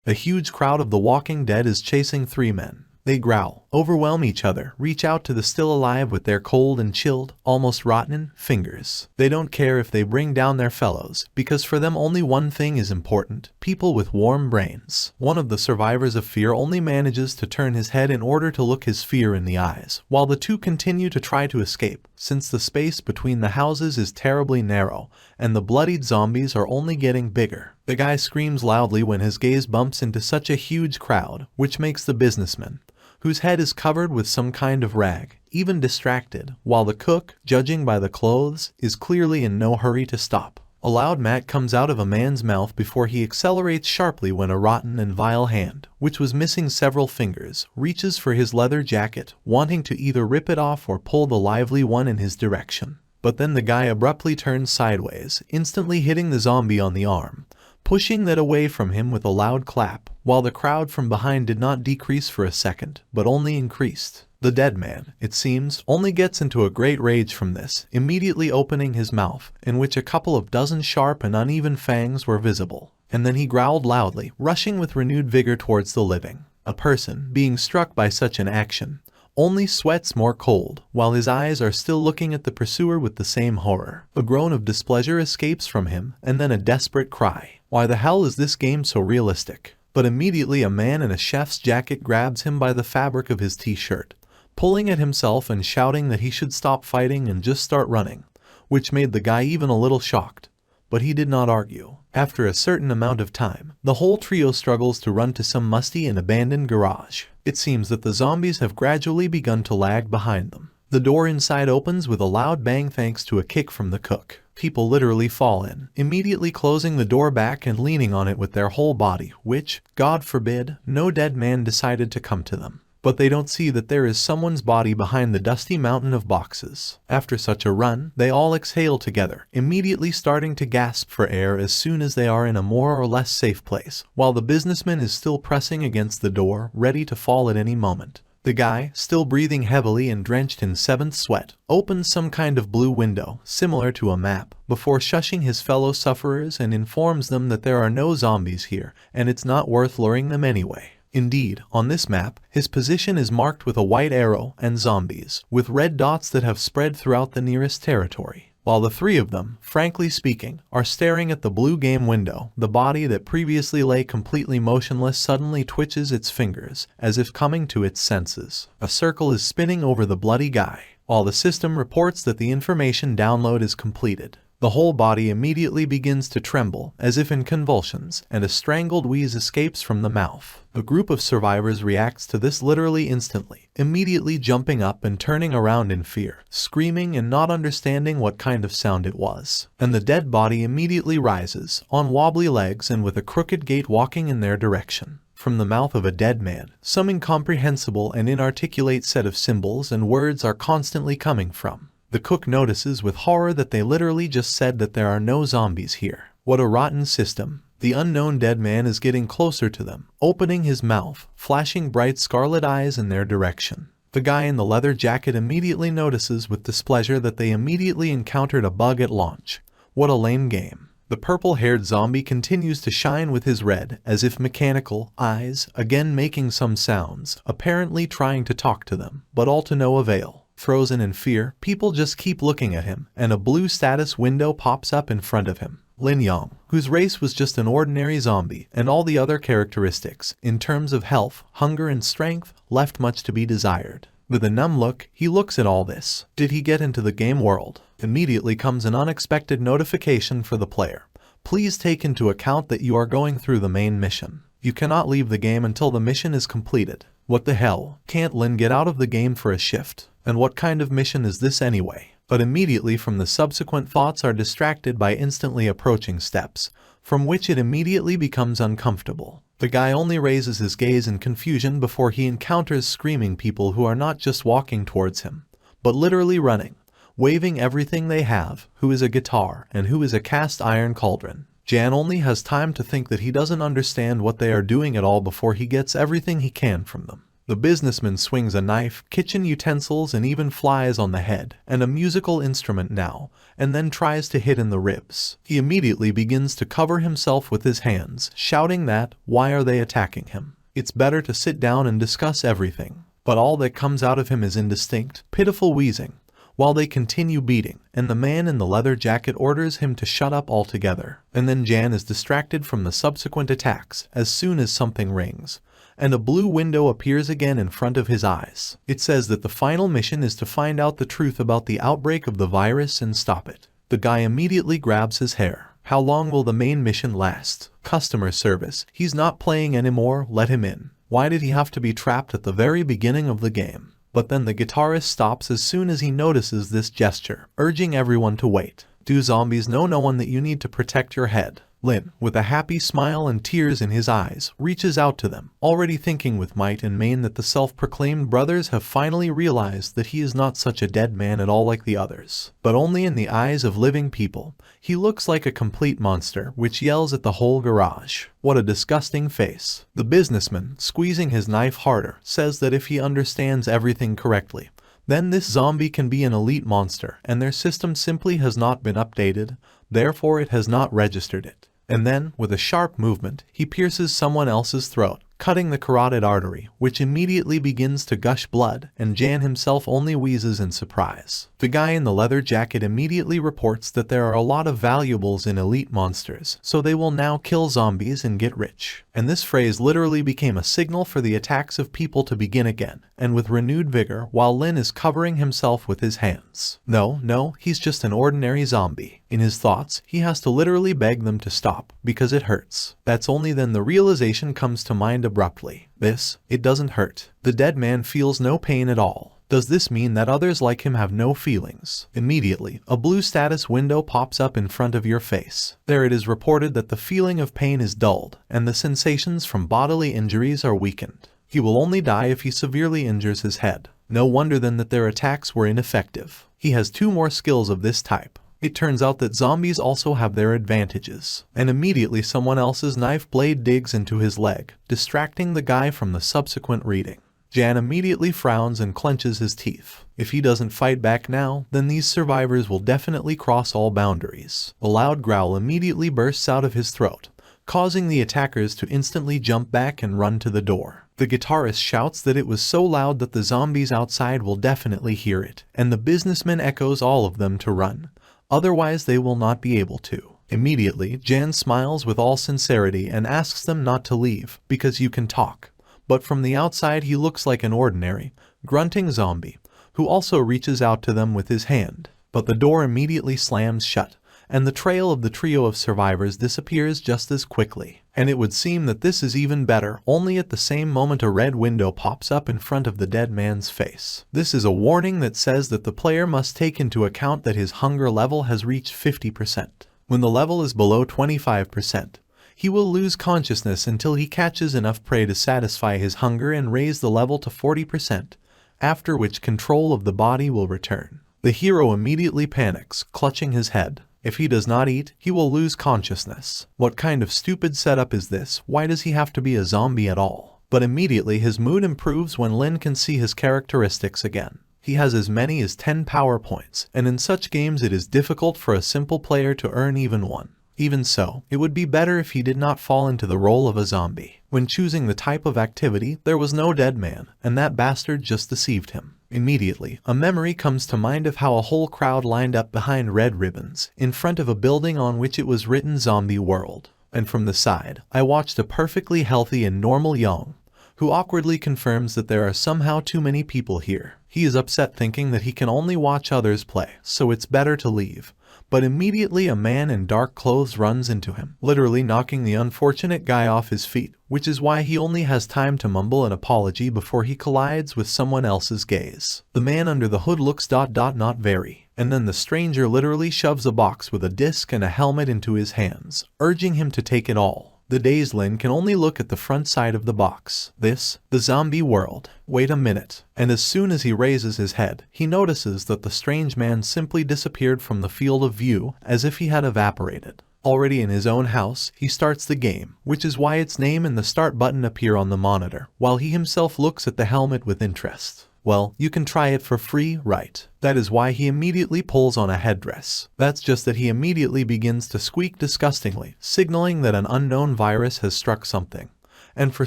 A huge crowd of the Walking Dead is chasing three men. They growl, overwhelm each other, reach out to the still alive with their cold and chilled, almost rotten, fingers. They don't care if they bring down their fellows, because for them only one thing is important: people with warm brains. One of the survivors of fear only manages to turn his head in order to look his fear in the eyes, while the two continue to try to escape, since the space between the houses is terribly narrow, and the bloodied zombies are only getting bigger. The guy screams loudly when his gaze bumps into such a huge crowd, which makes the businessman, whose head is covered with some kind of rag, even distracted, while the cook, judging by the clothes, is clearly in no hurry to stop. A loud mat comes out of a man's mouth before he accelerates sharply when a rotten and vile hand, which was missing several fingers, reaches for his leather jacket, wanting to either rip it off or pull the lively one in his direction. But then the guy abruptly turns sideways, instantly hitting the zombie on the arm, pushing that away from him with a loud clap, while the crowd from behind did not decrease for a second, but only increased. The dead man, it seems, only gets into a great rage from this, immediately opening his mouth, in which a couple of dozen sharp and uneven fangs were visible. And then he growled loudly, rushing with renewed vigor towards the living. A person, being struck by such an action, only sweats more cold, while his eyes are still looking at the pursuer with the same horror. A groan of displeasure escapes from him, and then a desperate cry. Why the hell is this game so realistic? But immediately a man in a chef's jacket grabs him by the fabric of his t-shirt, pulling at himself and shouting that he should stop fighting and just start running, which made the guy even a little shocked. But he did not argue. After a certain amount of time, the whole trio struggles to run to some musty and abandoned garage. It seems that the zombies have gradually begun to lag behind them. The door inside opens with a loud bang thanks to a kick from the cook. People literally fall in, immediately closing the door back and leaning on it with their whole body, which, God forbid, no dead man decided to come to them. But they don't see that there is someone's body behind the dusty mountain of boxes. After such a run, they all exhale together, immediately starting to gasp for air as soon as they are in a more or less safe place, while the businessman is still pressing against the door, ready to fall at any moment. The guy, still breathing heavily and drenched in seventh sweat, opens some kind of blue window, similar to a map, before shushing his fellow sufferers and informs them that there are no zombies here, and it's not worth luring them anyway. Indeed, on this map, his position is marked with a white arrow and zombies, with red dots that have spread throughout the nearest territory. While the three of them, frankly speaking, are staring at the blue game window, the body that previously lay completely motionless suddenly twitches its fingers, as if coming to its senses. A circle is spinning over the bloody guy, while the system reports that the information download is completed. The whole body immediately begins to tremble, as if in convulsions, and a strangled wheeze escapes from the mouth. A group of survivors reacts to this literally instantly, immediately jumping up and turning around in fear, screaming and not understanding what kind of sound it was. And the dead body immediately rises, on wobbly legs and with a crooked gait walking in their direction. From the mouth of a dead man, some incomprehensible and inarticulate set of symbols and words are constantly coming from. The cook notices with horror that they literally just said that there are no zombies here. What a rotten system. The unknown dead man is getting closer to them, opening his mouth, flashing bright scarlet eyes in their direction. The guy in the leather jacket immediately notices with displeasure that they immediately encountered a bug at launch. What a lame game. The purple-haired zombie continues to shine with his red, as if mechanical, eyes, again making some sounds, apparently trying to talk to them, but all to no avail. Frozen in fear, people just keep looking at him, and a blue status window pops up in front of him. Ling Yan, whose race was just an ordinary zombie, and all the other characteristics, in terms of health, hunger and strength, left much to be desired. With a numb look, he looks at all this. Did he get into the game world? Immediately comes an unexpected notification for the player. Please take into account that you are going through the main mission. You cannot leave the game until the mission is completed. What the hell? Can't Lin get out of the game for a shift? And what kind of mission is this anyway? But immediately from the subsequent thoughts are distracted by instantly approaching steps, from which it immediately becomes uncomfortable. The guy only raises his gaze in confusion before he encounters screaming people who are not just walking towards him, but literally running, waving everything they have, who is a guitar and who is a cast iron cauldron. Jan only has time to think that he doesn't understand what they are doing at all before he gets everything he can from them. The businessman swings a knife, kitchen utensils, and even flies on the head, and a musical instrument now, and then tries to hit in the ribs. He immediately begins to cover himself with his hands, shouting that, why are they attacking him? It's better to sit down and discuss everything. But all that comes out of him is indistinct, pitiful wheezing, while they continue beating, and the man in the leather jacket orders him to shut up altogether. And then Jan is distracted from the subsequent attacks as soon as something rings, and a blue window appears again in front of his eyes. It says that the final mission is to find out the truth about the outbreak of the virus and stop it. The guy immediately grabs his hair. How long will the main mission last? Customer service. He's not playing anymore, let him in. Why did he have to be trapped at the very beginning of the game? But then the guitarist stops as soon as he notices this gesture, urging everyone to wait. Do zombies know no one that you need to protect your head? Lin, with a happy smile and tears in his eyes, reaches out to them, already thinking with might and main that the self-proclaimed brothers have finally realized that he is not such a dead man at all like the others, but only in the eyes of living people. He looks like a complete monster, which yells at the whole garage. What a disgusting face. The businessman, squeezing his knife harder, says that if he understands everything correctly, then this zombie can be an elite monster, and their system simply has not been updated, therefore it has not registered it. And then, with a sharp movement, he pierces someone else's throat, cutting the carotid artery, which immediately begins to gush blood, and Jan himself only wheezes in surprise. The guy in the leather jacket immediately reports that there are a lot of valuables in elite monsters, so they will now kill zombies and get rich. And this phrase literally became a signal for the attacks of people to begin again, and with renewed vigor, while Lin is covering himself with his hands. No, he's just an ordinary zombie. In his thoughts, he has to literally beg them to stop, because it hurts. That's only then the realization comes to mind abruptly. It doesn't hurt. The dead man feels no pain at all. Does this mean that others like him have no feelings? Immediately, a blue status window pops up in front of your face. There it is reported that the feeling of pain is dulled, and the sensations from bodily injuries are weakened. He will only die if he severely injures his head. No wonder then that their attacks were ineffective. He has 2 more skills of this type. It turns out that zombies also have their advantages, and immediately someone else's knife blade digs into his leg, distracting the guy from the subsequent reading. Jan immediately frowns and clenches his teeth. If he doesn't fight back now, then these survivors will definitely cross all boundaries. A loud growl immediately bursts out of his throat, causing the attackers to instantly jump back and run to the door. The guitarist shouts that it was so loud that the zombies outside will definitely hear it, and the businessman echoes all of them to run. Otherwise they will not be able to. Immediately, Jan smiles with all sincerity and asks them not to leave, because you can talk. But from the outside he looks like an ordinary, grunting zombie, who also reaches out to them with his hand. But the door immediately slams shut, and the trail of the trio of survivors disappears just as quickly. And it would seem that this is even better, only at the same moment a red window pops up in front of the dead man's face. This is a warning that says that the player must take into account that his hunger level has reached 50%. When the level is below 25%, he will lose consciousness until he catches enough prey to satisfy his hunger and raise the level to 40%, after which control of the body will return. The hero immediately panics, clutching his head. If he does not eat, he will lose consciousness. What kind of stupid setup is this? Why does he have to be a zombie at all? But immediately his mood improves when Lin can see his characteristics again. He has as many as 10 power points, and in such games it is difficult for a simple player to earn even one. Even so, it would be better if he did not fall into the role of a zombie. When choosing the type of activity, there was no dead man, and that bastard just deceived him. Immediately, a memory comes to mind of how a whole crowd lined up behind red ribbons, in front of a building on which it was written Zombie World. And from the side, I watched a perfectly healthy and normal Young, who awkwardly confirms that there are somehow too many people here. He is upset thinking that he can only watch others play, so it's better to leave. But immediately a man in dark clothes runs into him, literally knocking the unfortunate guy off his feet, which is why he only has time to mumble an apology before he collides with someone else's gaze. The man under the hood looks not very, and then the stranger literally shoves a box with a disc and a helmet into his hands, urging him to take it all. The dazed Lin can only look at the front side of the box. The zombie world. Wait a minute. And as soon as he raises his head, he notices that the strange man simply disappeared from the field of view as if he had evaporated. Already in his own house, he starts the game, which is why its name and the start button appear on the monitor, while he himself looks at the helmet with interest. Well, you can try it for free, right? That is why he immediately pulls on a headdress. That's just that he immediately begins to squeak disgustingly, signaling that an unknown virus has struck something. And for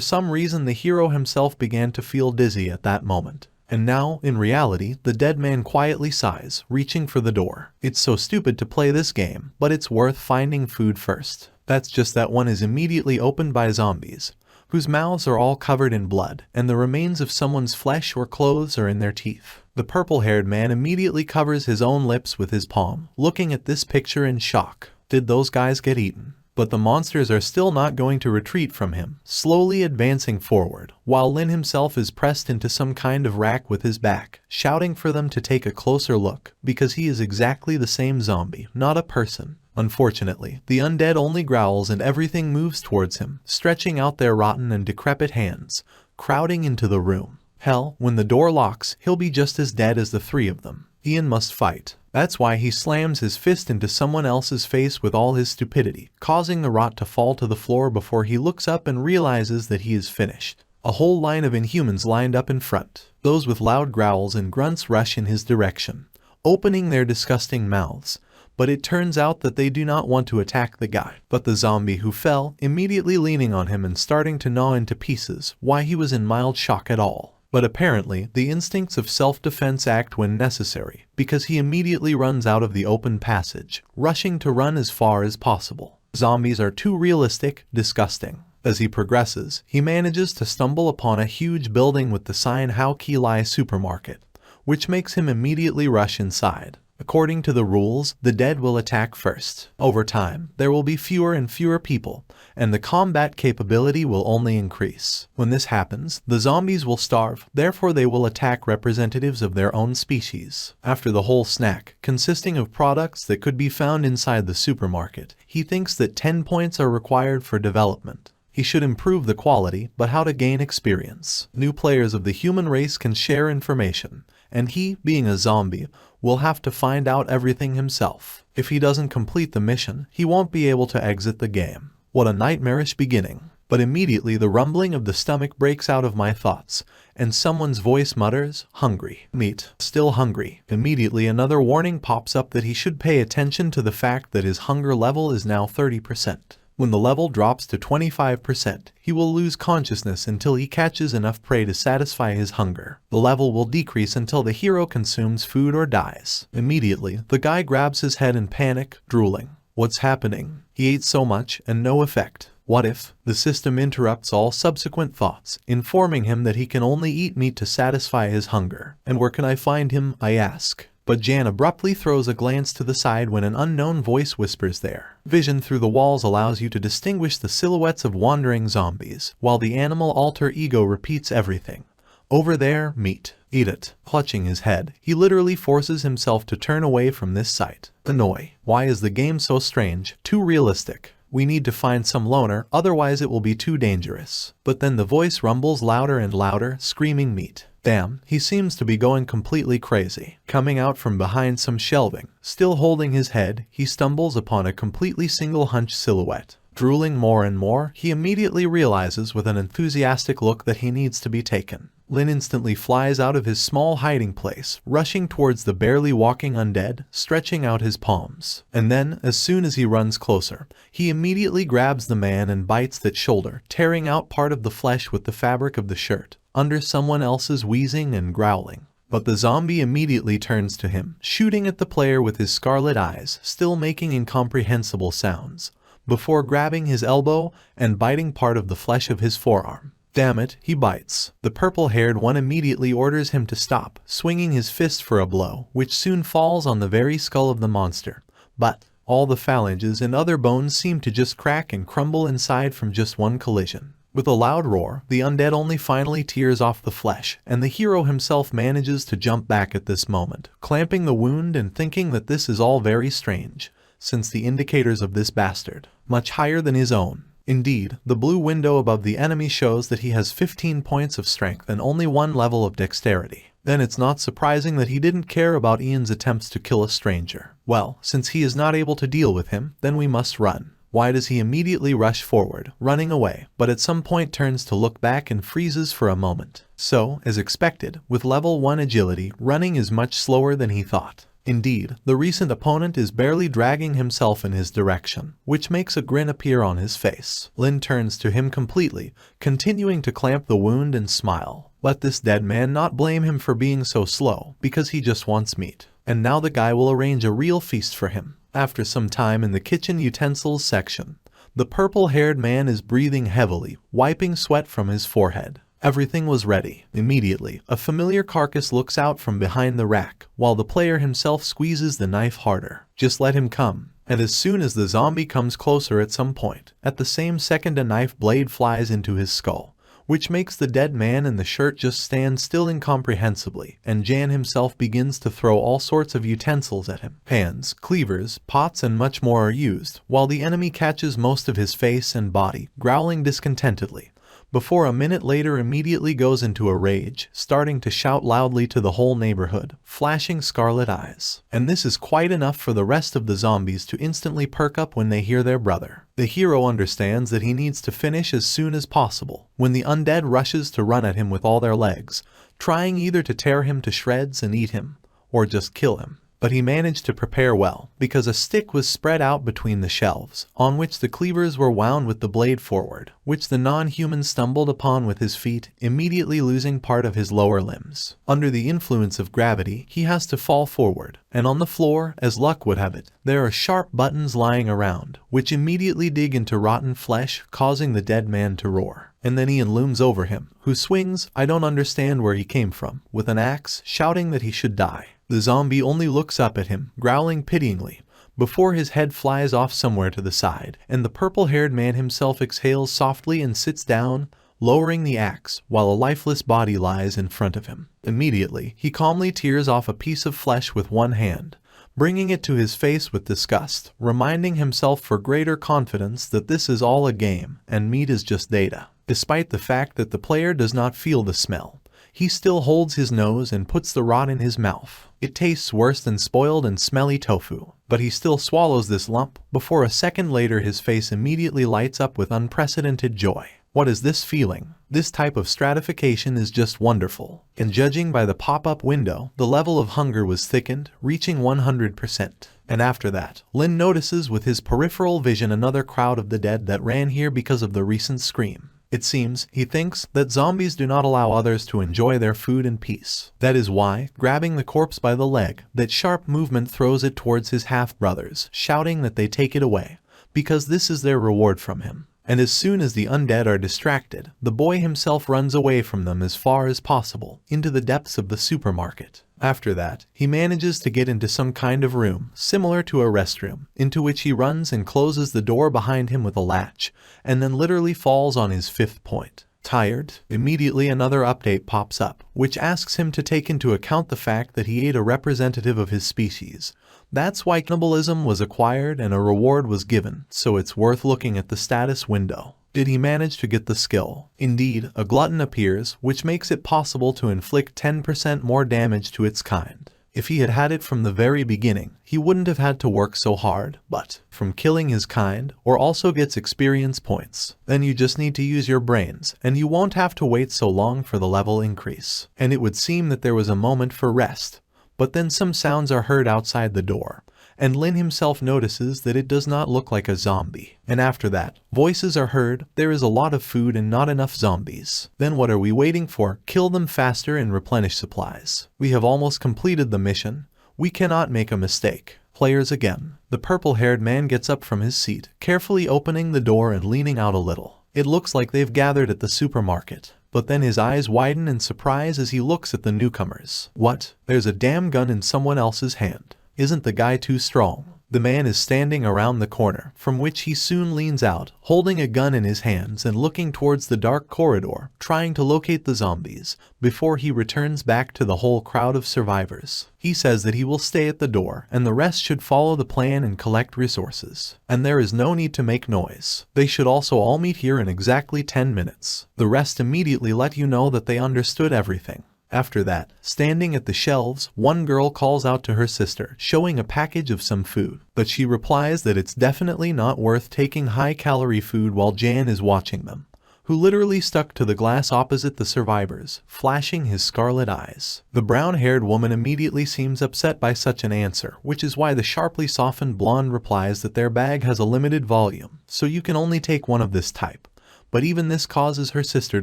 some reason the hero himself began to feel dizzy at that moment. And now, in reality, the dead man quietly sighs, reaching for the door. It's so stupid to play this game, but it's worth finding food first. That's just that one is immediately opened by zombies, whose mouths are all covered in blood, and the remains of someone's flesh or clothes are in their teeth. The purple-haired man immediately covers his own lips with his palm, looking at this picture in shock. Did those guys get eaten? But the monsters are still not going to retreat from him, slowly advancing forward, while Lin himself is pressed into some kind of rack with his back, shouting for them to take a closer look, because he is exactly the same zombie, not a person. Unfortunately, the undead only growls and everything moves towards him, stretching out their rotten and decrepit hands, crowding into the room. Hell, when the door locks, he'll be just as dead as the three of them. Ian must fight. That's why he slams his fist into someone else's face with all his stupidity, causing the rot to fall to the floor before he looks up and realizes that he is finished. A whole line of inhumans lined up in front. Those with loud growls and grunts rush in his direction, opening their disgusting mouths. But it turns out that they do not want to attack the guy, but the zombie who fell, immediately leaning on him and starting to gnaw into pieces, why he was in mild shock at all. But apparently, the instincts of self-defense act when necessary, because he immediately runs out of the open passage, rushing to run as far as possible. Zombies are too realistic, disgusting. As he progresses, he manages to stumble upon a huge building with the sign How Ki Lai Supermarket, which makes him immediately rush inside. According to the rules, the dead will attack first. Over time, there will be fewer and fewer people, and the combat capability will only increase. When this happens, the zombies will starve, therefore they will attack representatives of their own species. After the whole snack, consisting of products that could be found inside the supermarket, he thinks that 10 points are required for development. He should improve the quality, but how to gain experience? New players of the human race can share information, and he, being a zombie, will have to find out everything himself. If he doesn't complete the mission, he won't be able to exit the game. What a nightmarish beginning. But immediately the rumbling of the stomach breaks out of my thoughts, and someone's voice mutters, "Hungry. Meat. Still hungry." Immediately another warning pops up that he should pay attention to the fact that his hunger level is now 30%. When the level drops to 25%, he will lose consciousness until he catches enough prey to satisfy his hunger. The level will decrease until the hero consumes food or dies. Immediately, the guy grabs his head in panic, drooling. What's happening? He ate so much and no effect. What if? The system interrupts all subsequent thoughts, informing him that he can only eat meat to satisfy his hunger. And where can I find him? I ask. But Jan abruptly throws a glance to the side when an unknown voice whispers there. Vision through the walls allows you to distinguish the silhouettes of wandering zombies, while the animal alter ego repeats everything. Over there, meat. Eat it. Clutching his head, he literally forces himself to turn away from this sight. Annoy. Why is the game so strange? Too realistic. We need to find some loner, otherwise it will be too dangerous. But then the voice rumbles louder and louder, screaming meat. Damn, he seems to be going completely crazy. Coming out from behind some shelving, still holding his head, he stumbles upon a completely single hunched silhouette. Drooling more and more, he immediately realizes with an enthusiastic look that he needs to be taken. Lin instantly flies out of his small hiding place, rushing towards the barely walking undead, stretching out his palms. And then, as soon as he runs closer, he immediately grabs the man and bites that shoulder, tearing out part of the flesh with the fabric of the shirt, under someone else's wheezing and growling. But the zombie immediately turns to him, shooting at the player with his scarlet eyes, still making incomprehensible sounds, before grabbing his elbow and biting part of the flesh of his forearm. Damn it, he bites. The purple-haired one immediately orders him to stop, swinging his fist for a blow, which soon falls on the very skull of the monster. But all the phalanges and other bones seem to just crack and crumble inside from just one collision. With a loud roar, the undead only finally tears off the flesh, and the hero himself manages to jump back at this moment, clamping the wound and thinking that this is all very strange, since the indicators of this bastard, much higher than his own. Indeed, the blue window above the enemy shows that he has 15 points of strength and only 1 level of dexterity. Then it's not surprising that he didn't care about Ian's attempts to kill a stranger. Well, since he is not able to deal with him, then we must run. Why does he immediately rush forward, running away, but at some point turns to look back and freezes for a moment? So, as expected, with level 1 agility, running is much slower than he thought. Indeed, the recent opponent is barely dragging himself in his direction, which makes a grin appear on his face. Lin turns to him completely, continuing to clamp the wound and smile. Let this dead man not blame him for being so slow, because he just wants meat. And now the guy will arrange a real feast for him. After some time in the kitchen utensils section, the purple-haired man is breathing heavily, wiping sweat from his forehead. Everything was ready. Immediately, a familiar carcass looks out from behind the rack, while the player himself squeezes the knife harder. Just let him come. And as soon as the zombie comes closer at some point, at the same second a knife blade flies into his skull, which makes the dead man in the shirt just stand still incomprehensibly, and Jan himself begins to throw all sorts of utensils at him. Pans, cleavers, pots and much more are used, while the enemy catches most of his face and body, growling discontentedly, before a minute later immediately goes into a rage, starting to shout loudly to the whole neighborhood, flashing scarlet eyes. And this is quite enough for the rest of the zombies to instantly perk up when they hear their brother. The hero understands that he needs to finish as soon as possible, when the undead rushes to run at him with all their legs, trying either to tear him to shreds and eat him, or just kill him. But he managed to prepare well, because a stick was spread out between the shelves, on which the cleavers were wound with the blade forward, which the non-human stumbled upon with his feet, immediately losing part of his lower limbs. Under the influence of gravity, he has to fall forward, and on the floor, as luck would have it, there are sharp buttons lying around, which immediately dig into rotten flesh, causing the dead man to roar. And then Ian looms over him, who swings, I don't understand where he came from, with an axe, shouting that he should die. The zombie only looks up at him, growling pityingly, before his head flies off somewhere to the side, and the purple-haired man himself exhales softly and sits down, lowering the axe, while a lifeless body lies in front of him. Immediately, he calmly tears off a piece of flesh with one hand, bringing it to his face with disgust, reminding himself for greater confidence that this is all a game, and meat is just data. Despite the fact that the player does not feel the smell, he still holds his nose and puts the rot in his mouth. It tastes worse than spoiled and smelly tofu, but he still swallows this lump, before a second later his face immediately lights up with unprecedented joy. What is this feeling? This type of stratification is just wonderful. And judging by the pop-up window, the level of hunger was thickened, reaching 100%. And after that, Lin notices with his peripheral vision another crowd of the dead that ran here because of the recent scream. It seems, he thinks, that zombies do not allow others to enjoy their food in peace. That is why, grabbing the corpse by the leg, that sharp movement throws it towards his half-brothers, shouting that they take it away, because this is their reward from him. And as soon as the undead are distracted, the boy himself runs away from them as far as possible, into the depths of the supermarket. After that, he manages to get into some kind of room, similar to a restroom, into which he runs and closes the door behind him with a latch, and then literally falls on his 5th point. Tired, immediately another update pops up, which asks him to take into account the fact that he ate a representative of his species. That's why cannibalism was acquired and a reward was given, so it's worth looking at the status window. Did he manage to get the skill? Indeed, a glutton appears, which makes it possible to inflict 10% more damage to its kind. If he had had it from the very beginning, he wouldn't have had to work so hard, but from killing his kind, or also gets experience points. Then you just need to use your brains, and you won't have to wait so long for the level increase. And it would seem that there was a moment for rest. But then some sounds are heard outside the door, and Lin himself notices that it does not look like a zombie. And after that, voices are heard, there is a lot of food and not enough zombies. Then what are we waiting for? Kill them faster and replenish supplies. We have almost completed the mission. We cannot make a mistake. Players again. The purple-haired man gets up from his seat, carefully opening the door and leaning out a little. It looks like they've gathered at the supermarket. But then his eyes widen in surprise as he looks at the newcomers. What? There's a damn gun in someone else's hand. Isn't the guy too strong? The man is standing around the corner, from which he soon leans out, holding a gun in his hands and looking towards the dark corridor, trying to locate the zombies, before he returns back to the whole crowd of survivors. He says that he will stay at the door, and the rest should follow the plan and collect resources. And there is no need to make noise. They should also all meet here in exactly 10 minutes. The rest immediately let you know that they understood everything. After that, standing at the shelves, one girl calls out to her sister, showing a package of some food, but she replies that it's definitely not worth taking high-calorie food while Jan is watching them, who literally stuck to the glass opposite the survivors, flashing his scarlet eyes. The brown-haired woman immediately seems upset by such an answer, which is why the sharply softened blonde replies that their bag has a limited volume, so you can only take one of this type. But even this causes her sister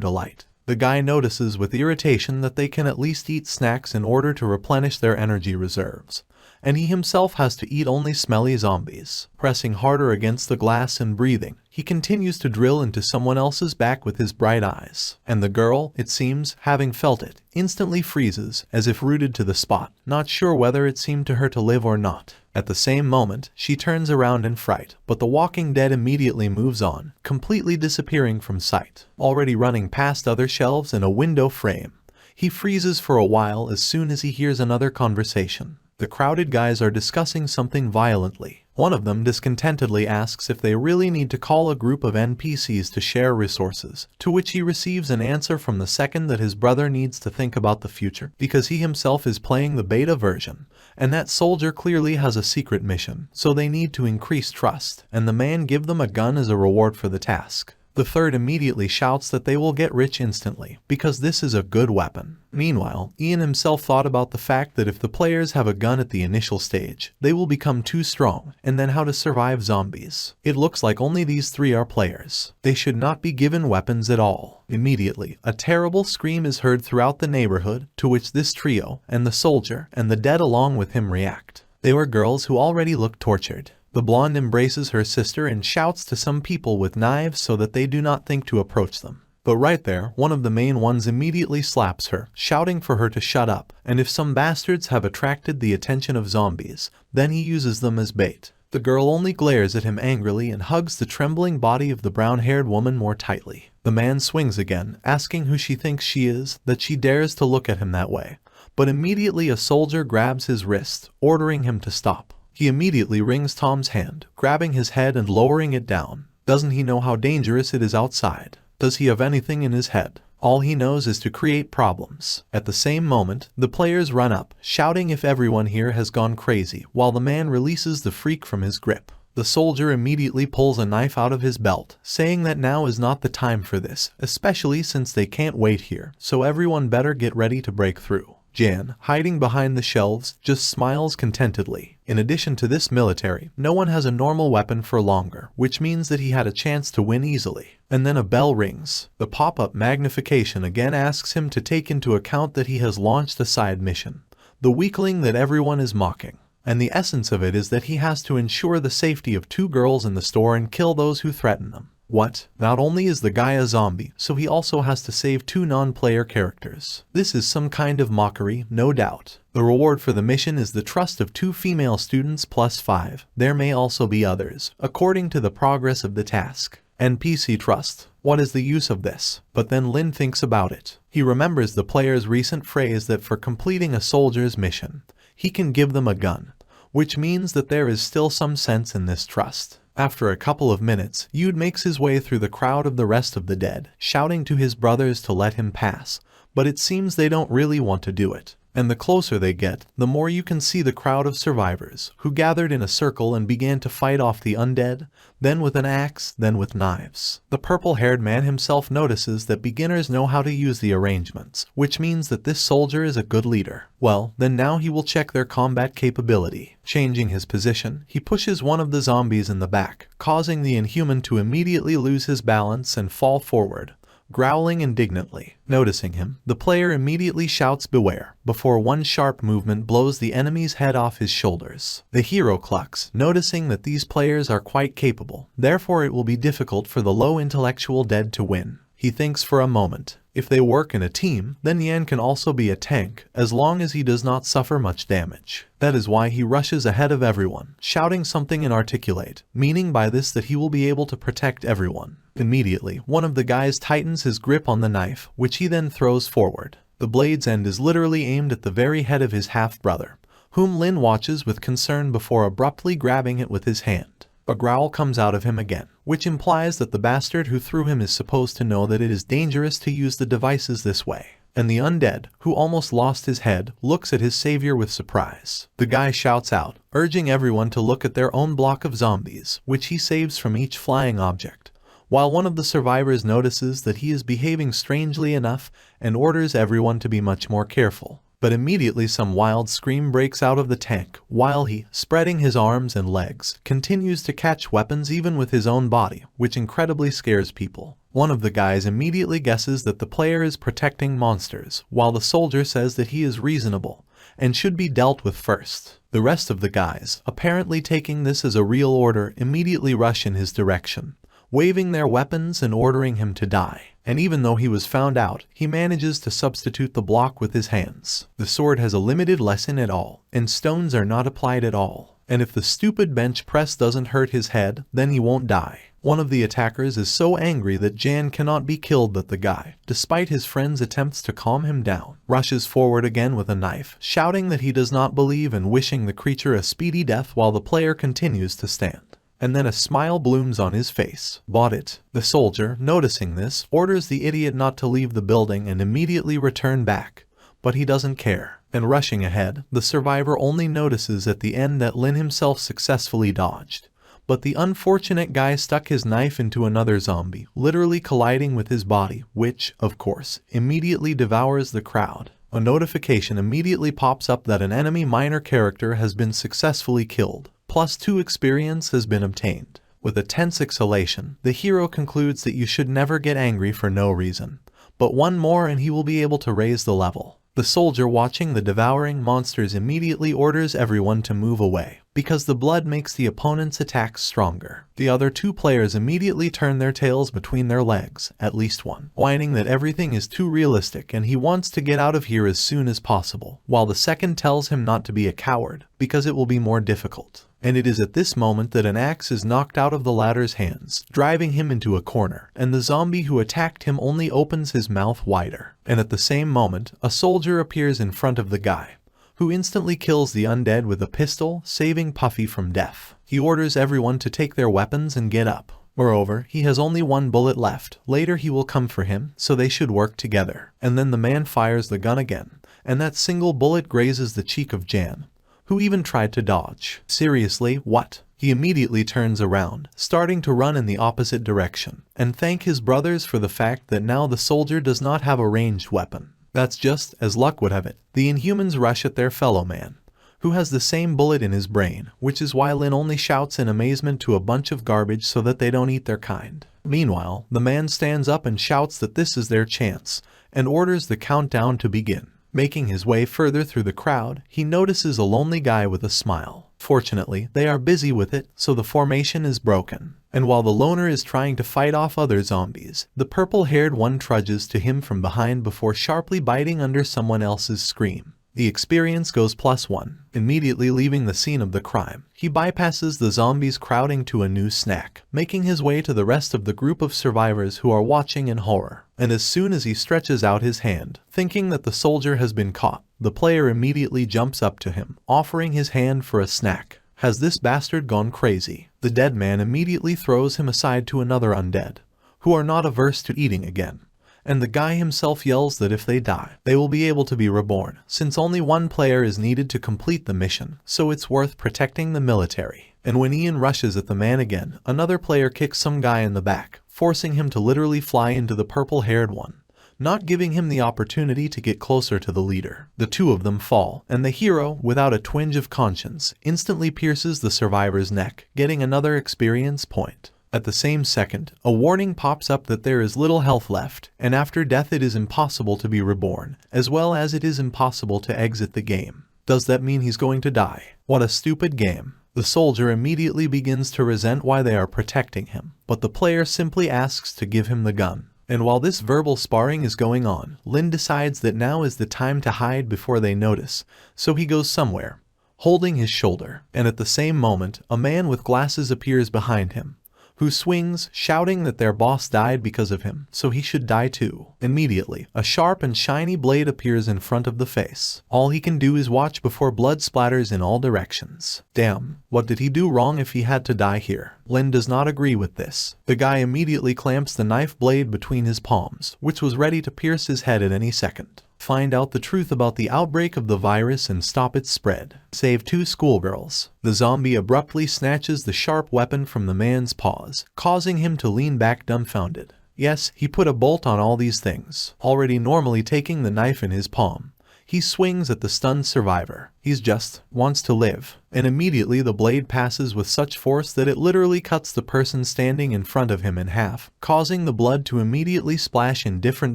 delight. The guy notices with irritation that they can at least eat snacks in order to replenish their energy reserves, and he himself has to eat only smelly zombies. Pressing harder against the glass and breathing, he continues to drill into someone else's back with his bright eyes. And the girl, it seems, having felt it, instantly freezes, as if rooted to the spot, not sure whether it seemed to her to live or not. At the same moment, she turns around in fright, but the walking dead immediately moves on, completely disappearing from sight. Already running past other shelves and a window frame, he freezes for a while as soon as he hears another conversation. The crowded guys are discussing something violently. One of them discontentedly asks if they really need to call a group of NPCs to share resources, to which he receives an answer from the second that his brother needs to think about the future, because he himself is playing the beta version, and that soldier clearly has a secret mission, so they need to increase trust, and the man give them a gun as a reward for the task. The third immediately shouts that they will get rich instantly, because this is a good weapon. Meanwhile, Ian himself thought about the fact that if the players have a gun at the initial stage, they will become too strong, and then how to survive zombies. It looks like only these three are players. They should not be given weapons at all. Immediately, a terrible scream is heard throughout the neighborhood, to which this trio, and the soldier, and the dead along with him react. They were girls who already looked tortured. The blonde embraces her sister and shouts to some people with knives so that they do not think to approach them. But right there, one of the main ones immediately slaps her, shouting for her to shut up, and if some bastards have attracted the attention of zombies, then he uses them as bait. The girl only glares at him angrily and hugs the trembling body of the brown-haired woman more tightly. The man swings again, asking who she thinks she is, that she dares to look at him that way. But immediately a soldier grabs his wrist, ordering him to stop. He immediately wrings Tom's hand, grabbing his head and lowering it down. Doesn't he know how dangerous it is outside? Does he have anything in his head? All he knows is to create problems. At the same moment, the players run up, shouting if everyone here has gone crazy, while the man releases the freak from his grip. The soldier immediately pulls a knife out of his belt, saying that now is not the time for this, especially since they can't wait here, so everyone better get ready to break through. Jan, hiding behind the shelves, just smiles contentedly. In addition to this military, no one has a normal weapon for longer, which means that he had a chance to win easily. And then a bell rings. The pop-up magnification again asks him to take into account that he has launched a side mission, the weakling that everyone is mocking. And the essence of it is that he has to ensure the safety of two girls in the store and kill those who threaten them. What? Not only is the guy a zombie, so he also has to save two non-player characters. This is some kind of mockery, no doubt. The reward for the mission is the trust of 2 female students plus 5. There may also be others, according to the progress of the task. NPC trust. What is the use of this? But then Lin thinks about it. He remembers the player's recent phrase that for completing a soldier's mission, he can give them a gun, which means that there is still some sense in this trust. After a couple of minutes, Yude makes his way through the crowd of the rest of the dead, shouting to his brothers to let him pass, but it seems they don't really want to do it. And the closer they get, the more you can see the crowd of survivors, who gathered in a circle and began to fight off the undead, then with an axe, then with knives. The purple-haired man himself notices that beginners know how to use the arrangements, which means that this soldier is a good leader. Well, then now he will check their combat capability. Changing his position, he pushes one of the zombies in the back, causing the inhuman to immediately lose his balance and fall forward, growling indignantly. Noticing him, the player immediately shouts beware, before one sharp movement blows the enemy's head off his shoulders. The hero clucks, noticing that these players are quite capable, therefore it will be difficult for the low intellectual dead to win. He thinks for a moment. If they work in a team, then Yan can also be a tank, as long as he does not suffer much damage. That is why he rushes ahead of everyone, shouting something inarticulate, meaning by this that he will be able to protect everyone. Immediately, one of the guys tightens his grip on the knife, which he then throws forward. The blade's end is literally aimed at the very head of his half-brother, whom Lin watches with concern before abruptly grabbing it with his hand. A growl comes out of him again, which implies that the bastard who threw him is supposed to know that it is dangerous to use the devices this way. and the undead, who almost lost his head, looks at his savior with surprise. The guy shouts out, urging everyone to look at their own block of zombies, which he saves from each flying object, while one of the survivors notices that he is behaving strangely enough and orders everyone to be much more careful. But immediately some wild scream breaks out of the tank, while he, spreading his arms and legs, continues to catch weapons even with his own body, which incredibly scares people. One of the guys immediately guesses that the player is protecting monsters, while the soldier says that he is reasonable and should be dealt with first. The rest of the guys, apparently taking this as a real order, immediately rush in his direction, waving their weapons and ordering him to die. And even though he was found out, he manages to substitute the block with his hands. The sword has a limited lesson at all, and stones are not applied at all. And if the stupid bench press doesn't hurt his head, then he won't die. One of the attackers is so angry that Jan cannot be killed that the guy, despite his friend's attempts to calm him down, rushes forward again with a knife, shouting that he does not believe and wishing the creature a speedy death while the player continues to stand. And then a smile blooms on his face. Bought it. The soldier, noticing this, orders the idiot not to leave the building and immediately return back. But he doesn't care. And rushing ahead, the survivor only notices at the end that Lin himself successfully dodged. But the unfortunate guy stuck his knife into another zombie, literally colliding with his body, which, of course, immediately devours the crowd. A notification immediately pops up that an enemy minor character has been successfully killed. +2 experience has been obtained. With a tense exhalation, the hero concludes that you should never get angry for no reason. But one more and he will be able to raise the level. The soldier watching the devouring monsters immediately orders everyone to move away, because the blood makes the opponent's attacks stronger. The other two players immediately turn their tails between their legs, at least one, whining that everything is too realistic and he wants to get out of here as soon as possible, while the second tells him not to be a coward, because it will be more difficult. And it is at this moment that an axe is knocked out of the latter's hands, driving him into a corner, and the zombie who attacked him only opens his mouth wider. And at the same moment, a soldier appears in front of the guy, who instantly kills the undead with a pistol, saving Puffy from death. He orders everyone to take their weapons and get up. Moreover, he has only one bullet left. Later he will come for him, so they should work together. And then the man fires the gun again, and that single bullet grazes the cheek of Jan, who even tried to dodge. Seriously, what? He immediately turns around, starting to run in the opposite direction, and thank his brothers for the fact that now the soldier does not have a ranged weapon. That's just as luck would have it. The Inhumans rush at their fellow man, who has the same bullet in his brain, which is why Lin only shouts in amazement to a bunch of garbage so that they don't eat their kind. Meanwhile, the man stands up and shouts that this is their chance, and orders the countdown to begin. Making his way further through the crowd, he notices a lonely guy with a smile. Fortunately, they are busy with it, so the formation is broken. And while the loner is trying to fight off other zombies, the purple-haired one trudges to him from behind before sharply biting under someone else's scream. The experience goes +1. Immediately leaving the scene of the crime, he bypasses the zombies crowding to a new snack, making his way to the rest of the group of survivors who are watching in horror. And as soon as he stretches out his hand, thinking that the soldier has been caught, the player immediately jumps up to him, offering his hand for a snack. Has this bastard gone crazy? The dead man immediately throws him aside to another undead, who are not averse to eating again. And the guy himself yells that if they die, they will be able to be reborn, since only one player is needed to complete the mission, so it's worth protecting the military. And when Ian rushes at the man again, another player kicks some guy in the back, forcing him to literally fly into the purple-haired one, not giving him the opportunity to get closer to the leader. The two of them fall, and the hero, without a twinge of conscience, instantly pierces the survivor's neck, getting another experience point. At the same second, a warning pops up that there is little health left, and after death it is impossible to be reborn, as well as it is impossible to exit the game. Does that mean he's going to die? What a stupid game. The soldier immediately begins to resent why they are protecting him, but the player simply asks to give him the gun. And while this verbal sparring is going on, Lin decides that now is the time to hide before they notice, so he goes somewhere, holding his shoulder. And at the same moment, a man with glasses appears behind him, who swings, shouting that their boss died because of him, so he should die too. Immediately, a sharp and shiny blade appears in front of the face. All he can do is watch before blood splatters in all directions. Damn, what did he do wrong if he had to die here? Lin does not agree with this. The guy immediately clamps the knife blade between his palms, which was ready to pierce his head at any second. Find out the truth about the outbreak of the virus and stop its spread. Save 2 schoolgirls. The zombie abruptly snatches the sharp weapon from the man's paws, causing him to lean back dumbfounded. Yes, he put a bolt on all these things, already normally taking the knife in his palm. He swings at the stunned survivor. He's just wants to live. And immediately the blade passes with such force that it literally cuts the person standing in front of him in half, causing the blood to immediately splash in different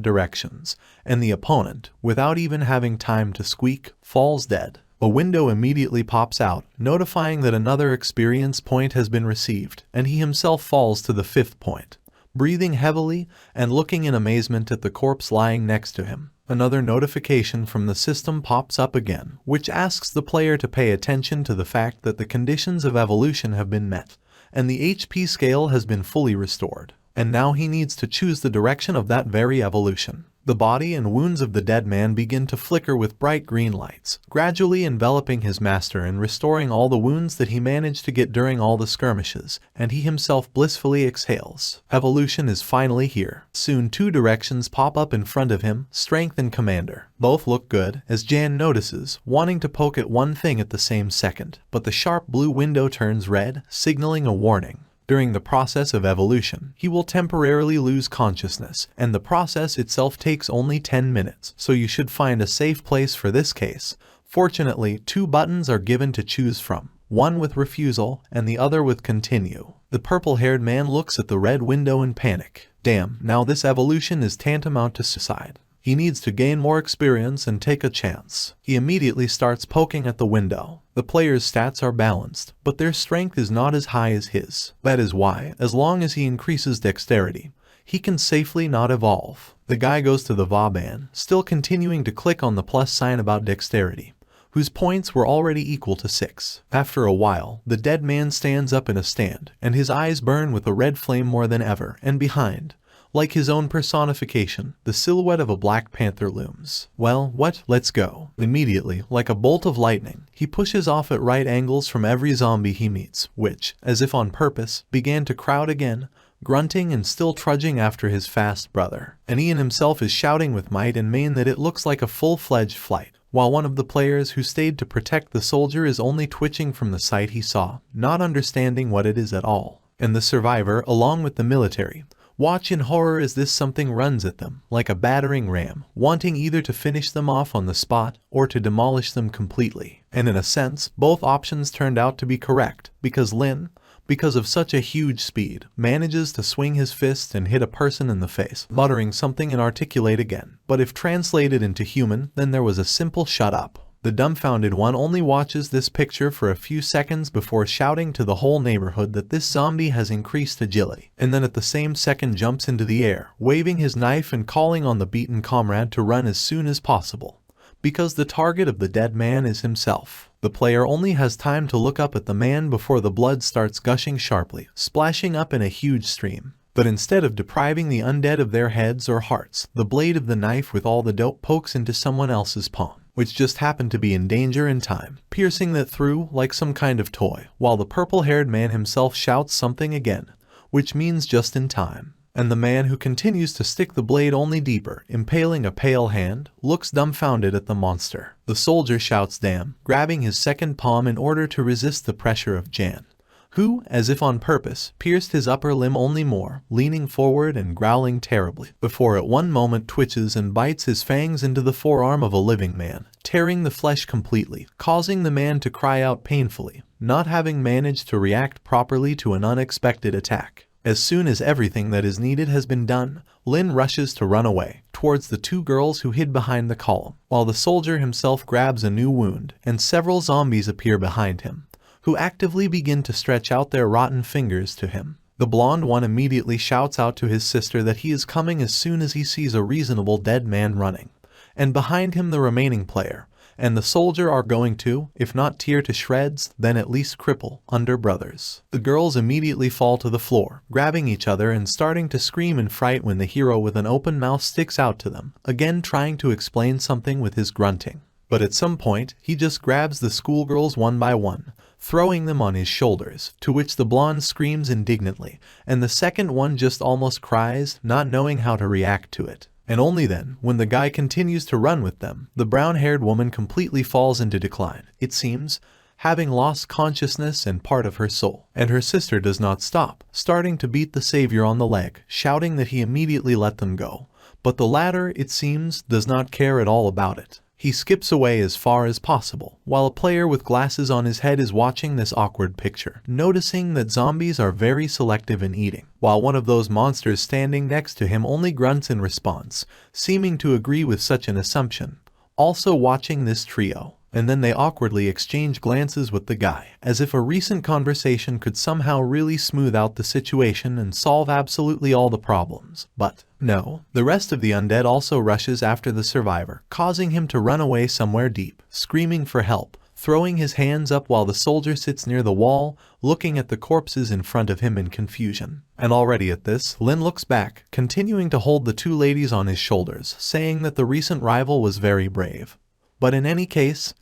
directions, and the opponent, without even having time to squeak, falls dead. A window immediately pops out, notifying that another experience point has been received, and he himself falls to the 5th point. Breathing heavily and looking in amazement at the corpse lying next to him, another notification from the system pops up again, which asks the player to pay attention to the fact that the conditions of evolution have been met, and the HP scale has been fully restored. And now he needs to choose the direction of that very evolution. The body and wounds of the dead man begin to flicker with bright green lights, gradually enveloping his master and restoring all the wounds that he managed to get during all the skirmishes, and he himself blissfully exhales. Evolution is finally here. Soon 2 directions pop up in front of him, strength and commander. Both look good, as Jan notices, wanting to poke at one thing at the same second, but the sharp blue window turns red, signaling a warning. During the process of evolution, he will temporarily lose consciousness, and the process itself takes only 10 minutes, so you should find a safe place for this case. Fortunately, 2 buttons are given to choose from, one with refusal and the other with continue. The purple-haired man looks at the red window in panic. Damn, now this evolution is tantamount to suicide. He needs to gain more experience and take a chance. He immediately starts poking at the window. The player's stats are balanced, but their strength is not as high as his. That is why, as long as he increases dexterity, he can safely not evolve. The guy goes to the Vauban, still continuing to click on the plus sign about dexterity, whose points were already equal to 6. After a while, the dead man stands up in a stand, and his eyes burn with a red flame more than ever, and behind, like his own personification, the silhouette of a black panther looms. Well, what? Let's go. Immediately, like a bolt of lightning, he pushes off at right angles from every zombie he meets, which, as if on purpose, began to crowd again, grunting and still trudging after his fast brother. And Ian himself is shouting with might and main that it looks like a full-fledged flight, while one of the players who stayed to protect the soldier is only twitching from the sight he saw, not understanding what it is at all. And the survivor, along with the military, watch in horror as this something runs at them, like a battering ram, wanting either to finish them off on the spot or to demolish them completely. And in a sense, both options turned out to be correct, because Lin, because of such a huge speed, manages to swing his fist and hit a person in the face, muttering something inarticulate again. But if translated into human, then there was a simple shut up. The dumbfounded one only watches this picture for a few seconds before shouting to the whole neighborhood that this zombie has increased agility, and then at the same second jumps into the air, waving his knife and calling on the beaten comrade to run as soon as possible. Because the target of the dead man is himself, the player only has time to look up at the man before the blood starts gushing sharply, splashing up in a huge stream. But instead of depriving the undead of their heads or hearts, the blade of the knife with all the dope pokes into someone else's palm, which just happened to be in danger in time, piercing that through like some kind of toy, while the purple-haired man himself shouts something again, which means just in time. And the man who continues to stick the blade only deeper, impaling a pale hand, looks dumbfounded at the monster. The soldier shouts damn, grabbing his second palm in order to resist the pressure of Jan, who, as if on purpose, pierced his upper limb only more, leaning forward and growling terribly, before at one moment twitches and bites his fangs into the forearm of a living man, tearing the flesh completely, causing the man to cry out painfully, not having managed to react properly to an unexpected attack. As soon as everything that is needed has been done, Lin rushes to run away, towards the 2 girls who hid behind the column, while the soldier himself grabs a new wound, and several zombies appear behind him, who actively begin to stretch out their rotten fingers to him. The blonde one immediately shouts out to his sister that he is coming as soon as he sees a reasonable dead man running, and behind him the remaining player and the soldier are going to, if not tear to shreds, then at least cripple, under brothers. The girls immediately fall to the floor, grabbing each other and starting to scream in fright when the hero with an open mouth sticks out to them, again trying to explain something with his grunting. But at some point, he just grabs the schoolgirls one by one, throwing them on his shoulders, to which the blonde screams indignantly, and the second one just almost cries, not knowing how to react to it. And only then, when the guy continues to run with them, the brown-haired woman completely falls into decline, it seems, having lost consciousness and part of her soul. And her sister does not stop, starting to beat the savior on the leg, shouting that he immediately let them go. But the latter, it seems, does not care at all about it. He skips away as far as possible, while a player with glasses on his head is watching this awkward picture, noticing that zombies are very selective in eating, while one of those monsters standing next to him only grunts in response, seeming to agree with such an assumption. Also watching this trio, and then they awkwardly exchange glances with the guy, as if a recent conversation could somehow really smooth out the situation and solve absolutely all the problems. But no, the rest of the undead also rushes after the survivor, causing him to run away somewhere deep, screaming for help, throwing his hands up while the soldier sits near the wall, looking at the corpses in front of him in confusion. And already at this, Lin looks back, continuing to hold the two ladies on his shoulders, saying that the recent rival was very brave. But in any case,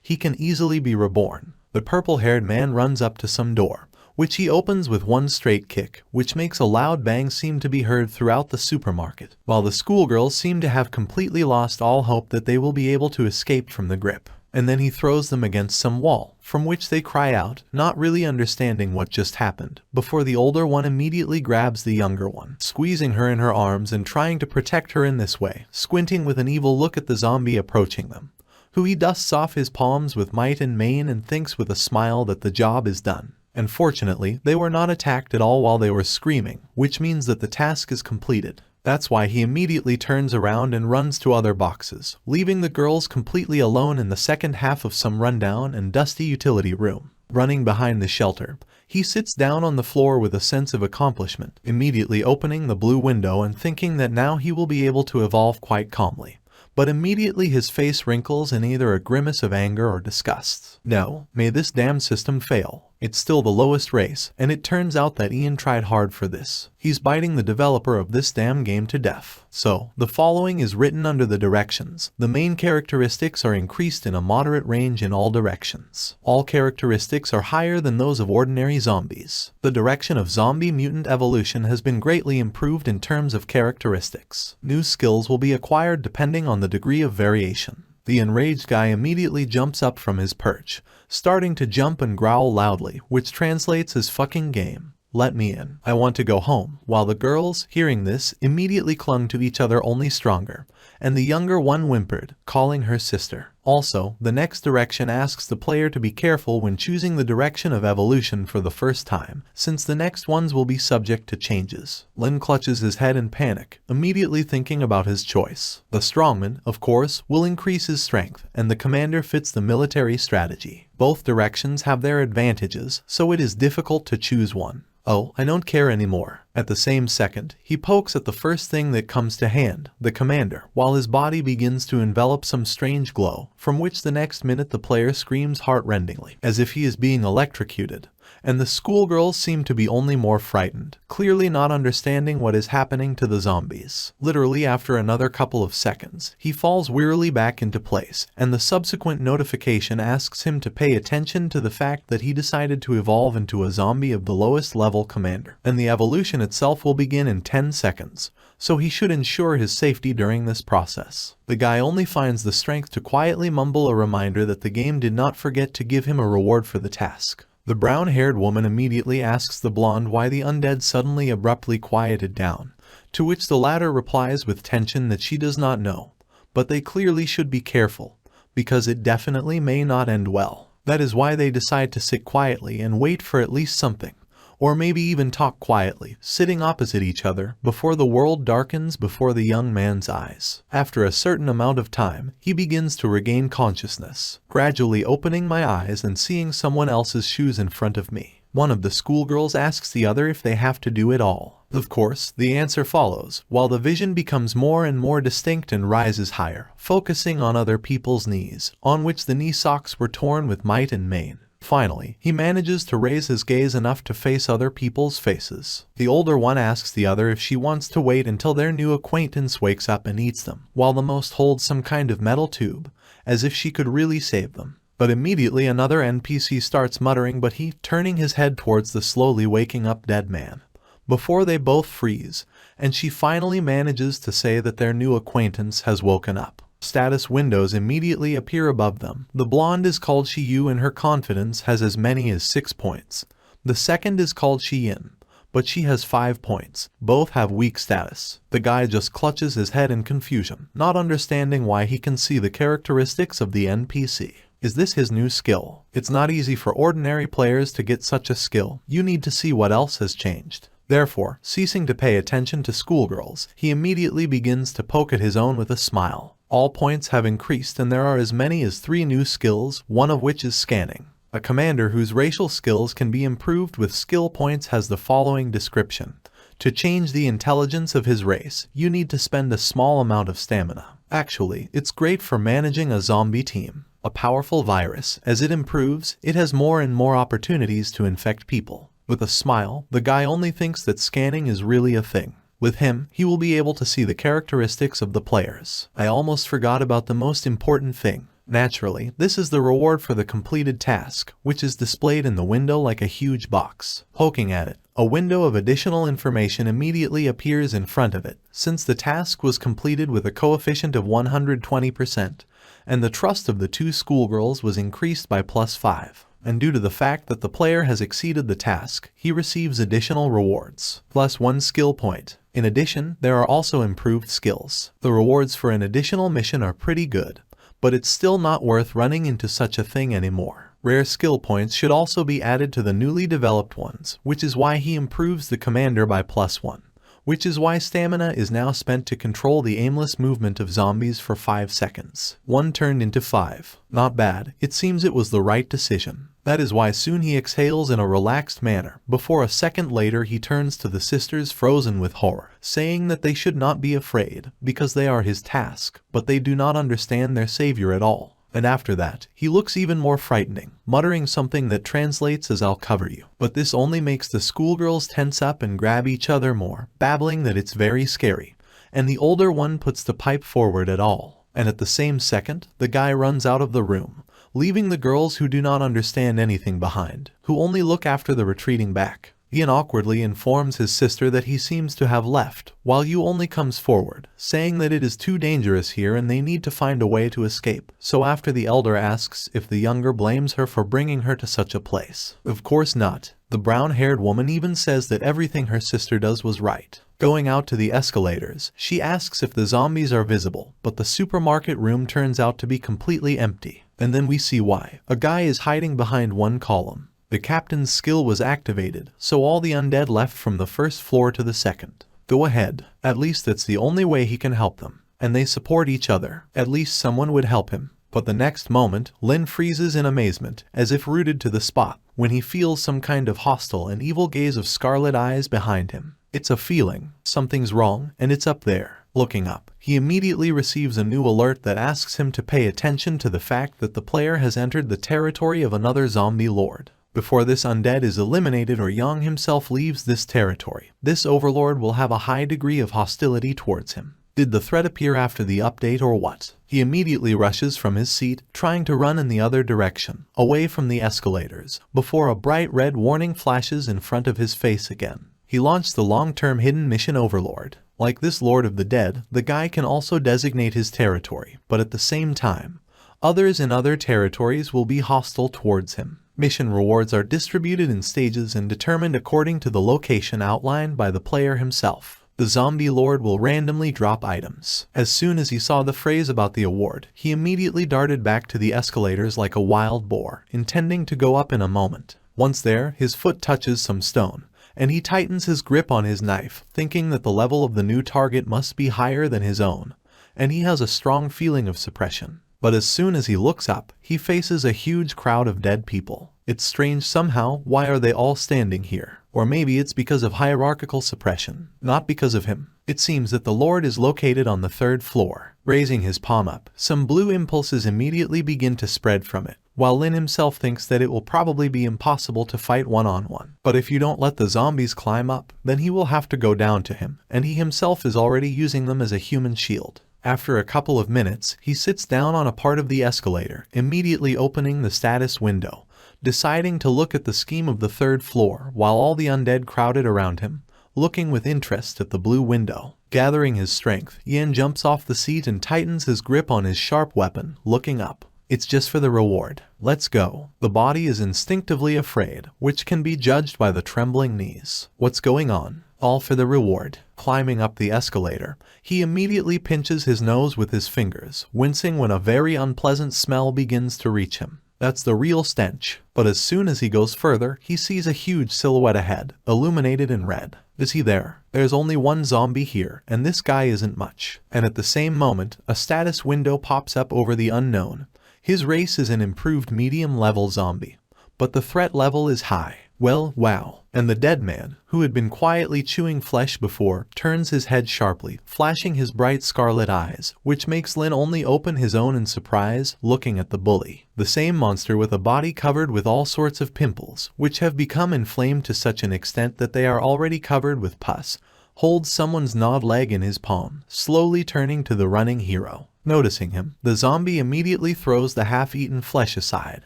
he can easily be reborn. The purple-haired man runs up to some door, which he opens with one straight kick, which makes a loud bang seem to be heard throughout the supermarket, while the schoolgirls seem to have completely lost all hope that they will be able to escape from the grip. And then he throws them against some wall, from which they cry out, not really understanding what just happened, before the older one immediately grabs the younger one, squeezing her in her arms and trying to protect her in this way, squinting with an evil look at the zombie approaching them, who he dusts off his palms with might and main and thinks with a smile that the job is done. And fortunately, they were not attacked at all while they were screaming, which means that the task is completed. That's why he immediately turns around and runs to other boxes, leaving the girls completely alone in the second half of some rundown and dusty utility room. Running behind the shelter, he sits down on the floor with a sense of accomplishment, immediately opening the blue window and thinking that now he will be able to evolve quite calmly. But immediately his face wrinkles in either a grimace of anger or disgust. No, may this damn system fail. It's still the lowest race, and it turns out that Ian tried hard for this. He's biting the developer of this damn game to death. So, the following is written under the directions. The main characteristics are increased in a moderate range in all directions. All characteristics are higher than those of ordinary zombies. The direction of zombie mutant evolution has been greatly improved in terms of characteristics. New skills will be acquired depending on the degree of variation. The enraged guy immediately jumps up from his perch, starting to jump and growl loudly, which translates as "fucking game. Let me in. I want to go home," while the girls, hearing this, immediately clung to each other only stronger, and the younger one whimpered, calling her sister. Also, the next direction asks the player to be careful when choosing the direction of evolution for the first time, since the next ones will be subject to changes. Lin clutches his head in panic, immediately thinking about his choice. The strongman, of course, will increase his strength, and the commander fits the military strategy. Both directions have their advantages, so it is difficult to choose one. Oh, I don't care anymore. At the same second, he pokes at the first thing that comes to hand, the commander, while his body begins to envelop some strange glow, from which the next minute the player screams heart-rendingly, as if he is being electrocuted. And the schoolgirls seem to be only more frightened, clearly not understanding what is happening to the zombies. Literally after another couple of seconds, he falls wearily back into place, and the subsequent notification asks him to pay attention to the fact that he decided to evolve into a zombie of the lowest level commander, and the evolution itself will begin in 10 seconds, so he should ensure his safety during this process. The guy only finds the strength to quietly mumble a reminder that the game did not forget to give him a reward for the task. The brown-haired woman immediately asks the blonde why the undead suddenly abruptly quieted down, to which the latter replies with tension that she does not know, but they clearly should be careful, because it definitely may not end well. That is why they decide to sit quietly and wait for at least something, or maybe even talk quietly, sitting opposite each other, before the world darkens before the young man's eyes. After a certain amount of time, he begins to regain consciousness, gradually opening my eyes and seeing someone else's shoes in front of me. One of the schoolgirls asks the other if they have to do it all. Of course, the answer follows, while the vision becomes more and more distinct and rises higher, focusing on other people's knees, on which the knee socks were torn with might and main. Finally, he manages to raise his gaze enough to face other people's faces. The older one asks the other if she wants to wait until their new acquaintance wakes up and eats them, while the most holds some kind of metal tube, as if she could really save them. But immediately another NPC starts muttering, but he turning his head towards the slowly waking up dead man. Before they both freeze, and she finally manages to say that their new acquaintance has woken up. Status windows immediately appear above them. The blonde is called Shiyu and her confidence has as many as 6 points. The second is called Shiyin, but she has 5 points. Both have weak status. The guy just clutches his head in confusion, not understanding why he can see the characteristics of the NPC. Is this his new skill? It's not easy for ordinary players to get such a skill. You need to see what else has changed. Therefore, ceasing to pay attention to schoolgirls, he immediately begins to poke at his own with a smile. All points have increased and there are as many as 3 new skills, one of which is scanning. A commander whose racial skills can be improved with skill points has the following description. To change the intelligence of his race, you need to spend a small amount of stamina. Actually, it's great for managing a zombie team. A powerful virus, as it improves, it has more and more opportunities to infect people. With a smile, the guy only thinks that scanning is really a thing. With him, he will be able to see the characteristics of the players. I almost forgot about the most important thing. Naturally, this is the reward for the completed task, which is displayed in the window like a huge box. Poking at it, a window of additional information immediately appears in front of it, since the task was completed with a coefficient of 120%, and the trust of the 2 schoolgirls was increased by +5. And due to the fact that the player has exceeded the task, he receives additional rewards, +1 skill point. In addition, there are also improved skills. The rewards for an additional mission are pretty good, but it's still not worth running into such a thing anymore. Rare skill points should also be added to the newly developed ones, which is why he improves the commander by +1. Which is why stamina is now spent to control the aimless movement of zombies for 5 seconds. 1 turned into 5. Not bad, it seems it was the right decision. That is why soon he exhales in a relaxed manner, before a second later he turns to the sisters frozen with horror, saying that they should not be afraid, because they are his task, but they do not understand their savior at all. And after that, he looks even more frightening, muttering something that translates as "I'll cover you." But this only makes the schoolgirls tense up and grab each other more, babbling that it's very scary. And the older one puts the pipe forward at all. And at the same second, the guy runs out of the room, leaving the girls who do not understand anything behind, who only look after the retreating back. Ian awkwardly informs his sister that he seems to have left, while Yu only comes forward, saying that it is too dangerous here and they need to find a way to escape. So after the elder asks if the younger blames her for bringing her to such a place. Of course not. The brown-haired woman even says that everything her sister does was right. Going out to the escalators, she asks if the zombies are visible, but the supermarket room turns out to be completely empty. And then we see why. A guy is hiding behind one column. The captain's skill was activated, so all the undead left from the first floor to the second. Go ahead, at least that's the only way he can help them. And they support each other, at least someone would help him. But the next moment, Lin freezes in amazement, as if rooted to the spot, when he feels some kind of hostile and evil gaze of scarlet eyes behind him. It's a feeling, something's wrong, and it's up there. Looking up, he immediately receives a new alert that asks him to pay attention to the fact that the player has entered the territory of another zombie lord. Before this undead is eliminated or Yang himself leaves this territory, this overlord will have a high degree of hostility towards him. Did the threat appear after the update or what? He immediately rushes from his seat, trying to run in the other direction, away from the escalators, before a bright red warning flashes in front of his face again. He launched the long-term hidden mission Overlord. Like this Lord of the Dead, the guy can also designate his territory, but at the same time, others in other territories will be hostile towards him. Mission rewards are distributed in stages and determined according to the location outlined by the player himself. The zombie lord will randomly drop items. As soon as he saw the phrase about the award, he immediately darted back to the escalators like a wild boar, intending to go up in a moment. Once there, his foot touches some stone, and he tightens his grip on his knife, thinking that the level of the new target must be higher than his own, and he has a strong feeling of suppression. But as soon as he looks up, he faces a huge crowd of dead people. It's strange somehow, why are they all standing here? Or maybe it's because of hierarchical suppression, not because of him. It seems that the Lord is located on the 3rd floor. Raising his palm up, some blue impulses immediately begin to spread from it, while Lin himself thinks that it will probably be impossible to fight one-on-one. But if you don't let the zombies climb up, then he will have to go down to him, and he himself is already using them as a human shield. After a couple of minutes, he sits down on a part of the escalator, immediately opening the status window, deciding to look at the scheme of the third floor while all the undead crowded around him, looking with interest at the blue window. Gathering his strength, Yan jumps off the seat and tightens his grip on his sharp weapon, looking up. It's just for the reward. Let's go. The body is instinctively afraid, which can be judged by the trembling knees. What's going on? All for the reward. Climbing up the escalator, he immediately pinches his nose with his fingers, wincing when a very unpleasant smell begins to reach him. That's the real stench. But as soon as he goes further, he sees a huge silhouette ahead, illuminated in red. Is he there? There's only one zombie here, and this guy isn't much. And at the same moment, a status window pops up over the unknown. His race is an improved medium-level zombie, but the threat level is high. Well, wow. And the dead man, who had been quietly chewing flesh before, turns his head sharply, flashing his bright scarlet eyes, which makes Lin only open his own in surprise, looking at the bully. The same monster with a body covered with all sorts of pimples, which have become inflamed to such an extent that they are already covered with pus, holds someone's gnawed leg in his palm, slowly turning to the running hero. Noticing him, the zombie immediately throws the half-eaten flesh aside,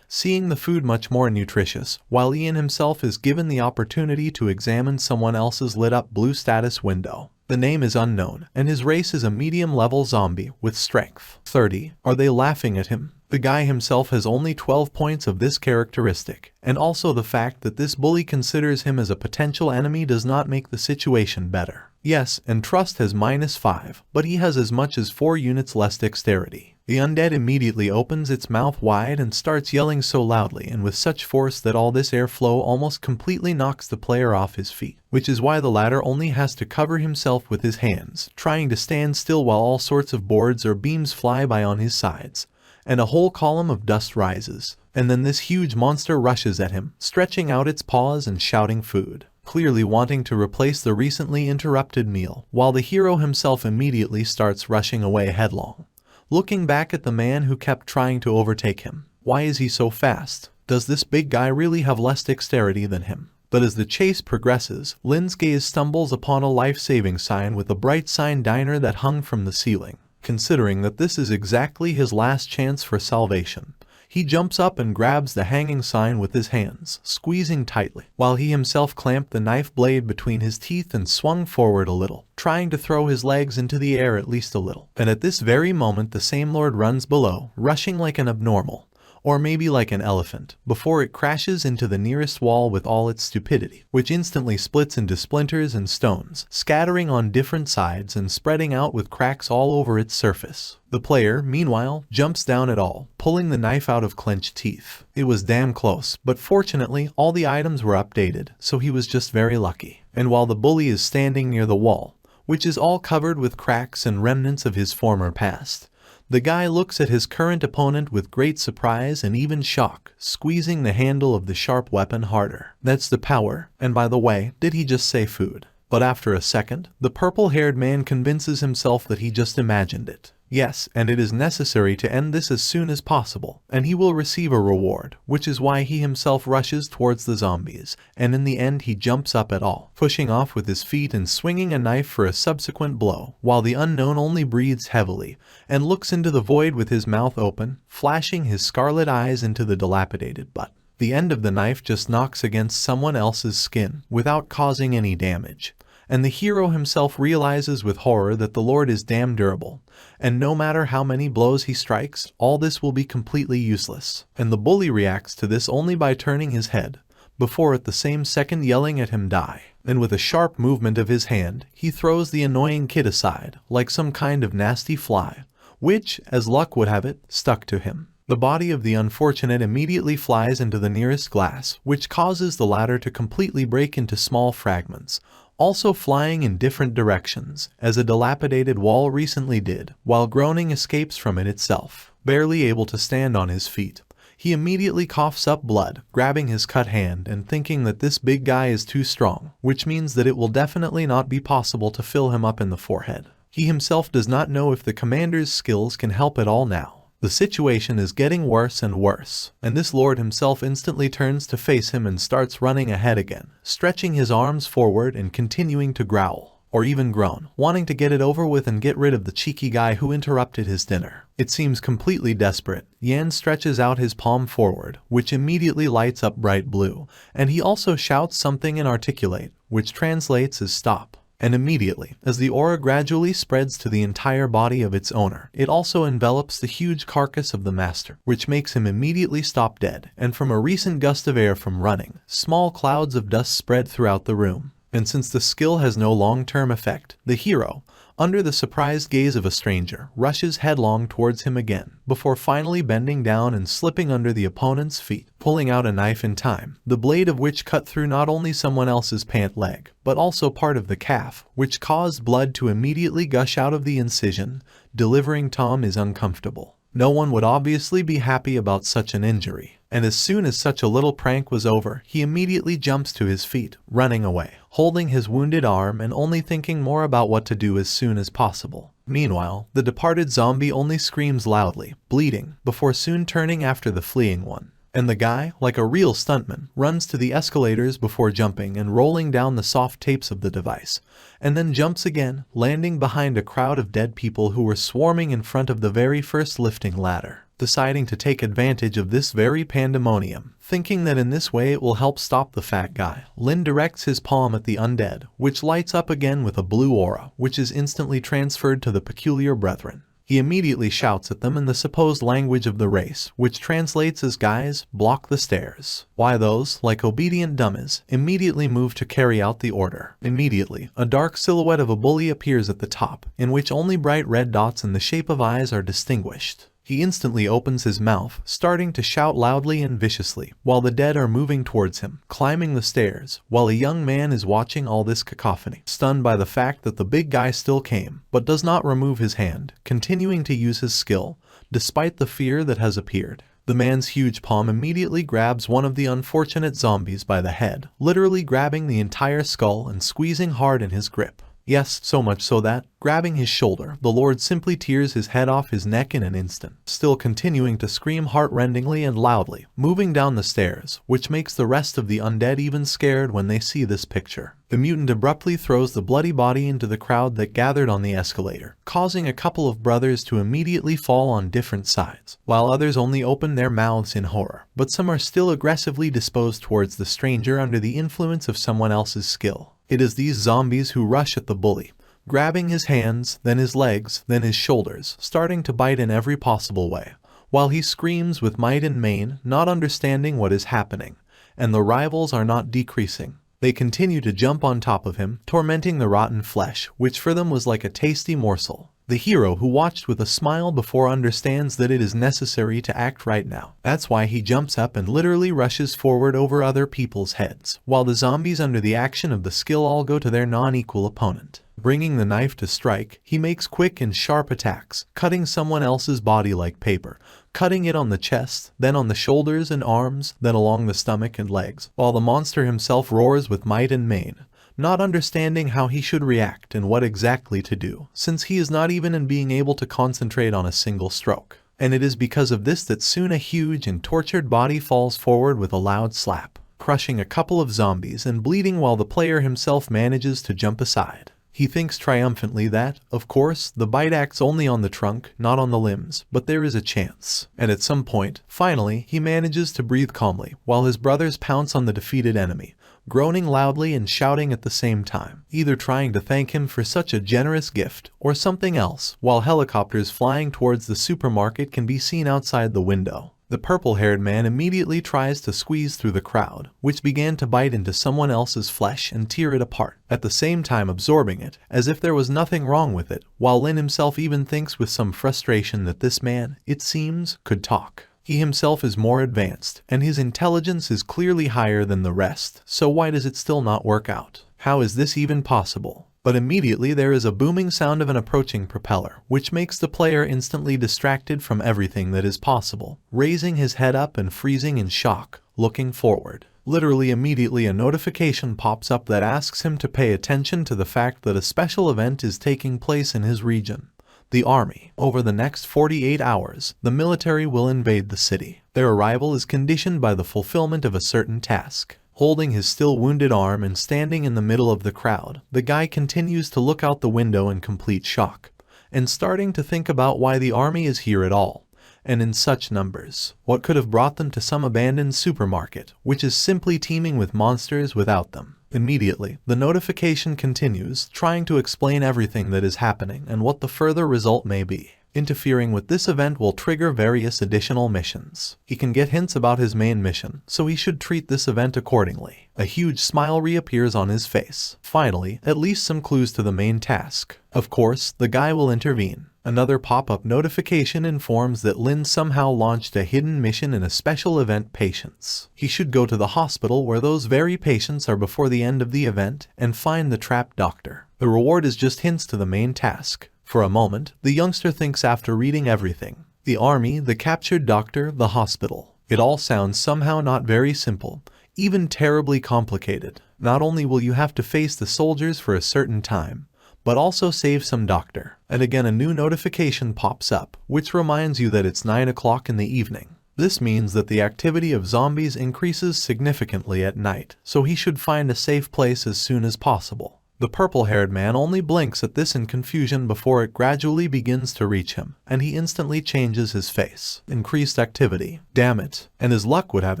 seeing the food much more nutritious, while Ian himself is given the opportunity to examine someone else's lit-up blue status window. The name is unknown, and his race is a medium-level zombie with strength 30. Are they laughing at him? The guy himself has only 12 points of this characteristic, and also the fact that this bully considers him as a potential enemy does not make the situation better. Yes, and trust has -5, but he has as much as 4 units less dexterity. The undead immediately opens its mouth wide and starts yelling so loudly and with such force that all this airflow almost completely knocks the player off his feet, which is why the latter only has to cover himself with his hands, trying to stand still while all sorts of boards or beams fly by on his sides, and a whole column of dust rises. And then this huge monster rushes at him, stretching out its paws and shouting food, clearly wanting to replace the recently interrupted meal, while the hero himself immediately starts rushing away headlong, looking back at the man who kept trying to overtake him. Why is he so fast? Does this big guy really have less dexterity than him? But as the chase progresses, Lin's gaze stumbles upon a life-saving sign with a bright sign diner that hung from the ceiling. Considering that this is exactly his last chance for salvation, he jumps up and grabs the hanging sign with his hands, squeezing tightly, while he himself clamped the knife blade between his teeth and swung forward a little, trying to throw his legs into the air at least a little. And at this very moment the same lord runs below, rushing like an abnormal, or maybe like an elephant, before it crashes into the nearest wall with all its stupidity, which instantly splits into splinters and stones, scattering on different sides and spreading out with cracks all over its surface. The player, meanwhile, jumps down at all, pulling the knife out of clenched teeth. It was damn close, but fortunately all the items were updated, so he was just very lucky. And while the bully is standing near the wall, which is all covered with cracks and remnants of his former past, the guy looks at his current opponent with great surprise and even shock, squeezing the handle of the sharp weapon harder. That's the power. And by the way, did he just say food? But after a second, the purple-haired man convinces himself that he just imagined it. Yes, and it is necessary to end this as soon as possible, and he will receive a reward, which is why he himself rushes towards the zombies, and in the end he jumps up at all, pushing off with his feet and swinging a knife for a subsequent blow, while the unknown only breathes heavily, and looks into the void with his mouth open, flashing his scarlet eyes into the dilapidated butt. The end of the knife just knocks against someone else's skin, without causing any damage. And the hero himself realizes with horror that the Lord is damn durable, and no matter how many blows he strikes, all this will be completely useless. And the bully reacts to this only by turning his head, before at the same second yelling at him die. And with a sharp movement of his hand, he throws the annoying kid aside, like some kind of nasty fly, which, as luck would have it, stuck to him. The body of the unfortunate immediately flies into the nearest glass, which causes the latter to completely break into small fragments, also flying in different directions, as a dilapidated wall recently did, while groaning escapes from it itself. Barely able to stand on his feet, he immediately coughs up blood, grabbing his cut hand and thinking that this big guy is too strong, which means that it will definitely not be possible to fill him up in the forehead. He himself does not know if the commander's skills can help at all now. The situation is getting worse and worse, and this lord himself instantly turns to face him and starts running ahead again, stretching his arms forward and continuing to growl. or even groan, wanting to get it over with and get rid of the cheeky guy who interrupted his dinner. It seems completely desperate. Yan stretches out his palm forward, which immediately lights up bright blue, and he also shouts something inarticulate, which translates as stop. And immediately, as the aura gradually spreads to the entire body of its owner, it also envelops the huge carcass of the master, which makes him immediately stop dead. And from a recent gust of air from running, small clouds of dust spread throughout the room. And since the skill has no long-term effect, the hero, under the surprised gaze of a stranger, rushes headlong towards him again, before finally bending down and slipping under the opponent's feet, pulling out a knife in time, the blade of which cut through not only someone else's pant leg, but also part of the calf, which caused blood to immediately gush out of the incision. Delivering Tom is uncomfortable. No one would obviously be happy about such an injury, and as soon as such a little prank was over, he immediately jumps to his feet, running away, holding his wounded arm and only thinking more about what to do as soon as possible. Meanwhile, the departed zombie only screams loudly, bleeding, before soon turning after the fleeing one. And the guy, like a real stuntman, runs to the escalators before jumping and rolling down the soft tapes of the device, and then jumps again, landing behind a crowd of dead people who were swarming in front of the very first lifting ladder. Deciding to take advantage of this very pandemonium, thinking that in this way it will help stop the fat guy, Lin directs his palm at the undead, which lights up again with a blue aura, which is instantly transferred to the peculiar brethren. He immediately shouts at them in the supposed language of the race, which translates as "Guys, block the stairs." Why those, like obedient dummies, immediately move to carry out the order. Immediately, a dark silhouette of a bully appears at the top, in which only bright red dots in the shape of eyes are distinguished. He instantly opens his mouth, starting to shout loudly and viciously, while the dead are moving towards him, climbing the stairs, while a young man is watching all this cacophony, stunned by the fact that the big guy still came, but does not remove his hand, continuing to use his skill, despite the fear that has appeared. The man's huge palm immediately grabs one of the unfortunate zombies by the head, literally grabbing the entire skull and squeezing hard in his grip. Yes, so much so that, grabbing his shoulder, the Lord simply tears his head off his neck in an instant, still continuing to scream heart-rendingly and loudly, moving down the stairs, which makes the rest of the undead even scared when they see this picture. The mutant abruptly throws the bloody body into the crowd that gathered on the escalator, causing a couple of brothers to immediately fall on different sides, while others only open their mouths in horror, but some are still aggressively disposed towards the stranger under the influence of someone else's skill. It is these zombies who rush at the bully, grabbing his hands, then his legs, then his shoulders, starting to bite in every possible way, while he screams with might and main, not understanding what is happening, and the rivals are not decreasing. They continue to jump on top of him, tormenting the rotten flesh, which for them was like a tasty morsel. The hero, who watched with a smile before, understands that it is necessary to act right now. That's why he jumps up and literally rushes forward over other people's heads, while the zombies under the action of the skill all go to their non-equal opponent. Bringing the knife to strike, he makes quick and sharp attacks, cutting someone else's body like paper, cutting it on the chest, then on the shoulders and arms, then along the stomach and legs, while the monster himself roars with might and main, not understanding how he should react and what exactly to do, since he is not even in being able to concentrate on a single stroke. And it is because of this that soon a huge and tortured body falls forward with a loud slap, crushing a couple of zombies and bleeding while the player himself manages to jump aside. He thinks triumphantly that, of course, the bite acts only on the trunk, not on the limbs, but there is a chance. And at some point, finally, he manages to breathe calmly, while his brothers pounce on the defeated enemy, groaning loudly and shouting at the same time, either trying to thank him for such a generous gift, or something else, while helicopters flying towards the supermarket can be seen outside the window. The purple-haired man immediately tries to squeeze through the crowd, which began to bite into someone else's flesh and tear it apart, at the same time absorbing it, as if there was nothing wrong with it, while Lin himself even thinks with some frustration that this man, it seems, could talk. He himself is more advanced, and his intelligence is clearly higher than the rest, so why does it still not work out? How is this even possible? But immediately there is a booming sound of an approaching propeller, which makes the player instantly distracted from everything that is possible, raising his head up and freezing in shock, looking forward. Literally immediately a notification pops up that asks him to pay attention to the fact that a special event is taking place in his region. The army. Over the next 48 hours, the military will invade the city. Their arrival is conditioned by the fulfillment of a certain task. holding his still wounded arm and standing in the middle of the crowd. The guy continues to look out the window in complete shock, and starting to think about why the army is here at all, and in such numbers. What could have brought them to some abandoned supermarket, which is simply teeming with monsters without them? Immediately, the notification continues, trying to explain everything that is happening and what the further result may be. Interfering with this event will trigger various additional missions. He can get hints about his main mission, so he should treat this event accordingly. A huge smile reappears on his face. Finally, at least some clues to the main task. Of course, the guy will intervene. Another pop-up notification informs that Lin somehow launched a hidden mission in a special event patients. He should go to the hospital where those very patients are before the end of the event and find the trapped doctor. The reward is just hints to the main task. For a moment, the youngster thinks after reading everything. The army, the captured doctor, the hospital. It all sounds somehow not very simple, even terribly complicated. Not only will you have to face the soldiers for a certain time, but also save some doctor. And again a new notification pops up, which reminds you that it's 9 o'clock in the evening. This means that the activity of zombies increases significantly at night, so he should find a safe place as soon as possible. The purple-haired man only blinks at this in confusion before it gradually begins to reach him, and he instantly changes his face. Increased activity. Damn it. And as luck would have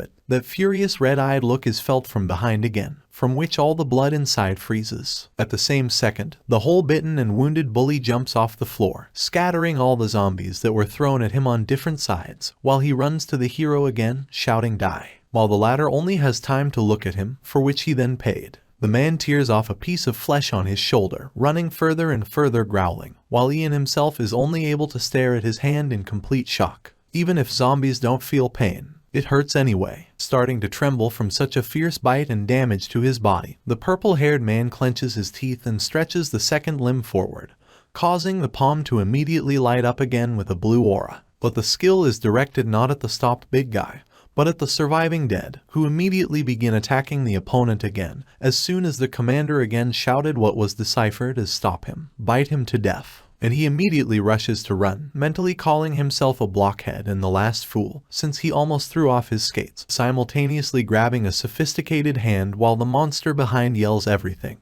it, that furious red-eyed look is felt from behind again, from which all the blood inside freezes. At the same second, the whole bitten and wounded bully jumps off the floor, scattering all the zombies that were thrown at him on different sides, while he runs to the hero again, shouting "Die," while the latter only has time to look at him, for which he then paid. The man tears off a piece of flesh on his shoulder, running further and further growling, while Ian himself is only able to stare at his hand in complete shock. Even if zombies don't feel pain, it hurts anyway. Starting to tremble from such a fierce bite and damage to his body, the purple-haired man clenches his teeth and stretches the second limb forward, causing the palm to immediately light up again with a blue aura. But the skill is directed not at the stopped big guy, but at the surviving dead, who immediately begin attacking the opponent again, as soon as the commander again shouted what was deciphered as "Stop him, bite him to death." And he immediately rushes to run, mentally calling himself a blockhead and the last fool, since he almost threw off his skates, simultaneously grabbing a sophisticated hand while the monster behind yells everything,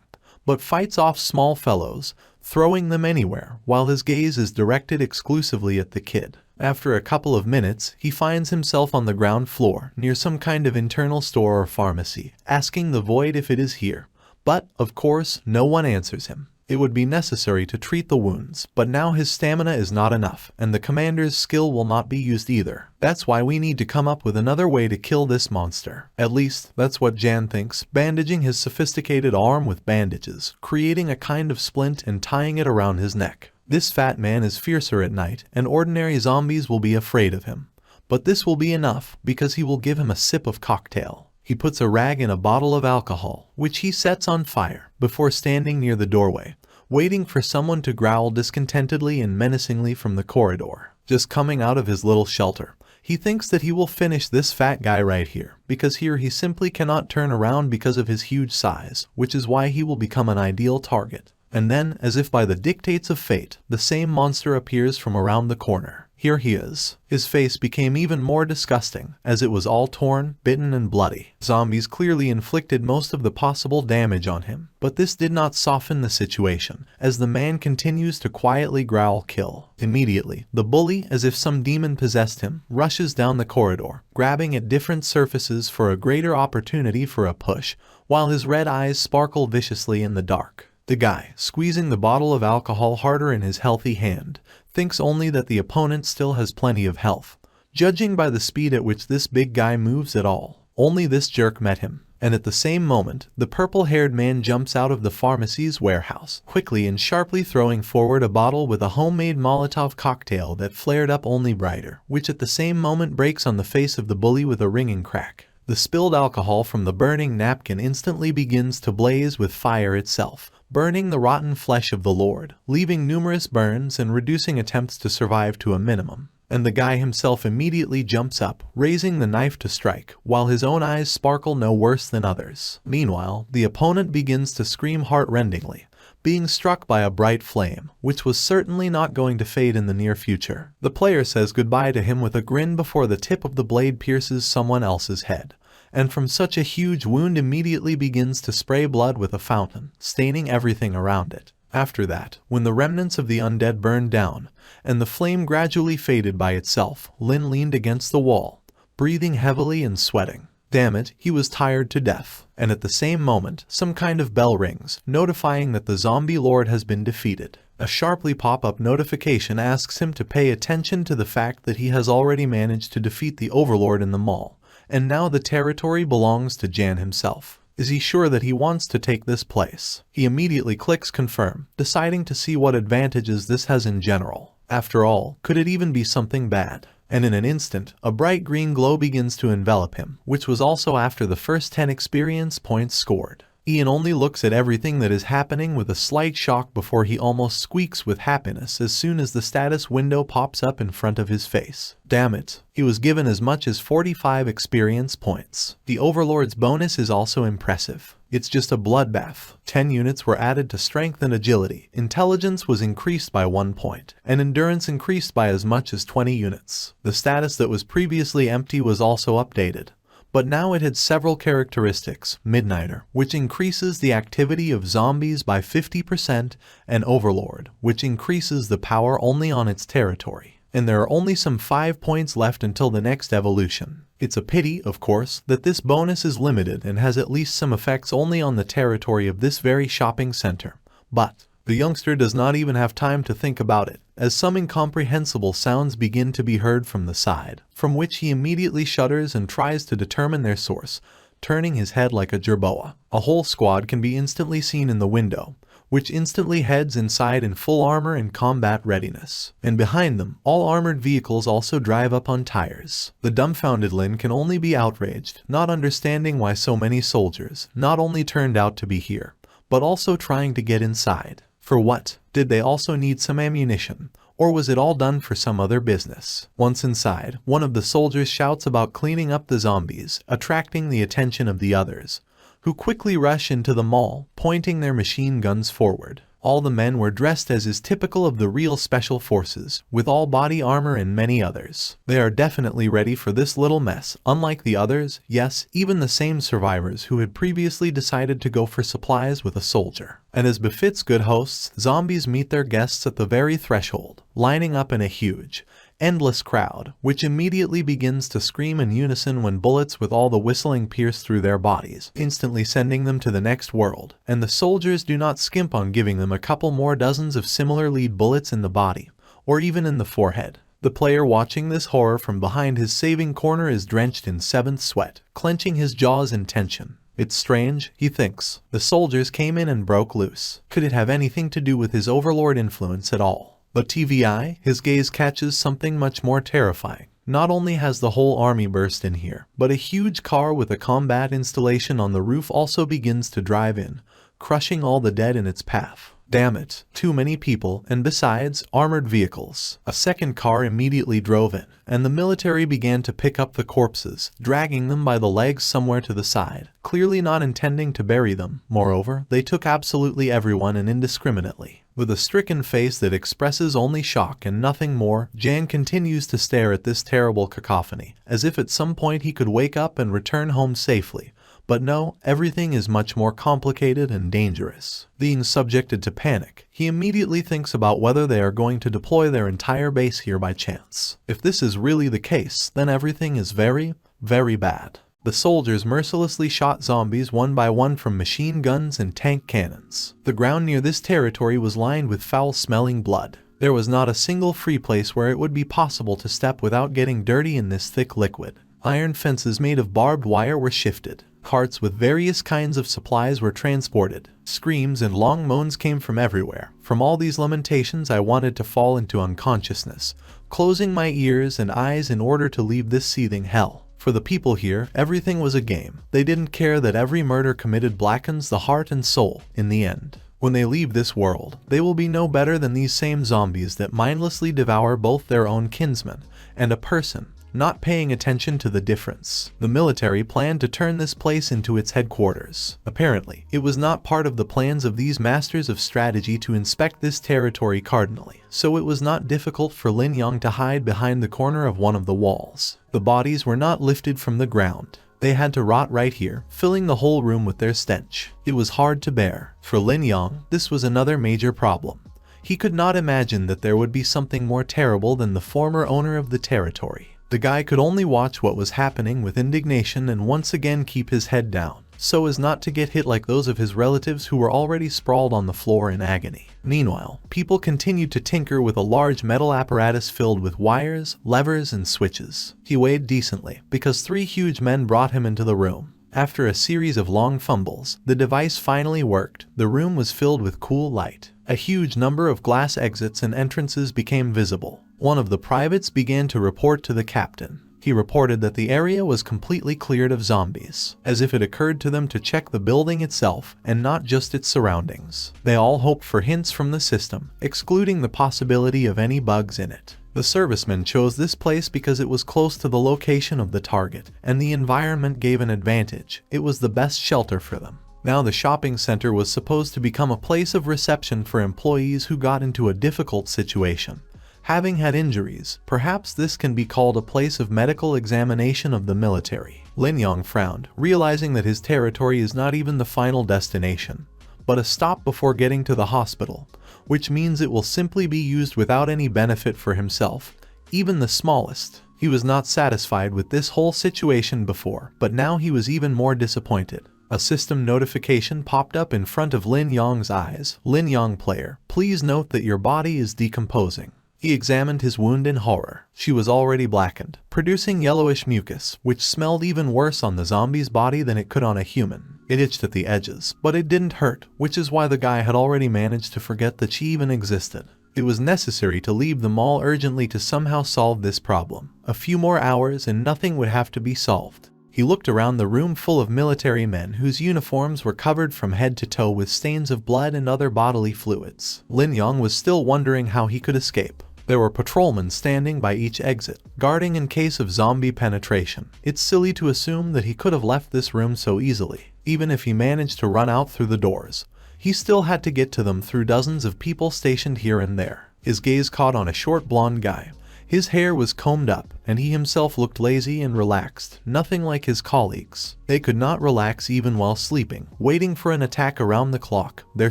but fights off small fellows, throwing them anywhere, while his gaze is directed exclusively at the kid. After a couple of minutes, he finds himself on the ground floor, near some kind of internal store or pharmacy, asking the void if it is here. But, of course, no one answers him. It would be necessary to treat the wounds, but now his stamina is not enough, and the commander's skill will not be used either. That's why we need to come up with another way to kill this monster. At least, that's what Jan thinks, bandaging his sophisticated arm with bandages, creating a kind of splint and tying it around his neck. This fat man is fiercer at night, and ordinary zombies will be afraid of him. But this will be enough, because he will give him a sip of cocktail. He puts a rag in a bottle of alcohol, which he sets on fire, before standing near the doorway, waiting for someone to growl discontentedly and menacingly from the corridor. Just coming out of his little shelter, he thinks that he will finish this fat guy right here, because here he simply cannot turn around because of his huge size, which is why he will become an ideal target. And then, as if by the dictates of fate, the same monster appears from around the corner. Here he is. His face became even more disgusting, as it was all torn, bitten and bloody. Zombies clearly inflicted most of the possible damage on him, but this did not soften the situation, as the man continues to quietly growl "kill." Immediately, the bully, as if some demon possessed him, rushes down the corridor, grabbing at different surfaces for a greater opportunity for a push, while his red eyes sparkle viciously in the dark. The guy, squeezing the bottle of alcohol harder in his healthy hand, thinks only that the opponent still has plenty of health. Judging by the speed at which this big guy moves at all, only this jerk met him. And at the same moment, the purple-haired man jumps out of the pharmacy's warehouse, quickly and sharply throwing forward a bottle with a homemade Molotov cocktail that flared up only brighter, which at the same moment breaks on the face of the bully with a ringing crack. The spilled alcohol from the burning napkin instantly begins to blaze with fire itself, burning the rotten flesh of the Lord, leaving numerous burns and reducing attempts to survive to a minimum. And the guy himself immediately jumps up, raising the knife to strike, while his own eyes sparkle no worse than others. Meanwhile, the opponent begins to scream heart-rendingly, being struck by a bright flame, which was certainly not going to fade in the near future. The player says goodbye to him with a grin before the tip of the blade pierces someone else's head, and from such a huge wound immediately begins to spray blood with a fountain, staining everything around it. After that, when the remnants of the undead burned down, and the flame gradually faded by itself, Lin leaned against the wall, breathing heavily and sweating. Damn it, he was tired to death. And at the same moment, some kind of bell rings, notifying that the zombie lord has been defeated. A sharply pop-up notification asks him to pay attention to the fact that he has already managed to defeat the overlord in the mall, and now the territory belongs to Jan himself. Is he sure that he wants to take this place? He immediately clicks confirm, deciding to see what advantages this has in general. After all, could it even be something bad? And in an instant, a bright green glow begins to envelop him, which was also after the first 10 experience points scored. Ian only looks at everything that is happening with a slight shock before he almost squeaks with happiness as soon as the status window pops up in front of his face. Damn it, he was given as much as 45 experience points. The Overlord's bonus is also impressive. It's just a bloodbath. 10 units were added to strength and agility, intelligence was increased by 1 point, and endurance increased by as much as 20 units. The status that was previously empty was also updated, but now it had several characteristics: Midnighter, which increases the activity of zombies by 50%, and Overlord, which increases the power only on its territory. And there are only some 5 points left until the next evolution. It's a pity, of course, that this bonus is limited and has at least some effects only on the territory of this very shopping center. But the youngster does not even have time to think about it, as some incomprehensible sounds begin to be heard from the side, from which he immediately shudders and tries to determine their source, turning his head like a jerboa. A whole squad can be instantly seen in the window, which instantly heads inside in full armor and combat readiness. And behind them, all armored vehicles also drive up on tires. The dumbfounded Lin can only be outraged, not understanding why so many soldiers not only turned out to be here, but also trying to get inside. For what? Did they also need some ammunition? Or was it all done for some other business? Once inside, one of the soldiers shouts about cleaning up the zombies, attracting the attention of the others, who quickly rush into the mall, pointing their machine guns forward. All the men were dressed as is typical of the real special forces, with all body armor and many others. They are definitely ready for this little mess, unlike the others, yes, even the same survivors who had previously decided to go for supplies with a soldier. And as befits good hosts, zombies meet their guests at the very threshold, lining up in a huge, endless crowd, which immediately begins to scream in unison when bullets with all the whistling pierce through their bodies, instantly sending them to the next world. And the soldiers do not skimp on giving them a couple more dozens of similar lead bullets in the body, or even in the forehead. The player watching this horror from behind his saving corner is drenched in seventh sweat, clenching his jaws in tension. It's strange, he thinks. The soldiers came in and broke loose. Could it have anything to do with his overlord influence at all? But TVI, his gaze catches something much more terrifying. Not only has the whole army burst in here, but a huge car with a combat installation on the roof also begins to drive in, crushing all the dead in its path. Damn it, too many people, and besides, armored vehicles. A second car immediately drove in, and the military began to pick up the corpses, dragging them by the legs somewhere to the side, clearly not intending to bury them. Moreover, they took absolutely everyone and indiscriminately. With a stricken face that expresses only shock and nothing more, Jan continues to stare at this terrible cacophony, as if at some point he could wake up and return home safely. But no, everything is much more complicated and dangerous. Being subjected to panic, he immediately thinks about whether they are going to deploy their entire base here by chance. If this is really the case, then everything is very, very bad. The soldiers mercilessly shot zombies one by one from machine guns and tank cannons. The ground near this territory was lined with foul-smelling blood. There was not a single free place where it would be possible to step without getting dirty in this thick liquid. Iron fences made of barbed wire were shifted. Carts with various kinds of supplies were transported. Screams and long moans came from everywhere. From all these lamentations I wanted to fall into unconsciousness, closing my ears and eyes in order to leave this seething hell. For the people here, everything was a game. They didn't care that every murder committed blackens the heart and soul in the end. When they leave this world, they will be no better than these same zombies that mindlessly devour both their own kinsman and a person, not paying attention to the difference. The military planned to turn this place into its headquarters. Apparently, it was not part of the plans of these masters of strategy to inspect this territory cardinally, so it was not difficult for Ling Yan to hide behind the corner of one of the walls. The bodies were not lifted from the ground. They had to rot right here, filling the whole room with their stench. It was hard to bear. For Ling Yan, this was another major problem. He could not imagine that there would be something more terrible than the former owner of the territory. The guy could only watch what was happening with indignation and once again keep his head down, so as not to get hit like those of his relatives who were already sprawled on the floor in agony. Meanwhile, people continued to tinker with a large metal apparatus filled with wires, levers, and switches. He weighed decently, because 3 huge men brought him into the room. After a series of long fumbles, the device finally worked. The room was filled with cool light. A huge number of glass exits and entrances became visible. One of the privates began to report to the captain. He reported that the area was completely cleared of zombies, as if it occurred to them to check the building itself and not just its surroundings. They all hoped for hints from the system, excluding the possibility of any bugs in it. The servicemen chose this place because it was close to the location of the target, and the environment gave an advantage. It was the best shelter for them. Now the shopping center was supposed to become a place of reception for employees who got into a difficult situation. Having had injuries, perhaps this can be called a place of medical examination of the military. Ling Yan frowned, realizing that his territory is not even the final destination, but a stop before getting to the hospital, which means it will simply be used without any benefit for himself, even the smallest. He was not satisfied with this whole situation before, but now he was even more disappointed. A system notification popped up in front of Ling Yan's eyes. Ling Yan player, please note that your body is decomposing. He examined his wound in horror. She was already blackened, producing yellowish mucus, which smelled even worse on the zombie's body than it could on a human. It itched at the edges, but it didn't hurt, which is why the guy had already managed to forget that she even existed. It was necessary to leave the mall urgently to somehow solve this problem. A few more hours and nothing would have to be solved. He looked around the room full of military men whose uniforms were covered from head to toe with stains of blood and other bodily fluids. Ling Yan was still wondering how he could escape. There were patrolmen standing by each exit, guarding in case of zombie penetration. It's silly to assume that he could have left this room so easily. Even if he managed to run out through the doors, he still had to get to them through dozens of people stationed here and there. His gaze caught on a short blonde guy. His hair was combed up, and he himself looked lazy and relaxed, nothing like his colleagues. They could not relax even while sleeping, waiting for an attack around the clock. Their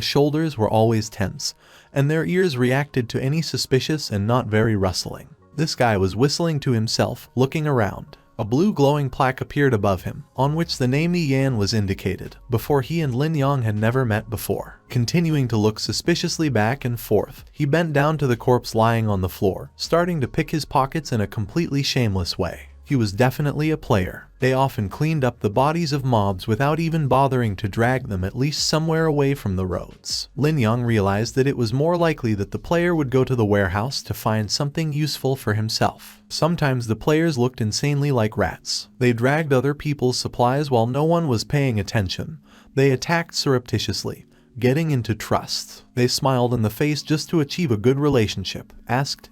shoulders were always tense, and their ears reacted to any suspicious and not very rustling. This guy was whistling to himself, looking around. A blue glowing plaque appeared above him, on which the name Yan was indicated. Before he and Ling Yan had never met before. Continuing to look suspiciously back and forth, he bent down to the corpse lying on the floor, starting to pick his pockets in a completely shameless way. He was definitely a player. They often cleaned up the bodies of mobs without even bothering to drag them at least somewhere away from the roads. Ling Yan realized that it was more likely that the player would go to the warehouse to find something useful for himself. Sometimes the players looked insanely like rats. They dragged other people's supplies while no one was paying attention. They attacked surreptitiously, getting into trust. They smiled in the face just to achieve a good relationship, asked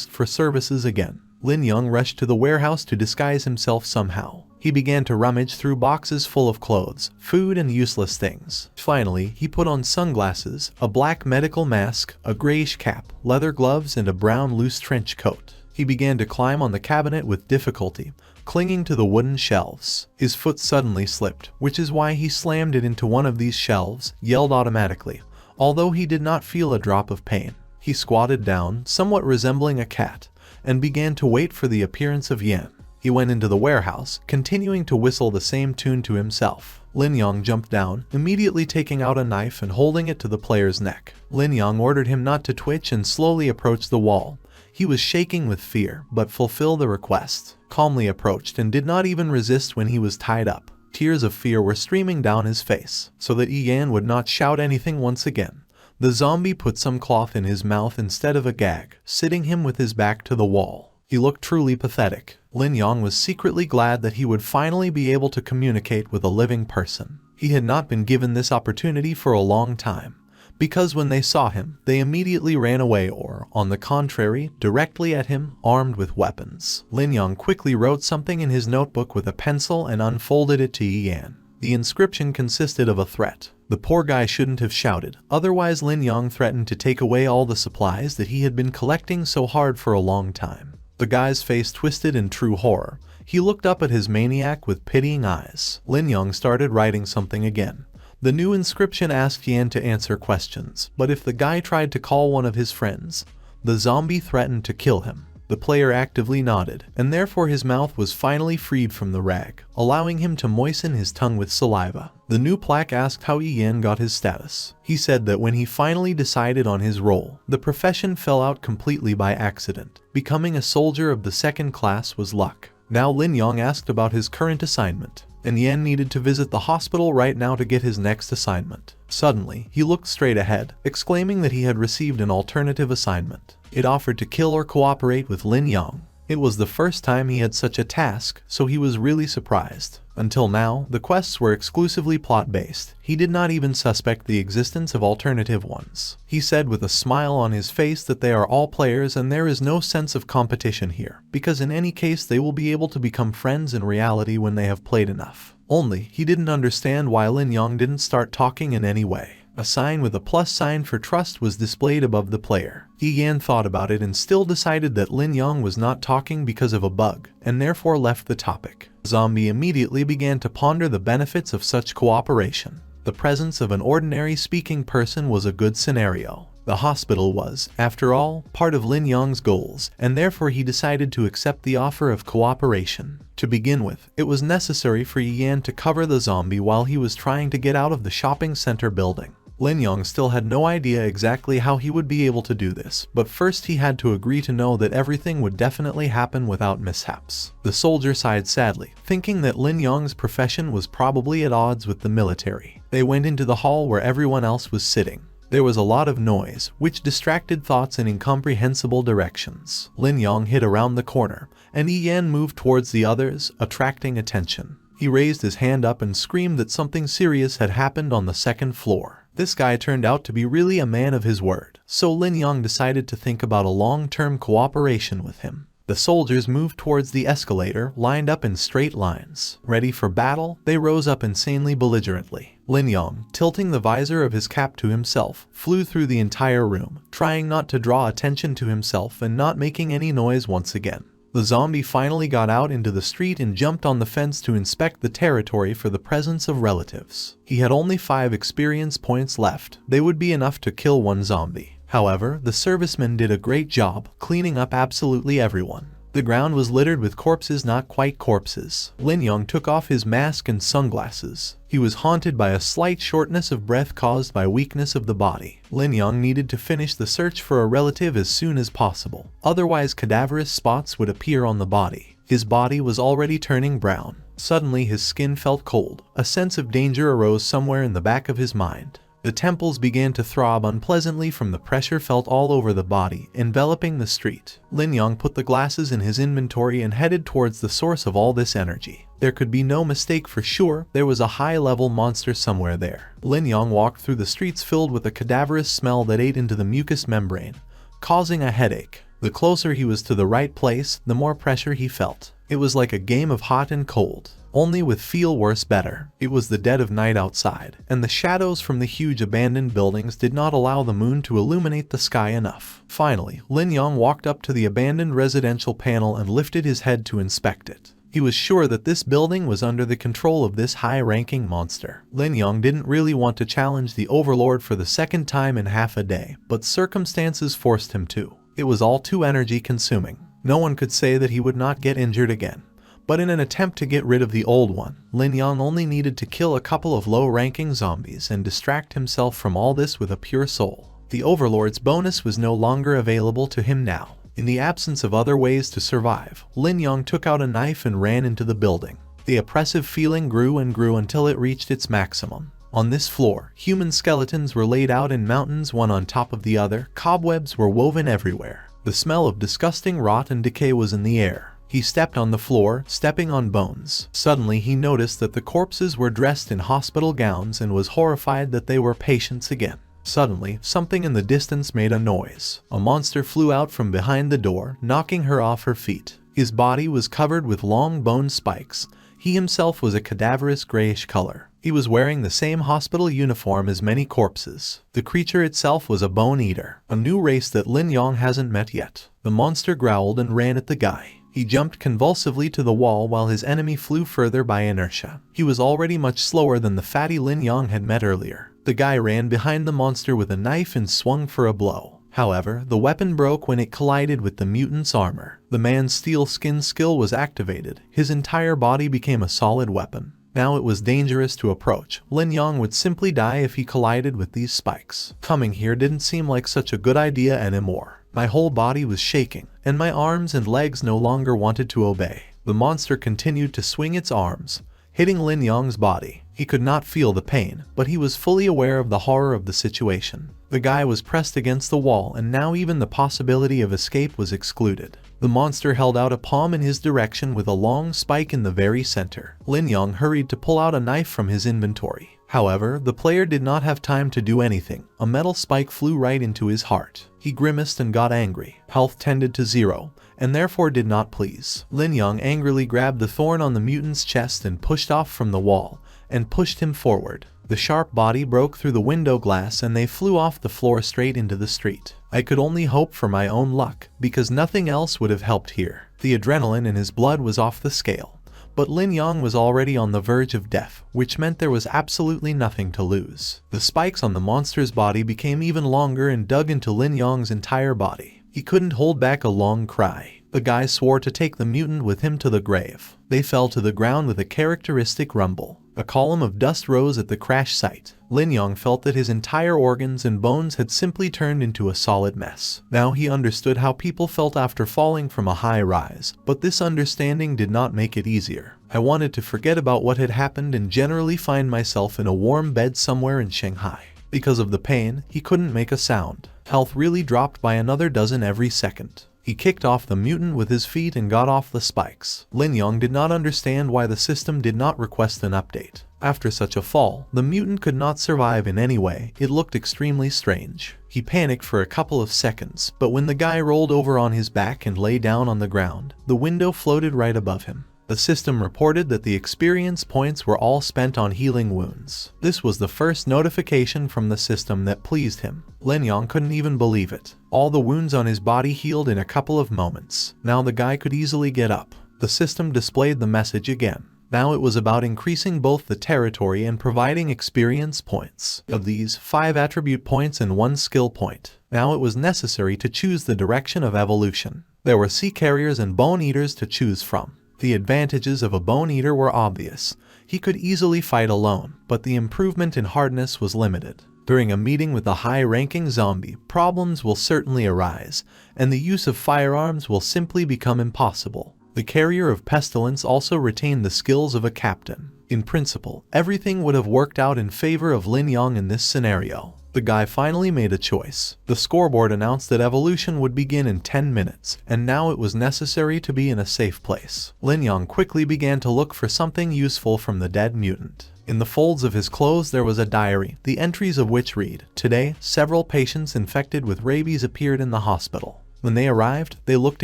for services again. Ling Yan rushed to the warehouse to disguise himself somehow. He began to rummage through boxes full of clothes, food, and useless things. Finally, he put on sunglasses, a black medical mask, a grayish cap, leather gloves, and a brown loose trench coat. He began to climb on the cabinet with difficulty, clinging to the wooden shelves. His foot suddenly slipped, which is why he slammed it into one of these shelves, yelled automatically, although he did not feel a drop of pain. He squatted down, somewhat resembling a cat, and began to wait for the appearance of Yan. He went into the warehouse, continuing to whistle the same tune to himself. Ling Yan jumped down, immediately taking out a knife and holding it to the player's neck. Ling Yan ordered him not to twitch and slowly approached the wall. He was shaking with fear, but fulfilled the request. Calmly approached and did not even resist when he was tied up. Tears of fear were streaming down his face, so that Yan would not shout anything once again. The zombie put some cloth in his mouth instead of a gag, sitting him with his back to the wall. He looked truly pathetic. Ling Yan was secretly glad that he would finally be able to communicate with a living person. He had not been given this opportunity for a long time, because when they saw him, they immediately ran away or, on the contrary, directly at him, armed with weapons. Ling Yan quickly wrote something in his notebook with a pencil and unfolded it to Yan. The inscription consisted of a threat. The poor guy shouldn't have shouted, otherwise Ling Yan threatened to take away all the supplies that he had been collecting so hard for a long time. The guy's face twisted in true horror. He looked up at his maniac with pitying eyes. Lin Yan started writing something again. The new inscription asked Yan to answer questions, but if the guy tried to call one of his friends, the zombie threatened to kill him. The player actively nodded, and therefore his mouth was finally freed from the rag, allowing him to moisten his tongue with saliva. The new plaque asked how Yan got his status. He said that when he finally decided on his role, the profession fell out completely by accident. Becoming a soldier of the second class was luck. Now Lin Yan asked about his current assignment, and Yan needed to visit the hospital right now to get his next assignment. Suddenly, he looked straight ahead, exclaiming that he had received an alternative assignment. It offered to kill or cooperate with Lin Yan. It was the first time he had such a task, so he was really surprised. Until now, the quests were exclusively plot-based. He did not even suspect the existence of alternative ones. He said with a smile on his face that they are all players and there is no sense of competition here, because in any case they will be able to become friends in reality when they have played enough. Only, he didn't understand why Lin Yan didn't start talking in any way. A sign with a plus sign for trust was displayed above the player. Yan thought about it and still decided that Lin Yan was not talking because of a bug, and therefore left the topic. Zombie immediately began to ponder the benefits of such cooperation. The presence of an ordinary speaking person was a good scenario. The hospital was, after all, part of Lin Yan's goals, and therefore he decided to accept the offer of cooperation. To begin with, it was necessary for Yan to cover the zombie while he was trying to get out of the shopping center building. Lin Yan still had no idea exactly how he would be able to do this, but first he had to agree to know that everything would definitely happen without mishaps. The soldier sighed sadly, thinking that Lin Yan's profession was probably at odds with the military. They went into the hall where everyone else was sitting. There was a lot of noise, which distracted thoughts in incomprehensible directions. Lin Yan hid around the corner, and Yan moved towards the others, attracting attention. He raised his hand up and screamed that something serious had happened on the second floor. This guy turned out to be really a man of his word, so Lin Yan decided to think about a long-term cooperation with him. The soldiers moved towards the escalator, lined up in straight lines. Ready for battle, they rose up insanely belligerently. Lin Yan, tilting the visor of his cap to himself, flew through the entire room, trying not to draw attention to himself and not making any noise once again. The zombie finally got out into the street and jumped on the fence to inspect the territory for the presence of relatives. He had only 5 experience points left. They would be enough to kill one zombie. However, the servicemen did a great job, cleaning up absolutely everyone. The ground was littered with corpses, not quite corpses. Lin Yan took off his mask and sunglasses. He was haunted by a slight shortness of breath caused by weakness of the body. Lin Yan needed to finish the search for a relative as soon as possible. Otherwise, cadaverous spots would appear on the body. His body was already turning brown. Suddenly, his skin felt cold. A sense of danger arose somewhere in the back of his mind. The temples began to throb unpleasantly from the pressure felt all over the body, enveloping the street. Lin Yan put the glasses in his inventory and headed towards the source of all this energy. There could be no mistake for sure, there was a high-level monster somewhere there. Lin Yan walked through the streets filled with a cadaverous smell that ate into the mucous membrane, causing a headache. The closer he was to the right place, the more pressure he felt. It was like a game of hot and cold, only with feel worse better. It was the dead of night outside, and the shadows from the huge abandoned buildings did not allow the moon to illuminate the sky enough. Finally, Lin Yan walked up to the abandoned residential panel and lifted his head to inspect it. He was sure that this building was under the control of this high-ranking monster. Lin Yan didn't really want to challenge the overlord for the second time in half a day, but circumstances forced him to. It was all too energy-consuming. No one could say that he would not get injured again. But in an attempt to get rid of the old one, Lin Yan only needed to kill a couple of low-ranking zombies and distract himself from all this with a pure soul. The overlord's bonus was no longer available to him now. In the absence of other ways to survive, Lin Yan took out a knife and ran into the building. The oppressive feeling grew and grew until it reached its maximum. On this floor, human skeletons were laid out in mountains one on top of the other. Cobwebs were woven everywhere. The smell of disgusting rot and decay was in the air. He stepped on the floor, stepping on bones. Suddenly he noticed that the corpses were dressed in hospital gowns and was horrified that they were patients again. Suddenly, something in the distance made a noise. A monster flew out from behind the door, knocking her off her feet. His body was covered with long bone spikes. He himself was a cadaverous grayish color. He was wearing the same hospital uniform as many corpses. The creature itself was a bone eater, a new race that Ling Yan hasn't met yet. The monster growled and ran at the guy. He jumped convulsively to the wall while his enemy flew further by inertia. He was already much slower than the fatty Ling Yan had met earlier. The guy ran behind the monster with a knife and swung for a blow. However, the weapon broke when it collided with the mutant's armor. The man's steel skin skill was activated. His entire body became a solid weapon. Now it was dangerous to approach. Ling Yan would simply die if he collided with these spikes. Coming here didn't seem like such a good idea anymore. My whole body was shaking, and my arms and legs no longer wanted to obey. The monster continued to swing its arms, hitting Ling Yan's body. He could not feel the pain, but he was fully aware of the horror of the situation. The guy was pressed against the wall, and now even the possibility of escape was excluded. The monster held out a palm in his direction with a long spike in the very center. Ling Yan hurried to pull out a knife from his inventory. However, the player did not have time to do anything. A metal spike flew right into his heart. He grimaced and got angry. Health tended to 0, and therefore did not please. Ling Yan angrily grabbed the thorn on the mutant's chest and pushed off from the wall, and pushed him forward. The sharp body broke through the window glass and they flew off the floor straight into the street. I could only hope for my own luck, because nothing else would have helped here. The adrenaline in his blood was off the scale, but Ling Yan was already on the verge of death, which meant there was absolutely nothing to lose. The spikes on the monster's body became even longer and dug into Ling Yan's entire body. He couldn't hold back a long cry. The guy swore to take the mutant with him to the grave. They fell to the ground with a characteristic rumble. A column of dust rose at the crash site. Ling Yan felt that his entire organs and bones had simply turned into a solid mess. Now he understood how people felt after falling from a high rise, but this understanding did not make it easier. I wanted to forget about what had happened and generally find myself in a warm bed somewhere in Shanghai. Because of the pain, he couldn't make a sound. Health really dropped by another dozen every second. He kicked off the mutant with his feet and got off the spikes. Ling Yan did not understand why the system did not request an update. After such a fall, the mutant could not survive in any way. It looked extremely strange. He panicked for a couple of seconds, but when the guy rolled over on his back and lay down on the ground, the window floated right above him. The system reported that the experience points were all spent on healing wounds. This was the first notification from the system that pleased him. Ling Yan couldn't even believe it. All the wounds on his body healed in a couple of moments. Now the guy could easily get up. The system displayed the message again. Now it was about increasing both the territory and providing experience points. Of these, 5 attribute points and 1 skill point. Now it was necessary to choose the direction of evolution. There were sea carriers and bone eaters to choose from. The advantages of a bone eater were obvious. He could easily fight alone, but the improvement in hardness was limited. During a meeting with a high-ranking zombie, problems will certainly arise, and the use of firearms will simply become impossible. The carrier of pestilence also retained the skills of a captain. In principle, everything would have worked out in favor of Ling Yan in this scenario. The guy finally made a choice. The scoreboard announced that evolution would begin in 10 minutes, and now it was necessary to be in a safe place. Ling Yan quickly began to look for something useful from the dead mutant. In the folds of his clothes there was a diary, the entries of which read, "Today, several patients infected with rabies appeared in the hospital. When they arrived, they looked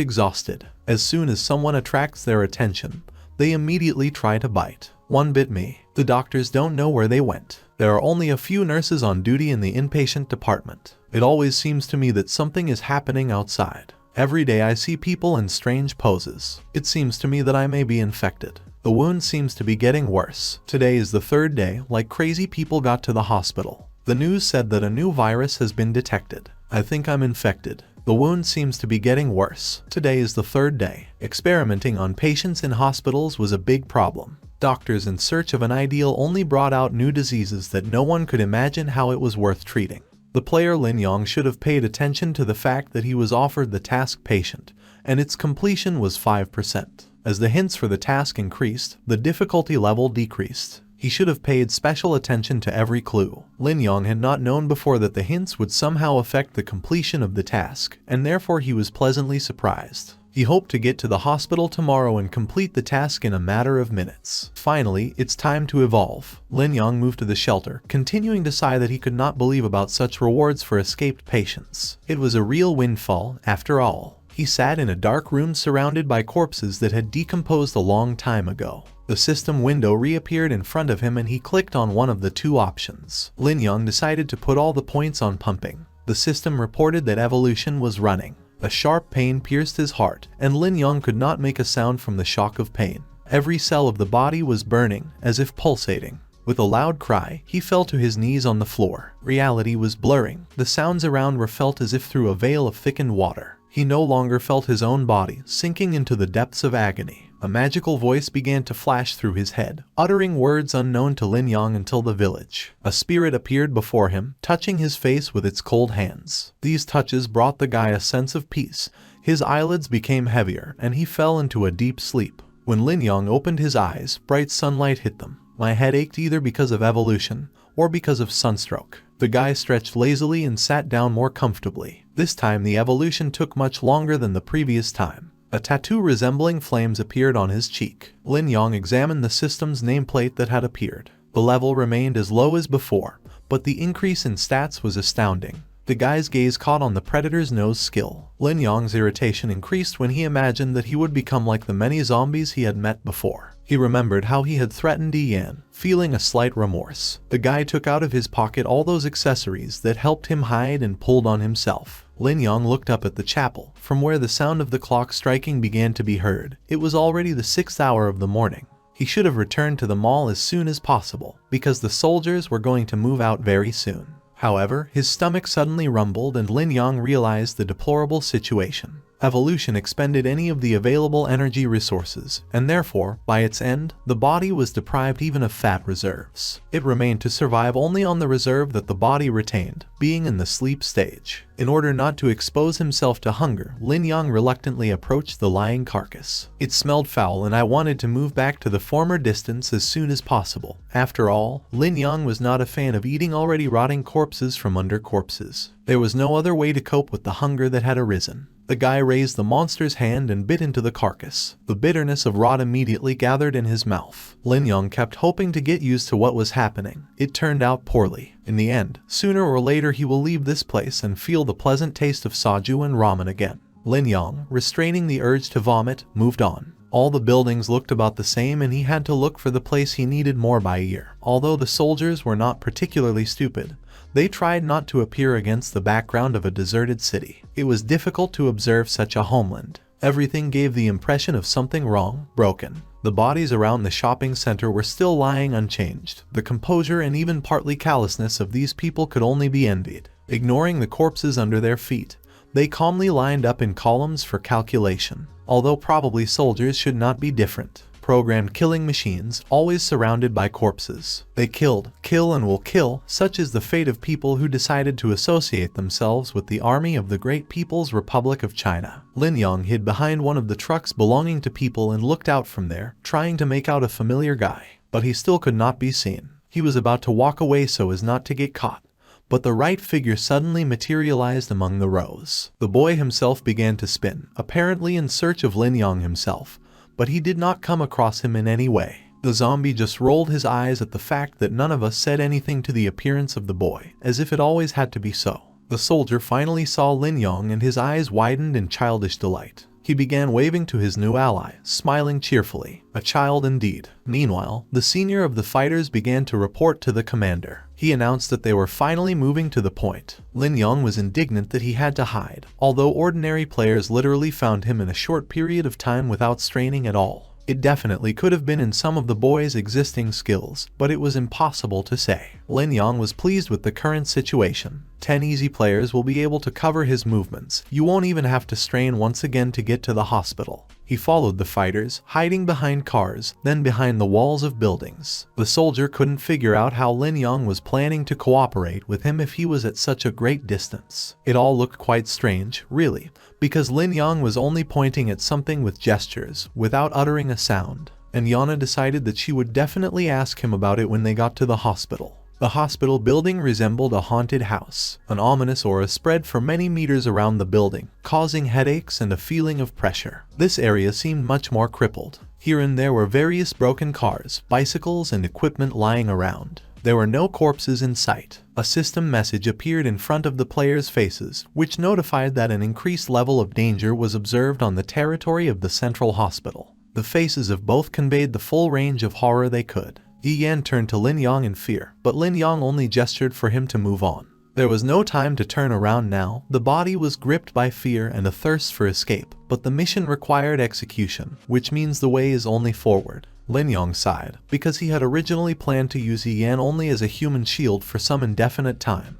exhausted. As soon as someone attracts their attention, they immediately try to bite. One bit me. The doctors don't know where they went. There are only a few nurses on duty in the inpatient department. It always seems to me that something is happening outside. Every day I see people in strange poses. It seems to me that I may be infected. The wound seems to be getting worse. Today is the 3rd day, like crazy people got to the hospital. The news said that a new virus has been detected. I think I'm infected. The wound seems to be getting worse. Today is the 3rd day. Experimenting on patients in hospitals was a big problem. Doctors in search of an ideal only brought out new diseases that no one could imagine how it was worth treating. The player Ling Yan should have paid attention to the fact that he was offered the task patient, and its completion was 5%. As the hints for the task increased, the difficulty level decreased. He should have paid special attention to every clue. Ling Yan had not known before that the hints would somehow affect the completion of the task, and therefore he was pleasantly surprised. He hoped to get to the hospital tomorrow and complete the task in a matter of minutes. Finally, it's time to evolve. Ling Yan moved to the shelter, continuing to sigh that he could not believe about such rewards for escaped patients. It was a real windfall, after all. He sat in a dark room surrounded by corpses that had decomposed a long time ago. The system window reappeared in front of him and he clicked on one of the two options. Ling Yan decided to put all the points on pumping. The system reported that evolution was running. A sharp pain pierced his heart, and Ling Yan could not make a sound from the shock of pain. Every cell of the body was burning, as if pulsating. With a loud cry, he fell to his knees on the floor. Reality was blurring. The sounds around were felt as if through a veil of thickened water. He no longer felt his own body, sinking into the depths of agony. A magical voice began to flash through his head, uttering words unknown to Ling Yan until the village. A spirit appeared before him, touching his face with its cold hands. These touches brought the guy a sense of peace. His eyelids became heavier, and he fell into a deep sleep. When Ling Yan opened his eyes, bright sunlight hit them. My head ached either because of evolution or because of sunstroke. The guy stretched lazily and sat down more comfortably. This time the evolution took much longer than the previous time. A tattoo resembling flames appeared on his cheek. Ling Yan examined the system's nameplate that had appeared. The level remained as low as before, but the increase in stats was astounding. The guy's gaze caught on the predator's nose skill. Ling Yan's irritation increased when he imagined that he would become like the many zombies he had met before. He remembered how he had threatened Yan, feeling a slight remorse. The guy took out of his pocket all those accessories that helped him hide and pulled on himself. Ling Yan looked up at the chapel, from where the sound of the clock striking began to be heard. It was already the 6th hour of the morning. He should have returned to the mall as soon as possible, because the soldiers were going to move out very soon. However, his stomach suddenly rumbled and Ling Yan realized the deplorable situation. Evolution expended any of the available energy resources, and therefore, by its end, the body was deprived even of fat reserves. It remained to survive only on the reserve that the body retained, being in the sleep stage. In order not to expose himself to hunger, Ling Yan reluctantly approached the lying carcass. It smelled foul and I wanted to move back to the former distance as soon as possible. After all, Ling Yan was not a fan of eating already rotting corpses from under corpses. There was no other way to cope with the hunger that had arisen. The guy raised the monster's hand and bit into the carcass. The bitterness of rot immediately gathered in his mouth. Ling Yan kept hoping to get used to what was happening. It turned out poorly. In the end, sooner or later he will leave this place and feel the pleasant taste of soju and ramen again. Ling Yan, restraining the urge to vomit, moved on. All the buildings looked about the same and he had to look for the place he needed more by ear. Although the soldiers were not particularly stupid, they tried not to appear against the background of a deserted city. It was difficult to observe such a homeland. Everything gave the impression of something wrong, broken. The bodies around the shopping center were still lying unchanged. The composure and even partly callousness of these people could only be envied. Ignoring the corpses under their feet, they calmly lined up in columns for calculation. Although probably soldiers should not be different. Programmed killing machines, always surrounded by corpses. They killed, kill and will kill. Such is the fate of people who decided to associate themselves with the army of the Great People's Republic of China. Ling Yan hid behind one of the trucks belonging to people and looked out from there, trying to make out a familiar guy. But he still could not be seen. He was about to walk away so as not to get caught. But the right figure suddenly materialized among the rows. The boy himself began to spin, apparently in search of Ling Yan himself. But he did not come across him in any way. The zombie just rolled his eyes at the fact that none of us said anything to the appearance of the boy, as if it always had to be so. The soldier finally saw Ling Yan and his eyes widened in childish delight. He began waving to his new ally, smiling cheerfully. A child indeed. Meanwhile, the senior of the fighters began to report to the commander. He announced that they were finally moving to the point. Ling Yan was indignant that he had to hide, although ordinary players literally found him in a short period of time without straining at all. It definitely could have been in some of the boy's existing skills, but it was impossible to say. Ling Yan was pleased with the current situation. 10 easy players will be able to cover his movements. You won't even have to strain once again to get to the hospital. He followed the fighters, hiding behind cars, then behind the walls of buildings. The soldier couldn't figure out how Ling Yan was planning to cooperate with him if he was at such a great distance. It all looked quite strange, really, because Ling Yan was only pointing at something with gestures, without uttering a sound. And Yana decided that she would definitely ask him about it when they got to the hospital. The hospital building resembled a haunted house. An ominous aura spread for many meters around the building, causing headaches and a feeling of pressure. This area seemed much more crippled. Here and there were various broken cars, bicycles, and equipment lying around. There were no corpses in sight. A system message appeared in front of the players' faces, which notified that an increased level of danger was observed on the territory of the central hospital. The faces of both conveyed the full range of horror they could. Yan turned to Lin Yang in fear, but Lin Yang only gestured for him to move on. There was no time to turn around now. The body was gripped by fear and a thirst for escape, but the mission required execution, which means the way is only forward. Lin Yang sighed, because he had originally planned to use Yan only as a human shield for some indefinite time.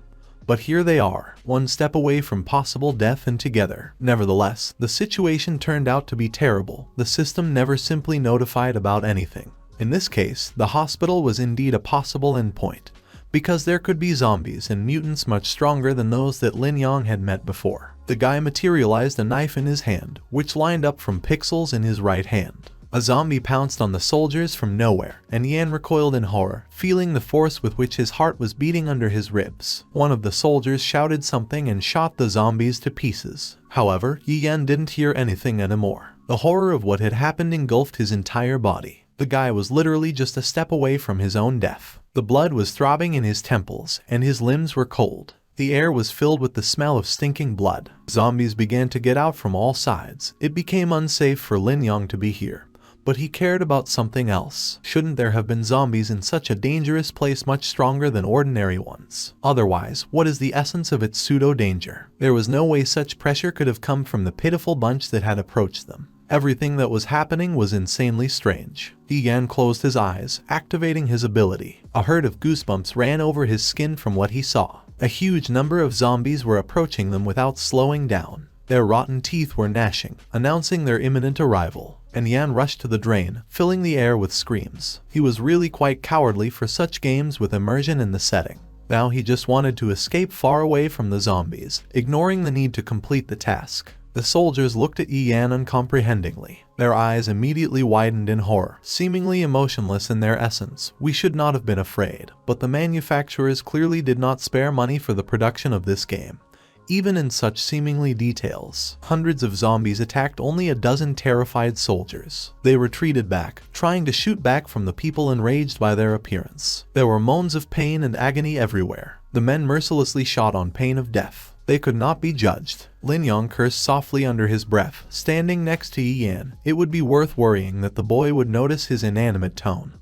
But here they are, one step away from possible death and together. Nevertheless, the situation turned out to be terrible. The system never simply notified about anything. In this case, the hospital was indeed a possible endpoint, because there could be zombies and mutants much stronger than those that Lin Yang had met before. The guy materialized a knife in his hand, which lined up from pixels in his right hand. A zombie pounced on the soldiers from nowhere, and Yan recoiled in horror, feeling the force with which his heart was beating under his ribs. One of the soldiers shouted something and shot the zombies to pieces. However, Yan didn't hear anything anymore. The horror of what had happened engulfed his entire body. The guy was literally just a step away from his own death. The blood was throbbing in his temples, and his limbs were cold. The air was filled with the smell of stinking blood. Zombies began to get out from all sides. It became unsafe for Lin Yang to be here. But he cared about something else. Shouldn't there have been zombies in such a dangerous place much stronger than ordinary ones? Otherwise, what is the essence of its pseudo-danger? There was no way such pressure could have come from the pitiful bunch that had approached them. Everything that was happening was insanely strange. Yan closed his eyes, activating his ability. A herd of goosebumps ran over his skin from what he saw. A huge number of zombies were approaching them without slowing down. Their rotten teeth were gnashing, announcing their imminent arrival. And Yan rushed to the drain, filling the air with screams. He was really quite cowardly for such games with immersion in the setting. Now he just wanted to escape far away from the zombies, ignoring the need to complete the task. The soldiers looked at Yan uncomprehendingly. Their eyes immediately widened in horror, seemingly emotionless in their essence. We should not have been afraid, but the manufacturers clearly did not spare money for the production of this game. Even in such seemingly details, hundreds of zombies attacked only a dozen terrified soldiers. They retreated back, trying to shoot back from the people enraged by their appearance. There were moans of pain and agony everywhere. The men mercilessly shot on pain of death. They could not be judged. Lin Yang cursed softly under his breath, standing next to Yan. It would be worth worrying that the boy would notice his inanimate tone.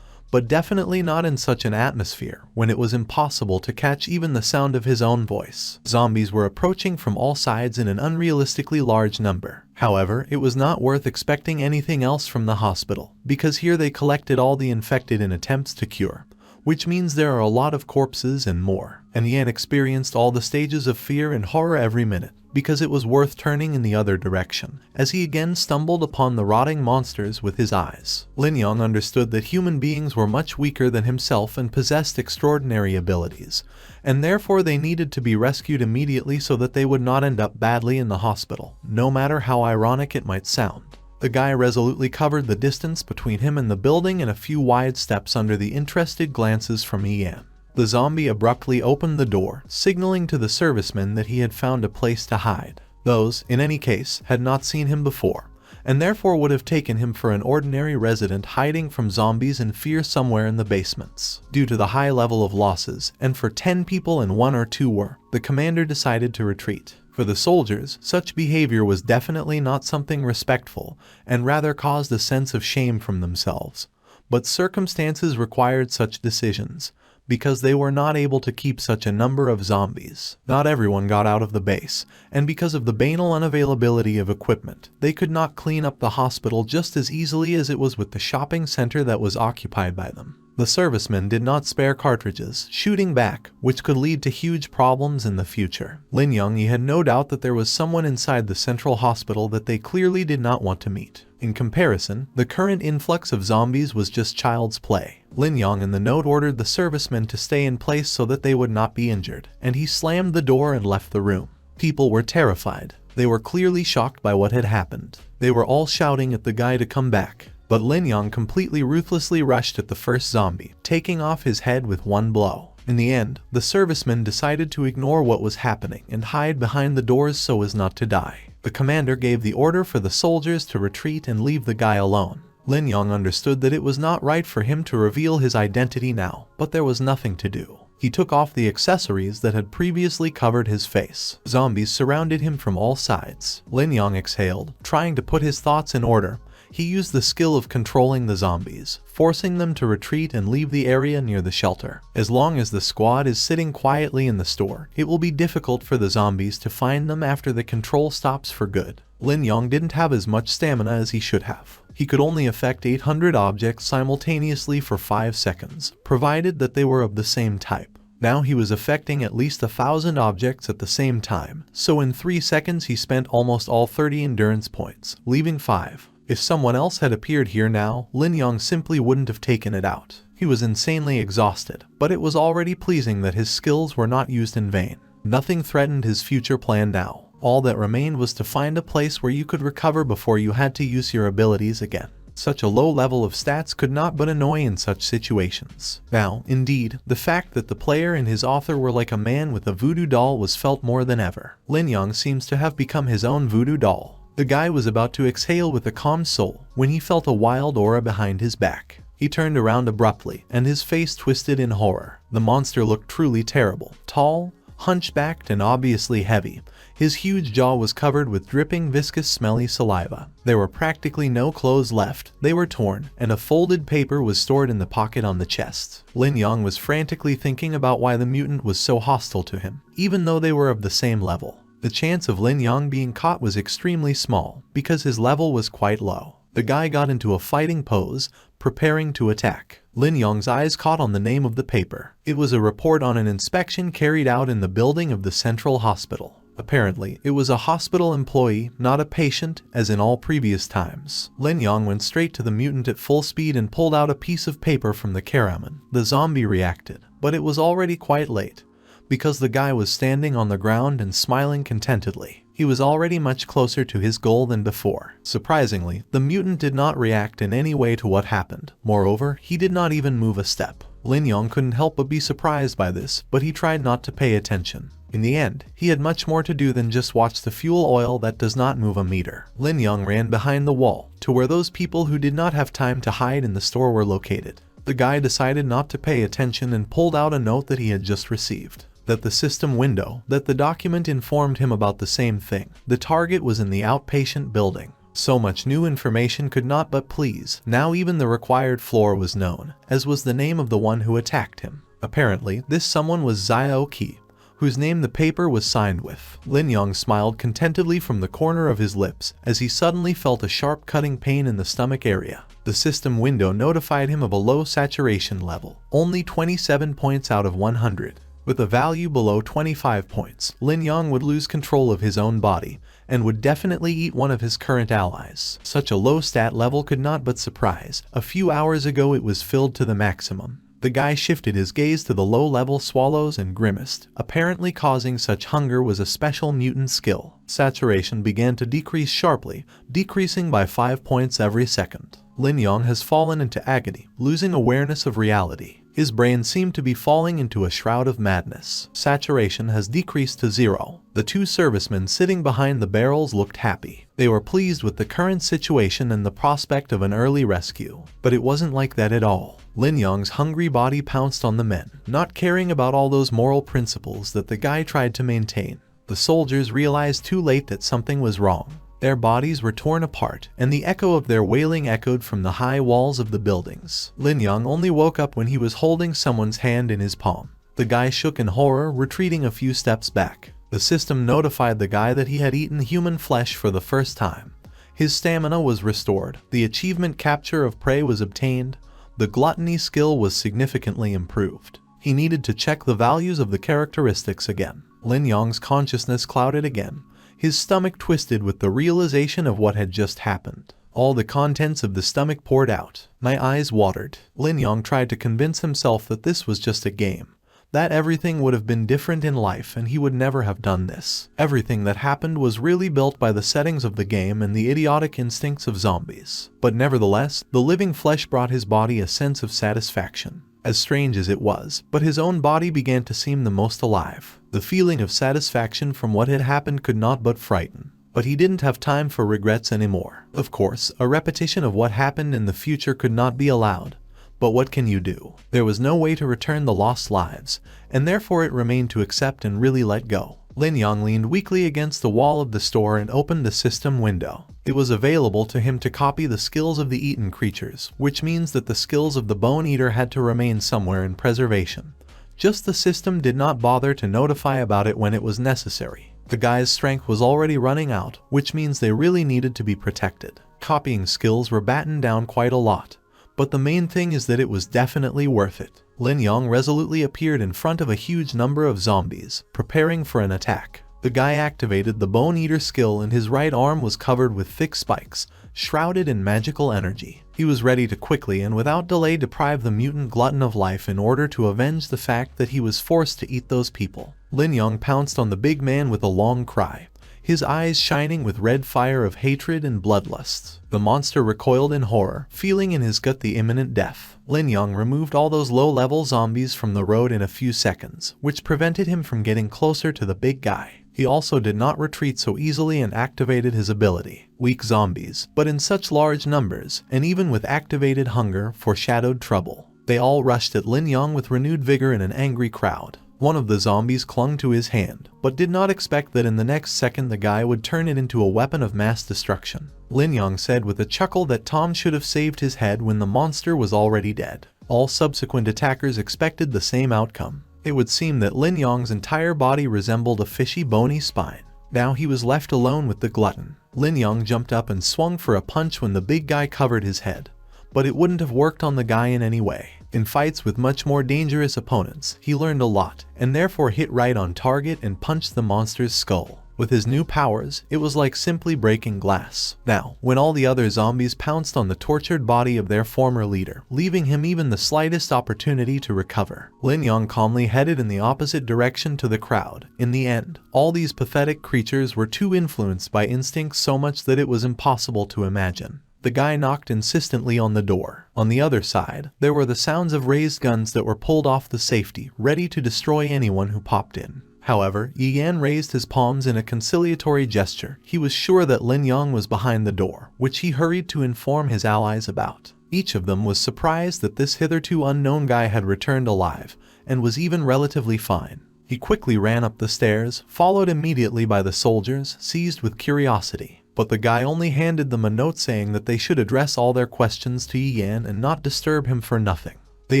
But definitely not in such an atmosphere, when it was impossible to catch even the sound of his own voice. Zombies were approaching from all sides in an unrealistically large number. However, it was not worth expecting anything else from the hospital, because here they collected all the infected in attempts to cure. Which means there are a lot of corpses and more. And Yan experienced all the stages of fear and horror every minute, because it was worth turning in the other direction, as he again stumbled upon the rotting monsters with his eyes. Lin Yang understood that human beings were much weaker than himself and possessed extraordinary abilities, and therefore they needed to be rescued immediately so that they would not end up badly in the hospital, no matter how ironic it might sound. The guy resolutely covered the distance between him and the building in a few wide steps under the interested glances from Yan. The zombie abruptly opened the door, signaling to the servicemen that he had found a place to hide. Those, in any case, had not seen him before, and therefore would have taken him for an ordinary resident hiding from zombies in fear somewhere in the basements. Due to the high level of losses, and for 10 people and 1 or 2 were, the commander decided to retreat. For the soldiers, such behavior was definitely not something respectful, and rather caused a sense of shame from themselves. But circumstances required such decisions, because they were not able to keep such a number of zombies. Not everyone got out of the base, and because of the banal unavailability of equipment, they could not clean up the hospital just as easily as it was with the shopping center that was occupied by them. The servicemen did not spare cartridges, shooting back, which could lead to huge problems in the future. Lin Yang had no doubt that there was someone inside the central hospital that they clearly did not want to meet. In comparison, the current influx of zombies was just child's play. Lin Yang in the note ordered the servicemen to stay in place so that they would not be injured, and he slammed the door and left the room. People were terrified. They were clearly shocked by what had happened. They were all shouting at the guy to come back. But Lin Yang completely ruthlessly rushed at the first zombie, taking off his head with one blow. In the end, the servicemen decided to ignore what was happening and hide behind the doors so as not to die. The commander gave the order for the soldiers to retreat and leave the guy alone. Lin Yang understood that it was not right for him to reveal his identity now, but there was nothing to do. He took off the accessories that had previously covered his face. Zombies surrounded him from all sides. Lin Yang exhaled, trying to put his thoughts in order. He used the skill of controlling the zombies, forcing them to retreat and leave the area near the shelter. As long as the squad is sitting quietly in the store, it will be difficult for the zombies to find them after the control stops for good. Lin Yan didn't have as much stamina as he should have. He could only affect 800 objects simultaneously for 5 seconds, provided that they were of the same type. Now he was affecting at least 1,000 objects at the same time, so in 3 seconds he spent almost all 30 endurance points, leaving 5. If someone else had appeared here now, Lin Yan simply wouldn't have taken it out. He was insanely exhausted, but it was already pleasing that his skills were not used in vain. Nothing threatened his future plan now. All that remained was to find a place where you could recover before you had to use your abilities again. Such a low level of stats could not but annoy in such situations. Now, indeed, the fact that the player and his author were like a man with a voodoo doll was felt more than ever. Lin Yan seems to have become his own voodoo doll. The guy was about to exhale with a calm soul when he felt a wild aura behind his back. He turned around abruptly, and his face twisted in horror. The monster looked truly terrible. Tall, hunchbacked, and obviously heavy. His huge jaw was covered with dripping, viscous, smelly saliva. There were practically no clothes left, they were torn, and a folded paper was stored in the pocket on the chest. Lin Yan was frantically thinking about why the mutant was so hostile to him, even though they were of the same level. The chance of Lin Yan being caught was extremely small, because his level was quite low. The guy got into a fighting pose, preparing to attack. Lin Yan's eyes caught on the name of the paper. It was a report on an inspection carried out in the building of the central hospital. Apparently, it was a hospital employee, not a patient, as in all previous times. Lin Yan went straight to the mutant at full speed and pulled out a piece of paper from the caraman. The zombie reacted, but it was already quite late, because the guy was standing on the ground and smiling contentedly. He was already much closer to his goal than before. Surprisingly, the mutant did not react in any way to what happened. Moreover, he did not even move a step. Lin Yan couldn't help but be surprised by this, but he tried not to pay attention. In the end, he had much more to do than just watch the fuel oil that does not move a meter. Lin Yan ran behind the wall, to where those people who did not have time to hide in the store were located. The guy decided not to pay attention and pulled out a note that he had just received. That the system window, that the document informed him about the same thing. The target was in the outpatient building. So much new information could not but please. Now even the required floor was known, as was the name of the one who attacked him. Apparently, this someone was Xiao Qi, whose name the paper was signed with. Lin Yan smiled contentedly from the corner of his lips as he suddenly felt a sharp cutting pain in the stomach area. The system window notified him of a low saturation level, only 27 points out of 100. With a value below 25 points, Lin Yan would lose control of his own body and would definitely eat one of his current allies. Such a low stat level could not but surprise. A few hours ago it was filled to the maximum. The guy shifted his gaze to the low-level swallows and grimaced. Apparently causing such hunger was a special mutant skill. Saturation began to decrease sharply, decreasing by 5 points every second. Lin Yan has fallen into agony, losing awareness of reality. His brain seemed to be falling into a shroud of madness. Saturation has decreased to 0. The two servicemen sitting behind the barrels looked happy. They were pleased with the current situation and the prospect of an early rescue. But it wasn't like that at all. Lin Yan's hungry body pounced on the men, not caring about all those moral principles that the guy tried to maintain. The soldiers realized too late that something was wrong. Their bodies were torn apart, and the echo of their wailing echoed from the high walls of the buildings. Lin Yan only woke up when he was holding someone's hand in his palm. The guy shook in horror, retreating a few steps back. The system notified the guy that he had eaten human flesh for the first time. His stamina was restored, the achievement capture of prey was obtained, the gluttony skill was significantly improved. He needed to check the values of the characteristics again. Lin Yan's consciousness clouded again. His stomach twisted with the realization of what had just happened. All the contents of the stomach poured out. My eyes watered. Lin Yan tried to convince himself that this was just a game, that everything would have been different in life and he would never have done this. Everything that happened was really built by the settings of the game and the idiotic instincts of zombies. But nevertheless, the living flesh brought his body a sense of satisfaction. As strange as it was, but his own body began to seem the most alive. The feeling of satisfaction from what had happened could not but frighten. But he didn't have time for regrets anymore. Of course, a repetition of what happened in the future could not be allowed. But what can you do? There was no way to return the lost lives, and therefore it remained to accept and really let go. Lin Yan leaned weakly against the wall of the store and opened the system window. It was available to him to copy the skills of the eaten creatures, which means that the skills of the bone eater had to remain somewhere in preservation. Just the system did not bother to notify about it when it was necessary. The guy's strength was already running out, which means they really needed to be protected. Copying skills were battened down quite a lot, but the main thing is that it was definitely worth it. Ling Yan resolutely appeared in front of a huge number of zombies, preparing for an attack. The guy activated the Bone Eater skill and his right arm was covered with thick spikes, shrouded in magical energy. He was ready to quickly and without delay deprive the mutant glutton of life in order to avenge the fact that he was forced to eat those people. Ling Yan pounced on the big man with a long cry, his eyes shining with red fire of hatred and bloodlust. The monster recoiled in horror, feeling in his gut the imminent death. Ling Yan removed all those low-level zombies from the road in a few seconds, which prevented him from getting closer to the big guy. He also did not retreat so easily and activated his ability. Weak zombies, but in such large numbers, and even with activated hunger, foreshadowed trouble. They all rushed at Ling Yan with renewed vigor in an angry crowd. One of the zombies clung to his hand, but did not expect that in the next second the guy would turn it into a weapon of mass destruction. Ling Yan said with a chuckle that Tom should have saved his head when the monster was already dead. All subsequent attackers expected the same outcome. It would seem that Ling Yan's entire body resembled a fishy bony spine. Now he was left alone with the glutton. Ling Yan jumped up and swung for a punch when the big guy covered his head, but it wouldn't have worked on the guy in any way. In fights with much more dangerous opponents, he learned a lot, and therefore hit right on target and punched the monster's skull. With his new powers, it was like simply breaking glass. Now, when all the other zombies pounced on the tortured body of their former leader, leaving him even the slightest opportunity to recover, Ling Yan calmly headed in the opposite direction to the crowd. In the end, all these pathetic creatures were too influenced by instinct so much that it was impossible to imagine. The guy knocked insistently on the door. On the other side, there were the sounds of raised guns that were pulled off the safety, ready to destroy anyone who popped in. However, Yan raised his palms in a conciliatory gesture. He was sure that Ling Yan was behind the door, which he hurried to inform his allies about. Each of them was surprised that this hitherto unknown guy had returned alive, and was even relatively fine. He quickly ran up the stairs, followed immediately by the soldiers, seized with curiosity. But the guy only handed them a note saying that they should address all their questions to Yan and not disturb him for nothing. They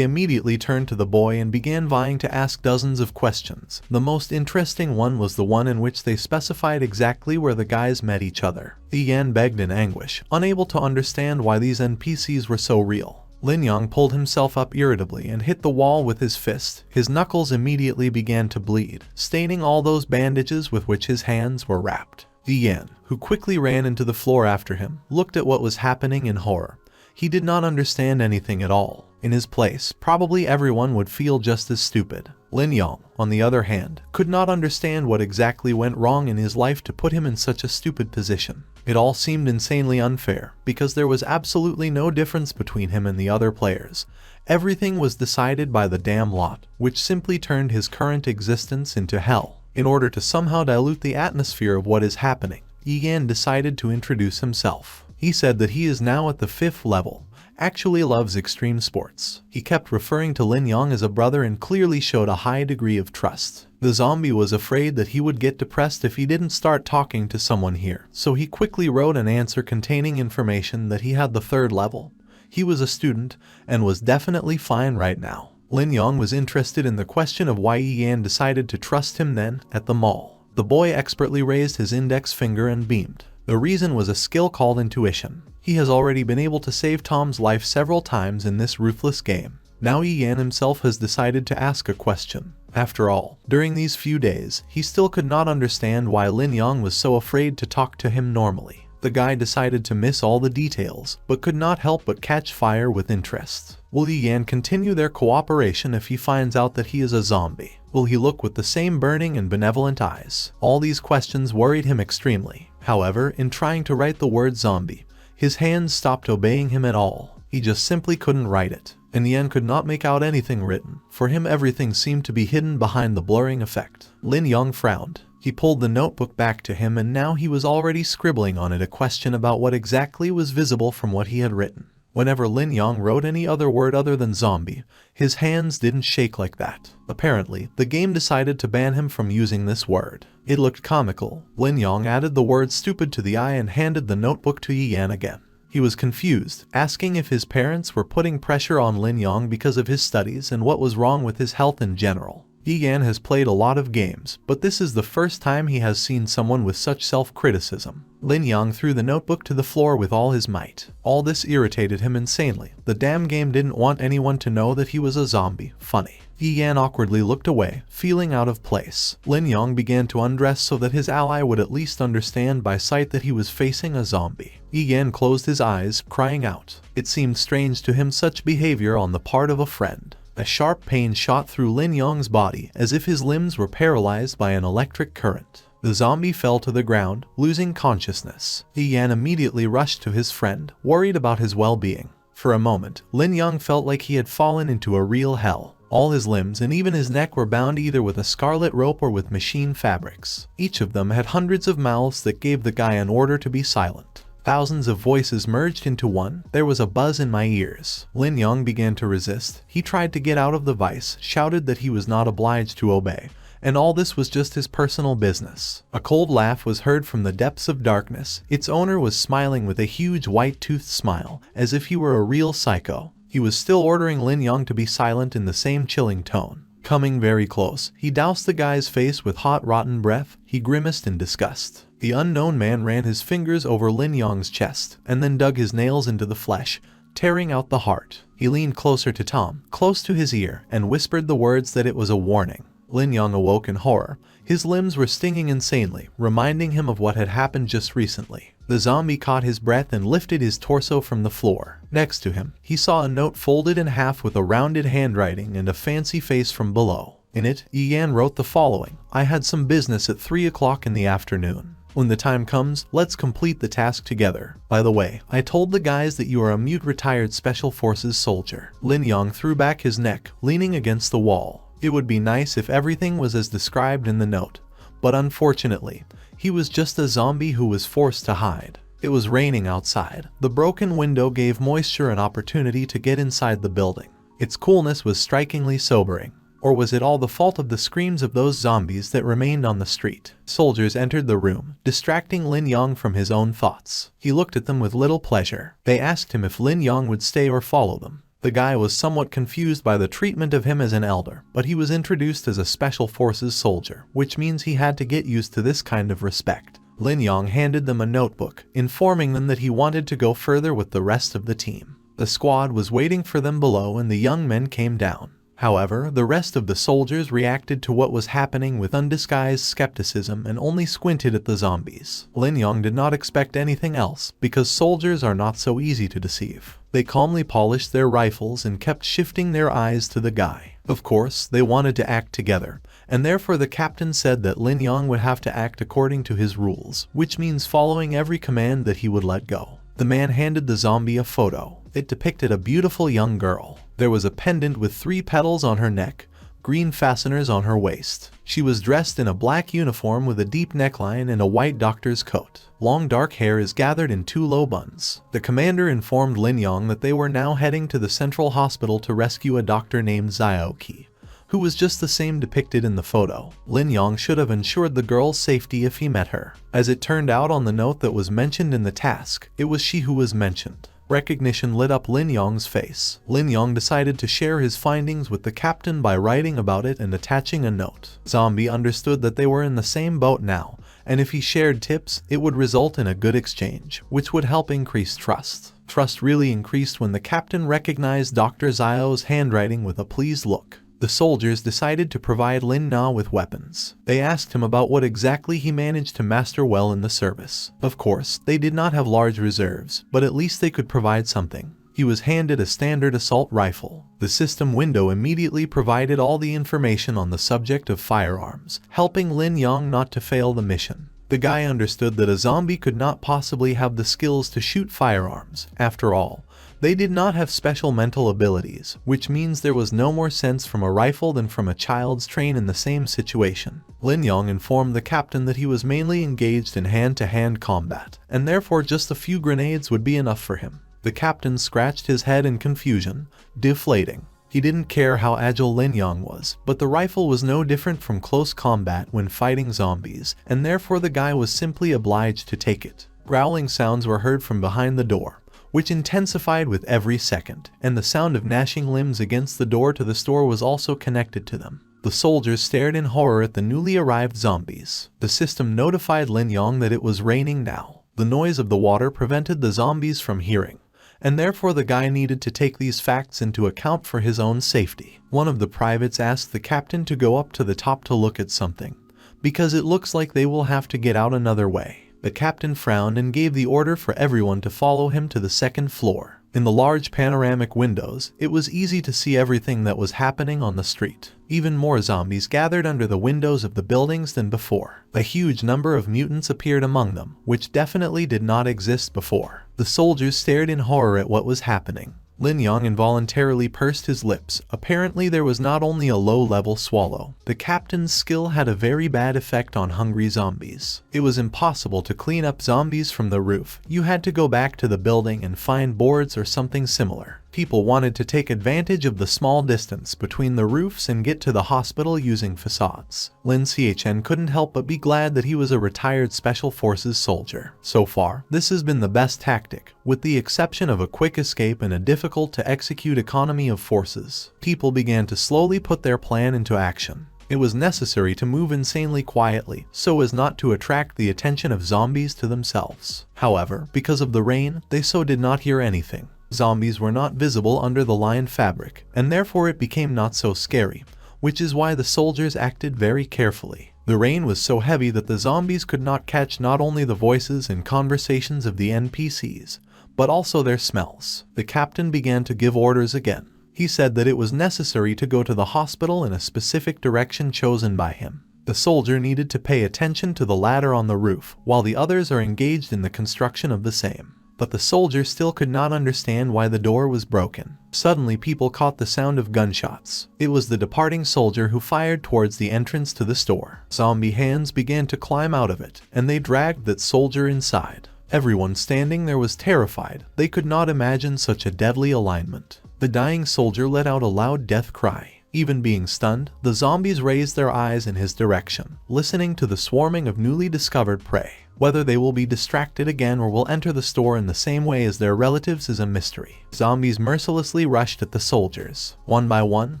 immediately turned to the boy and began vying to ask dozens of questions. The most interesting one was the one in which they specified exactly where the guys met each other. Yan begged in anguish, unable to understand why these NPCs were so real. Ling Yan pulled himself up irritably and hit the wall with his fist. His knuckles immediately began to bleed, staining all those bandages with which his hands were wrapped. Yan, who quickly ran into the floor after him, looked at what was happening in horror. He did not understand anything at all. In his place, probably everyone would feel just as stupid. Ling Yan, on the other hand, could not understand what exactly went wrong in his life to put him in such a stupid position. It all seemed insanely unfair, because there was absolutely no difference between him and the other players. Everything was decided by the damn lot, which simply turned his current existence into hell. In order to somehow dilute the atmosphere of what is happening, Yan decided to introduce himself. He said that he is now at the 5th level, actually loves extreme sports. He kept referring to Ling Yan as a brother and clearly showed a high degree of trust. The zombie was afraid that he would get depressed if he didn't start talking to someone here, so he quickly wrote an answer containing information that he had the 3rd level. He was a student, and was definitely fine right now. Ling Yan was interested in the question of why Yan decided to trust him then, at the mall. The boy expertly raised his index finger and beamed. The reason was a skill called intuition. He has already been able to save Tom's life several times in this ruthless game. Now Yan himself has decided to ask a question. After all, during these few days, he still could not understand why Ling Yan was so afraid to talk to him normally. The guy decided to miss all the details, but could not help but catch fire with interest. Will Yan continue their cooperation if he finds out that he is a zombie? Will he look with the same burning and benevolent eyes? All these questions worried him extremely. However, in trying to write the word zombie, his hands stopped obeying him at all. He just simply couldn't write it. And Yan could not make out anything written. For him, everything seemed to be hidden behind the blurring effect. Ling Yan frowned. He pulled the notebook back to him and now he was already scribbling on it a question about what exactly was visible from what he had written. Whenever Lin Yang wrote any other word other than zombie, his hands didn't shake like that. Apparently, the game decided to ban him from using this word. It looked comical. Lin Yang added the word stupid to the I and handed the notebook to Yan again. He was confused, asking if his parents were putting pressure on Lin Yang because of his studies and what was wrong with his health in general. Yan has played a lot of games, but this is the first time he has seen someone with such self-criticism. Lin Yang threw the notebook to the floor with all his might. All this irritated him insanely. The damn game didn't want anyone to know that he was a zombie. Funny. Yan awkwardly looked away, feeling out of place. Lin Yang began to undress so that his ally would at least understand by sight that he was facing a zombie. Yan closed his eyes, crying out. It seemed strange to him such behavior on the part of a friend. A sharp pain shot through Lin Yang's body, as if his limbs were paralyzed by an electric current. The zombie fell to the ground, losing consciousness. Yan immediately rushed to his friend, worried about his well-being. For a moment, Lin Yang felt like he had fallen into a real hell. All his limbs and even his neck were bound either with a scarlet rope or with machine fabrics. Each of them had hundreds of mouths that gave the guy an order to be silent. Thousands of voices merged into one. There was a buzz in my ears. Lin Yang began to resist. He tried to get out of the vice, shouted that he was not obliged to obey, and all this was just his personal business. A cold laugh was heard from the depths of darkness. Its owner was smiling with a huge white-toothed smile, as if he were a real psycho. He was still ordering Lin Yang to be silent in the same chilling tone. Coming very close, he doused the guy's face with hot rotten breath. He grimaced in disgust. The unknown man ran his fingers over Lin Yang's chest, and then dug his nails into the flesh, tearing out the heart. He leaned closer to Tom, close to his ear, and whispered the words that it was a warning. Lin Yang awoke in horror. His limbs were stinging insanely, reminding him of what had happened just recently. The zombie caught his breath and lifted his torso from the floor. Next to him, he saw a note folded in half with a rounded handwriting and a fancy face from below. In it, Yan wrote the following: I had some business at 3 o'clock in the afternoon. When the time comes, let's complete the task together. By the way, I told the guys that you are a mute retired Special Forces soldier. Lin Yang threw back his neck, leaning against the wall. It would be nice if everything was as described in the note, but unfortunately, he was just a zombie who was forced to hide. It was raining outside. The broken window gave moisture an opportunity to get inside the building. Its coolness was strikingly sobering. Or was it all the fault of the screams of those zombies that remained on the street? Soldiers entered the room, distracting Lin Yang from his own thoughts. He looked at them with little pleasure. They asked him if Lin Yang would stay or follow them. The guy was somewhat confused by the treatment of him as an elder, but he was introduced as a Special Forces soldier, which means he had to get used to this kind of respect. Lin Yang handed them a notebook, informing them that he wanted to go further with the rest of the team. The squad was waiting for them below and the young men came down. However, the rest of the soldiers reacted to what was happening with undisguised skepticism and only squinted at the zombies. Lin Yang did not expect anything else, because soldiers are not so easy to deceive. They calmly polished their rifles and kept shifting their eyes to the guy. Of course, they wanted to act together, and therefore the captain said that Lin Yang would have to act according to his rules, which means following every command that he would let go. The man handed the zombie a photo. It depicted a beautiful young girl. There was a pendant with 3 petals on her neck, green fasteners on her waist. She was dressed in a black uniform with a deep neckline and a white doctor's coat. Long dark hair is gathered in 2 low buns. The commander informed Lin Yang that they were now heading to the central hospital to rescue a doctor named Zioki, who was just the same depicted in the photo. Lin Yang should have ensured the girl's safety if he met her. As it turned out on the note that was mentioned in the task, it was she who was mentioned. Recognition lit up Lin Yang's face. Lin Yang decided to share his findings with the captain by writing about it and attaching a note. Zombie understood that they were in the same boat now, and if he shared tips, it would result in a good exchange, which would help increase trust. Trust really increased when the captain recognized Dr. Zio's handwriting with a pleased look. The soldiers decided to provide Lin Na with weapons. They asked him about what exactly he managed to master well in the service. Of course, they did not have large reserves, but at least they could provide something. He was handed a standard assault rifle. The system window immediately provided all the information on the subject of firearms, helping Lin Yang not to fail the mission. The guy understood that a zombie could not possibly have the skills to shoot firearms. After all, they did not have special mental abilities, which means there was no more sense from a rifle than from a child's train in the same situation. Lin Yang informed the captain that he was mainly engaged in hand-to-hand combat, and therefore just a few grenades would be enough for him. The captain scratched his head in confusion, deflating. He didn't care how agile Ling Yan was, but the rifle was no different from close combat when fighting zombies, and therefore the guy was simply obliged to take it. Growling sounds were heard from behind the door, which intensified with every second, and the sound of gnashing limbs against the door to the store was also connected to them. The soldiers stared in horror at the newly arrived zombies. The system notified Ling Yan that it was raining now. The noise of the water prevented the zombies from hearing, and therefore the guy needed to take these facts into account for his own safety. One of the privates asked the captain to go up to the top to look at something, because it looks like they will have to get out another way. The captain frowned and gave the order for everyone to follow him to the second floor. In the large panoramic windows, it was easy to see everything that was happening on the street. Even more zombies gathered under the windows of the buildings than before. A huge number of mutants appeared among them, which definitely did not exist before. The soldiers stared in horror at what was happening. Ling Yan involuntarily pursed his lips. Apparently there was not only a low-level swallow. The captain's skill had a very bad effect on hungry zombies. It was impossible to clean up zombies from the roof. You had to go back to the building and find boards or something similar. People wanted to take advantage of the small distance between the roofs and get to the hospital using facades. Lin Xichen couldn't help but be glad that he was a retired Special Forces soldier. So far, this has been the best tactic, with the exception of a quick escape and a difficult-to-execute economy of forces. People began to slowly put their plan into action. It was necessary to move insanely quietly, so as not to attract the attention of zombies to themselves. However, because of the rain, they so did not hear anything. Zombies were not visible under the lined fabric, and therefore it became not so scary, which is why the soldiers acted very carefully. The rain was so heavy that the zombies could not catch not only the voices and conversations of the NPCs, but also their smells. The captain began to give orders again. He said that it was necessary to go to the hospital in a specific direction chosen by him. The soldier needed to pay attention to the ladder on the roof, while the others are engaged in the construction of the same. But the soldier still could not understand why the door was broken. Suddenly people caught the sound of gunshots. It was the departing soldier who fired towards the entrance to the store. Zombie hands began to climb out of it, and they dragged that soldier inside. Everyone standing there was terrified. They could not imagine such a deadly alignment. The dying soldier let out a loud death cry. Even being stunned, the zombies raised their eyes in his direction, listening to the swarming of newly discovered prey. Whether they will be distracted again or will enter the store in the same way as their relatives is a mystery. Zombies mercilessly rushed at the soldiers. One by one,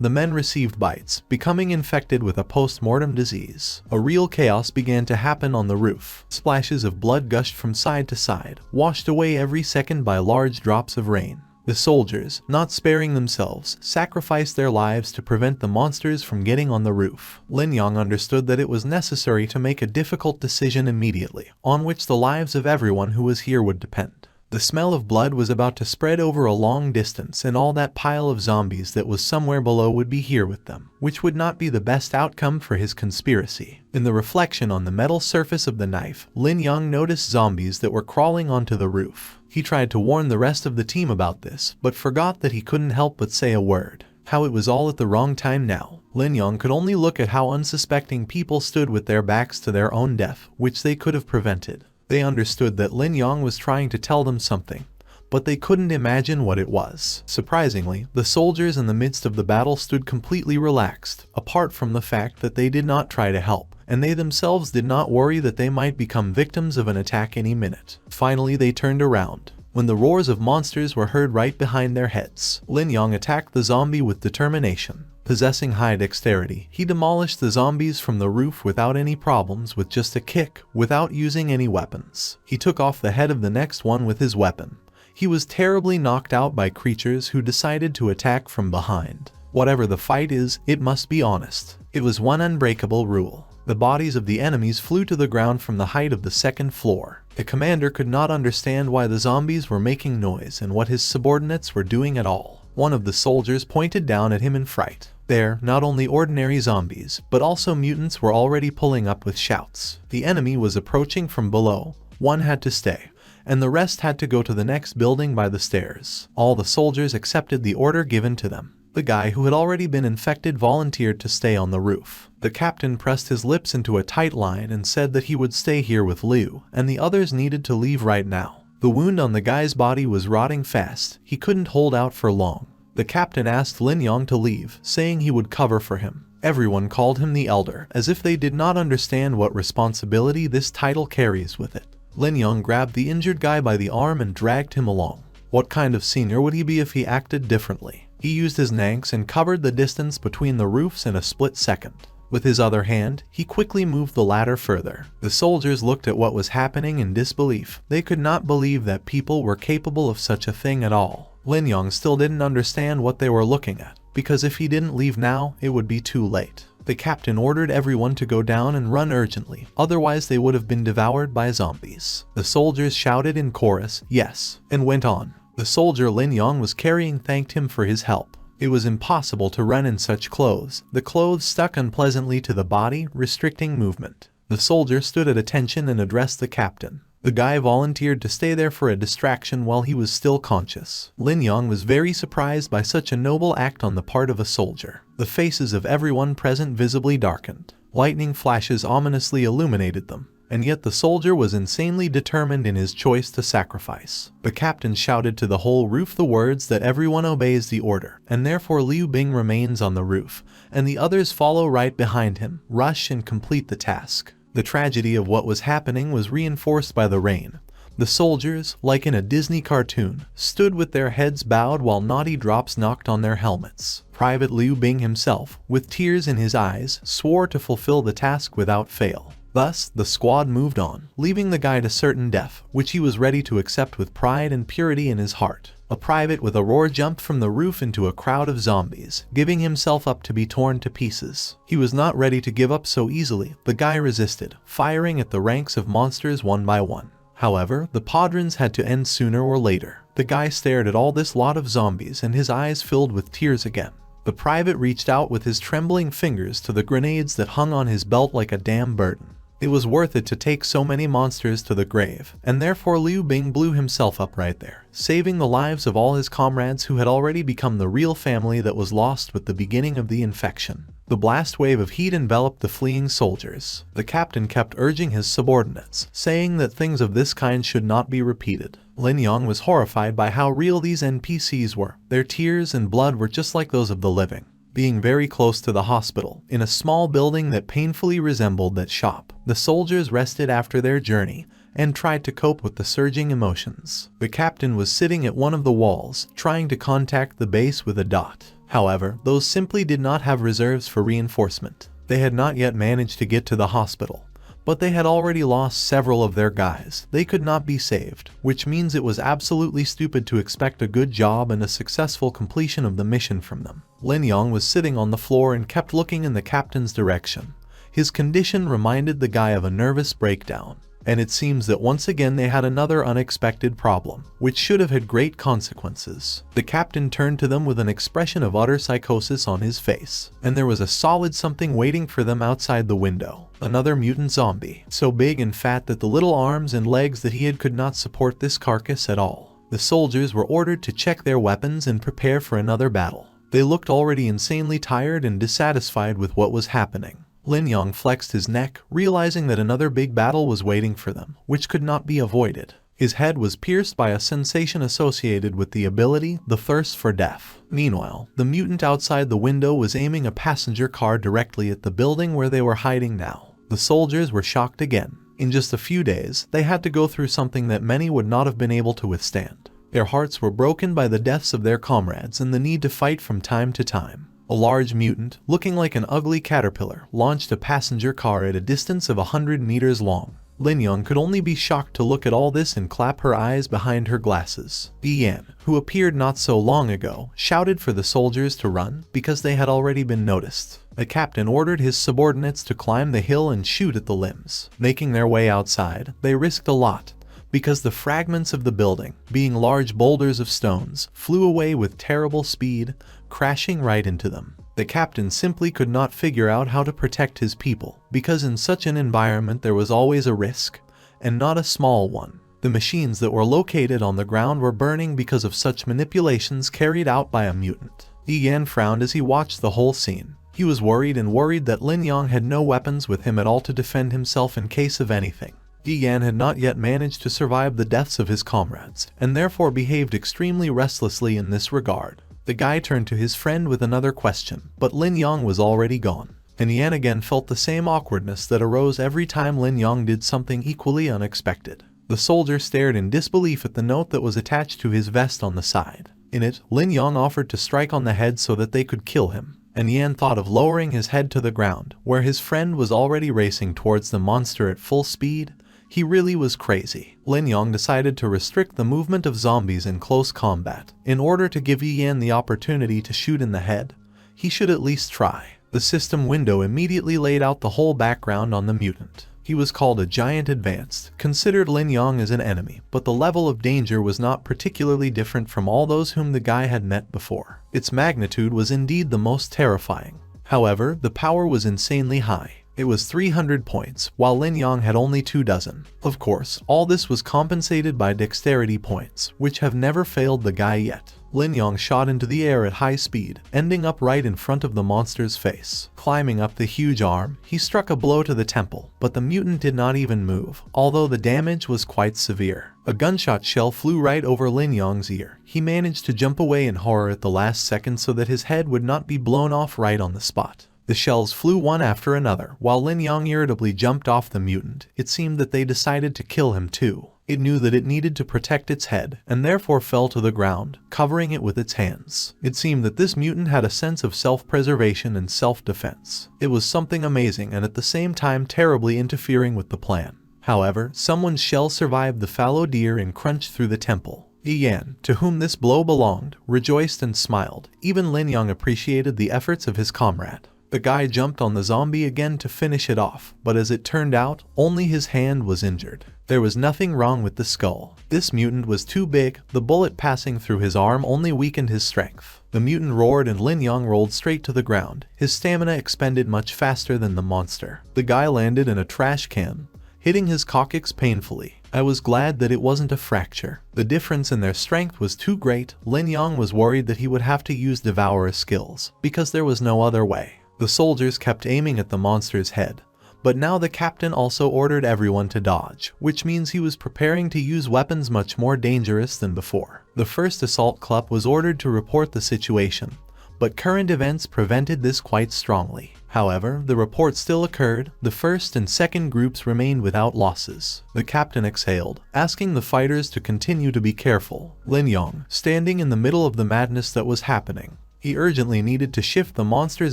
the men received bites, becoming infected with a post-mortem disease. A real chaos began to happen on the roof. Splashes of blood gushed from side to side, washed away every second by large drops of rain. The soldiers, not sparing themselves, sacrificed their lives to prevent the monsters from getting on the roof. Ling Yan understood that it was necessary to make a difficult decision immediately, on which the lives of everyone who was here would depend. The smell of blood was about to spread over a long distance, and all that pile of zombies that was somewhere below would be here with them, which would not be the best outcome for his conspiracy. In the reflection on the metal surface of the knife, Ling Yan noticed zombies that were crawling onto the roof. He tried to warn the rest of the team about this, but forgot that he couldn't help but say a word. How it was all at the wrong time now. Ling Yan could only look at how unsuspecting people stood with their backs to their own death, which they could have prevented. They understood that Ling Yan was trying to tell them something, but they couldn't imagine what it was. Surprisingly, the soldiers in the midst of the battle stood completely relaxed, apart from the fact that they did not try to help, and they themselves did not worry that they might become victims of an attack any minute. Finally, they turned around. When the roars of monsters were heard right behind their heads, Ling Yan attacked the zombie with determination. Possessing high dexterity, he demolished the zombies from the roof without any problems with just a kick, without using any weapons. He took off the head of the next one with his weapon. He was terribly knocked out by creatures who decided to attack from behind. Whatever the fight is, it must be honest. It was one unbreakable rule. The bodies of the enemies flew to the ground from the height of the second floor. The commander could not understand why the zombies were making noise and what his subordinates were doing at all. One of the soldiers pointed down at him in fright. There, not only ordinary zombies, but also mutants were already pulling up with shouts. The enemy was approaching from below. One had to stay, and the rest had to go to the next building by the stairs. All the soldiers accepted the order given to them. The guy who had already been infected volunteered to stay on the roof. The captain pressed his lips into a tight line and said that he would stay here with Liu, and the others needed to leave right now. The wound on the guy's body was rotting fast. He couldn't hold out for long. The captain asked Ling Yan to leave, saying he would cover for him. Everyone called him the Elder, as if they did not understand what responsibility this title carries with it. Ling Yan grabbed the injured guy by the arm and dragged him along. What kind of senior would he be if he acted differently? He used his nanks and covered the distance between the roofs in a split second. With his other hand, he quickly moved the ladder further. The soldiers looked at what was happening in disbelief. They could not believe that people were capable of such a thing at all. Ling Yan still didn't understand what they were looking at, because if he didn't leave now, it would be too late. The captain ordered everyone to go down and run urgently, otherwise they would have been devoured by zombies. The soldiers shouted in chorus, "Yes," and went on. The soldier Ling Yan was carrying thanked him for his help. It was impossible to run in such clothes. The clothes stuck unpleasantly to the body, restricting movement. The soldier stood at attention and addressed the captain. The guy volunteered to stay there for a distraction while he was still conscious. Ling Yan was very surprised by such a noble act on the part of a soldier. The faces of everyone present visibly darkened. Lightning flashes ominously illuminated them. And yet the soldier was insanely determined in his choice to sacrifice. The captain shouted to the whole roof the words that everyone obeys the order, and therefore Liu Bing remains on the roof, and the others follow right behind him, rush and complete the task. The tragedy of what was happening was reinforced by the rain. The soldiers, like in a Disney cartoon, stood with their heads bowed while naughty drops knocked on their helmets. Private Liu Bing himself, with tears in his eyes, swore to fulfill the task without fail. Thus, the squad moved on, leaving the guy to certain death, which he was ready to accept with pride and purity in his heart. A private with a roar jumped from the roof into a crowd of zombies, giving himself up to be torn to pieces. He was not ready to give up so easily. The guy resisted, firing at the ranks of monsters one by one. However, the podrons had to end sooner or later. The guy stared at all this lot of zombies and his eyes filled with tears again. The private reached out with his trembling fingers to the grenades that hung on his belt like a damn burden. It was worth it to take so many monsters to the grave, and therefore Liu Bing blew himself up right there, saving the lives of all his comrades who had already become the real family that was lost with the beginning of the infection. The blast wave of heat enveloped the fleeing soldiers. The captain kept urging his subordinates, saying that things of this kind should not be repeated. Ling Yan was horrified by how real these NPCs were. Their tears and blood were just like those of the living. Being very close to the hospital, in a small building that painfully resembled that shop, the soldiers rested after their journey and tried to cope with the surging emotions. The captain was sitting at one of the walls, trying to contact the base with a dot. However, those simply did not have reserves for reinforcement. They had not yet managed to get to the hospital, but they had already lost several of their guys. They could not be saved, which means it was absolutely stupid to expect a good job and a successful completion of the mission from them. Ling Yan was sitting on the floor and kept looking in the captain's direction. His condition reminded the guy of a nervous breakdown, and it seems that once again they had another unexpected problem, which should have had great consequences. The captain turned to them with an expression of utter psychosis on his face, and there was a solid something waiting for them outside the window. Another mutant zombie, so big and fat that the little arms and legs that he had could not support this carcass at all. The soldiers were ordered to check their weapons and prepare for another battle. They looked already insanely tired and dissatisfied with what was happening. Ling Yan flexed his neck, realizing that another big battle was waiting for them, which could not be avoided. His head was pierced by a sensation associated with the ability, the thirst for death. Meanwhile, the mutant outside the window was aiming a passenger car directly at the building where they were hiding now. The soldiers were shocked again. In just a few days, they had to go through something that many would not have been able to withstand. Their hearts were broken by the deaths of their comrades and the need to fight from time to time. A large mutant, looking like an ugly caterpillar, launched a passenger car at a distance of 100 meters long. Ling Yan could only be shocked to look at all this and clap her eyes behind her glasses. Ling Yan, who appeared not so long ago, shouted for the soldiers to run because they had already been noticed. The captain ordered his subordinates to climb the hill and shoot at the limbs. Making their way outside, they risked a lot, because the fragments of the building, being large boulders of stones, flew away with terrible speed, crashing right into them. The captain simply could not figure out how to protect his people, because in such an environment there was always a risk, and not a small one. The machines that were located on the ground were burning because of such manipulations carried out by a mutant. Ling Yan frowned as he watched the whole scene. He was worried that Ling Yan had no weapons with him at all to defend himself in case of anything. Yan had not yet managed to survive the deaths of his comrades, and therefore behaved extremely restlessly in this regard. The guy turned to his friend with another question, but Lin Yang was already gone. And Yan again felt the same awkwardness that arose every time Lin Yang did something equally unexpected. The soldier stared in disbelief at the note that was attached to his vest on the side. In it, Lin Yang offered to strike on the head so that they could kill him, and Yan thought of lowering his head to the ground, where his friend was already racing towards the monster at full speed. He really was crazy. Lin Yang decided to restrict the movement of zombies in close combat. In order to give Yan the opportunity to shoot in the head, he should at least try. The system window immediately laid out the whole background on the mutant. He was called a giant advanced, considered Lin Yang as an enemy, but the level of danger was not particularly different from all those whom the guy had met before. Its magnitude was indeed the most terrifying. However, the power was insanely high. It was 300 points, while Lin Yang had only 24. Of course, all this was compensated by dexterity points, which have never failed the guy yet. Lin Yang shot into the air at high speed, ending up right in front of the monster's face. Climbing up the huge arm, he struck a blow to the temple, but the mutant did not even move, although the damage was quite severe. A gunshot shell flew right over Lin Yang's ear. He managed to jump away in horror at the last second so that his head would not be blown off right on the spot. The shells flew one after another, while Lin Yang irritably jumped off the mutant. It seemed that they decided to kill him too. It knew that it needed to protect its head, and therefore fell to the ground, covering it with its hands. It seemed that this mutant had a sense of self-preservation and self-defense. It was something amazing and at the same time terribly interfering with the plan. However, someone's shell survived the fallow deer and crunched through the temple. Yan, to whom this blow belonged, rejoiced and smiled. Even Lin Yang appreciated the efforts of his comrade. The guy jumped on the zombie again to finish it off, but as it turned out, only his hand was injured. There was nothing wrong with the skull. This mutant was too big, the bullet passing through his arm only weakened his strength. The mutant roared and Lin Yang rolled straight to the ground, his stamina expended much faster than the monster. The guy landed in a trash can, hitting his coccyx painfully. I was glad that it wasn't a fracture. The difference in their strength was too great. Lin Yang was worried that he would have to use Devourer skills, because there was no other way. The soldiers kept aiming at the monster's head, but now the captain also ordered everyone to dodge, which means he was preparing to use weapons much more dangerous than before. The first assault club was ordered to report the situation, but current events prevented this quite strongly. However, the report still occurred. The first and second groups remained without losses. The captain exhaled, asking the fighters to continue to be careful. Lin Yang, standing in the middle of the madness that was happening, he urgently needed to shift the monster's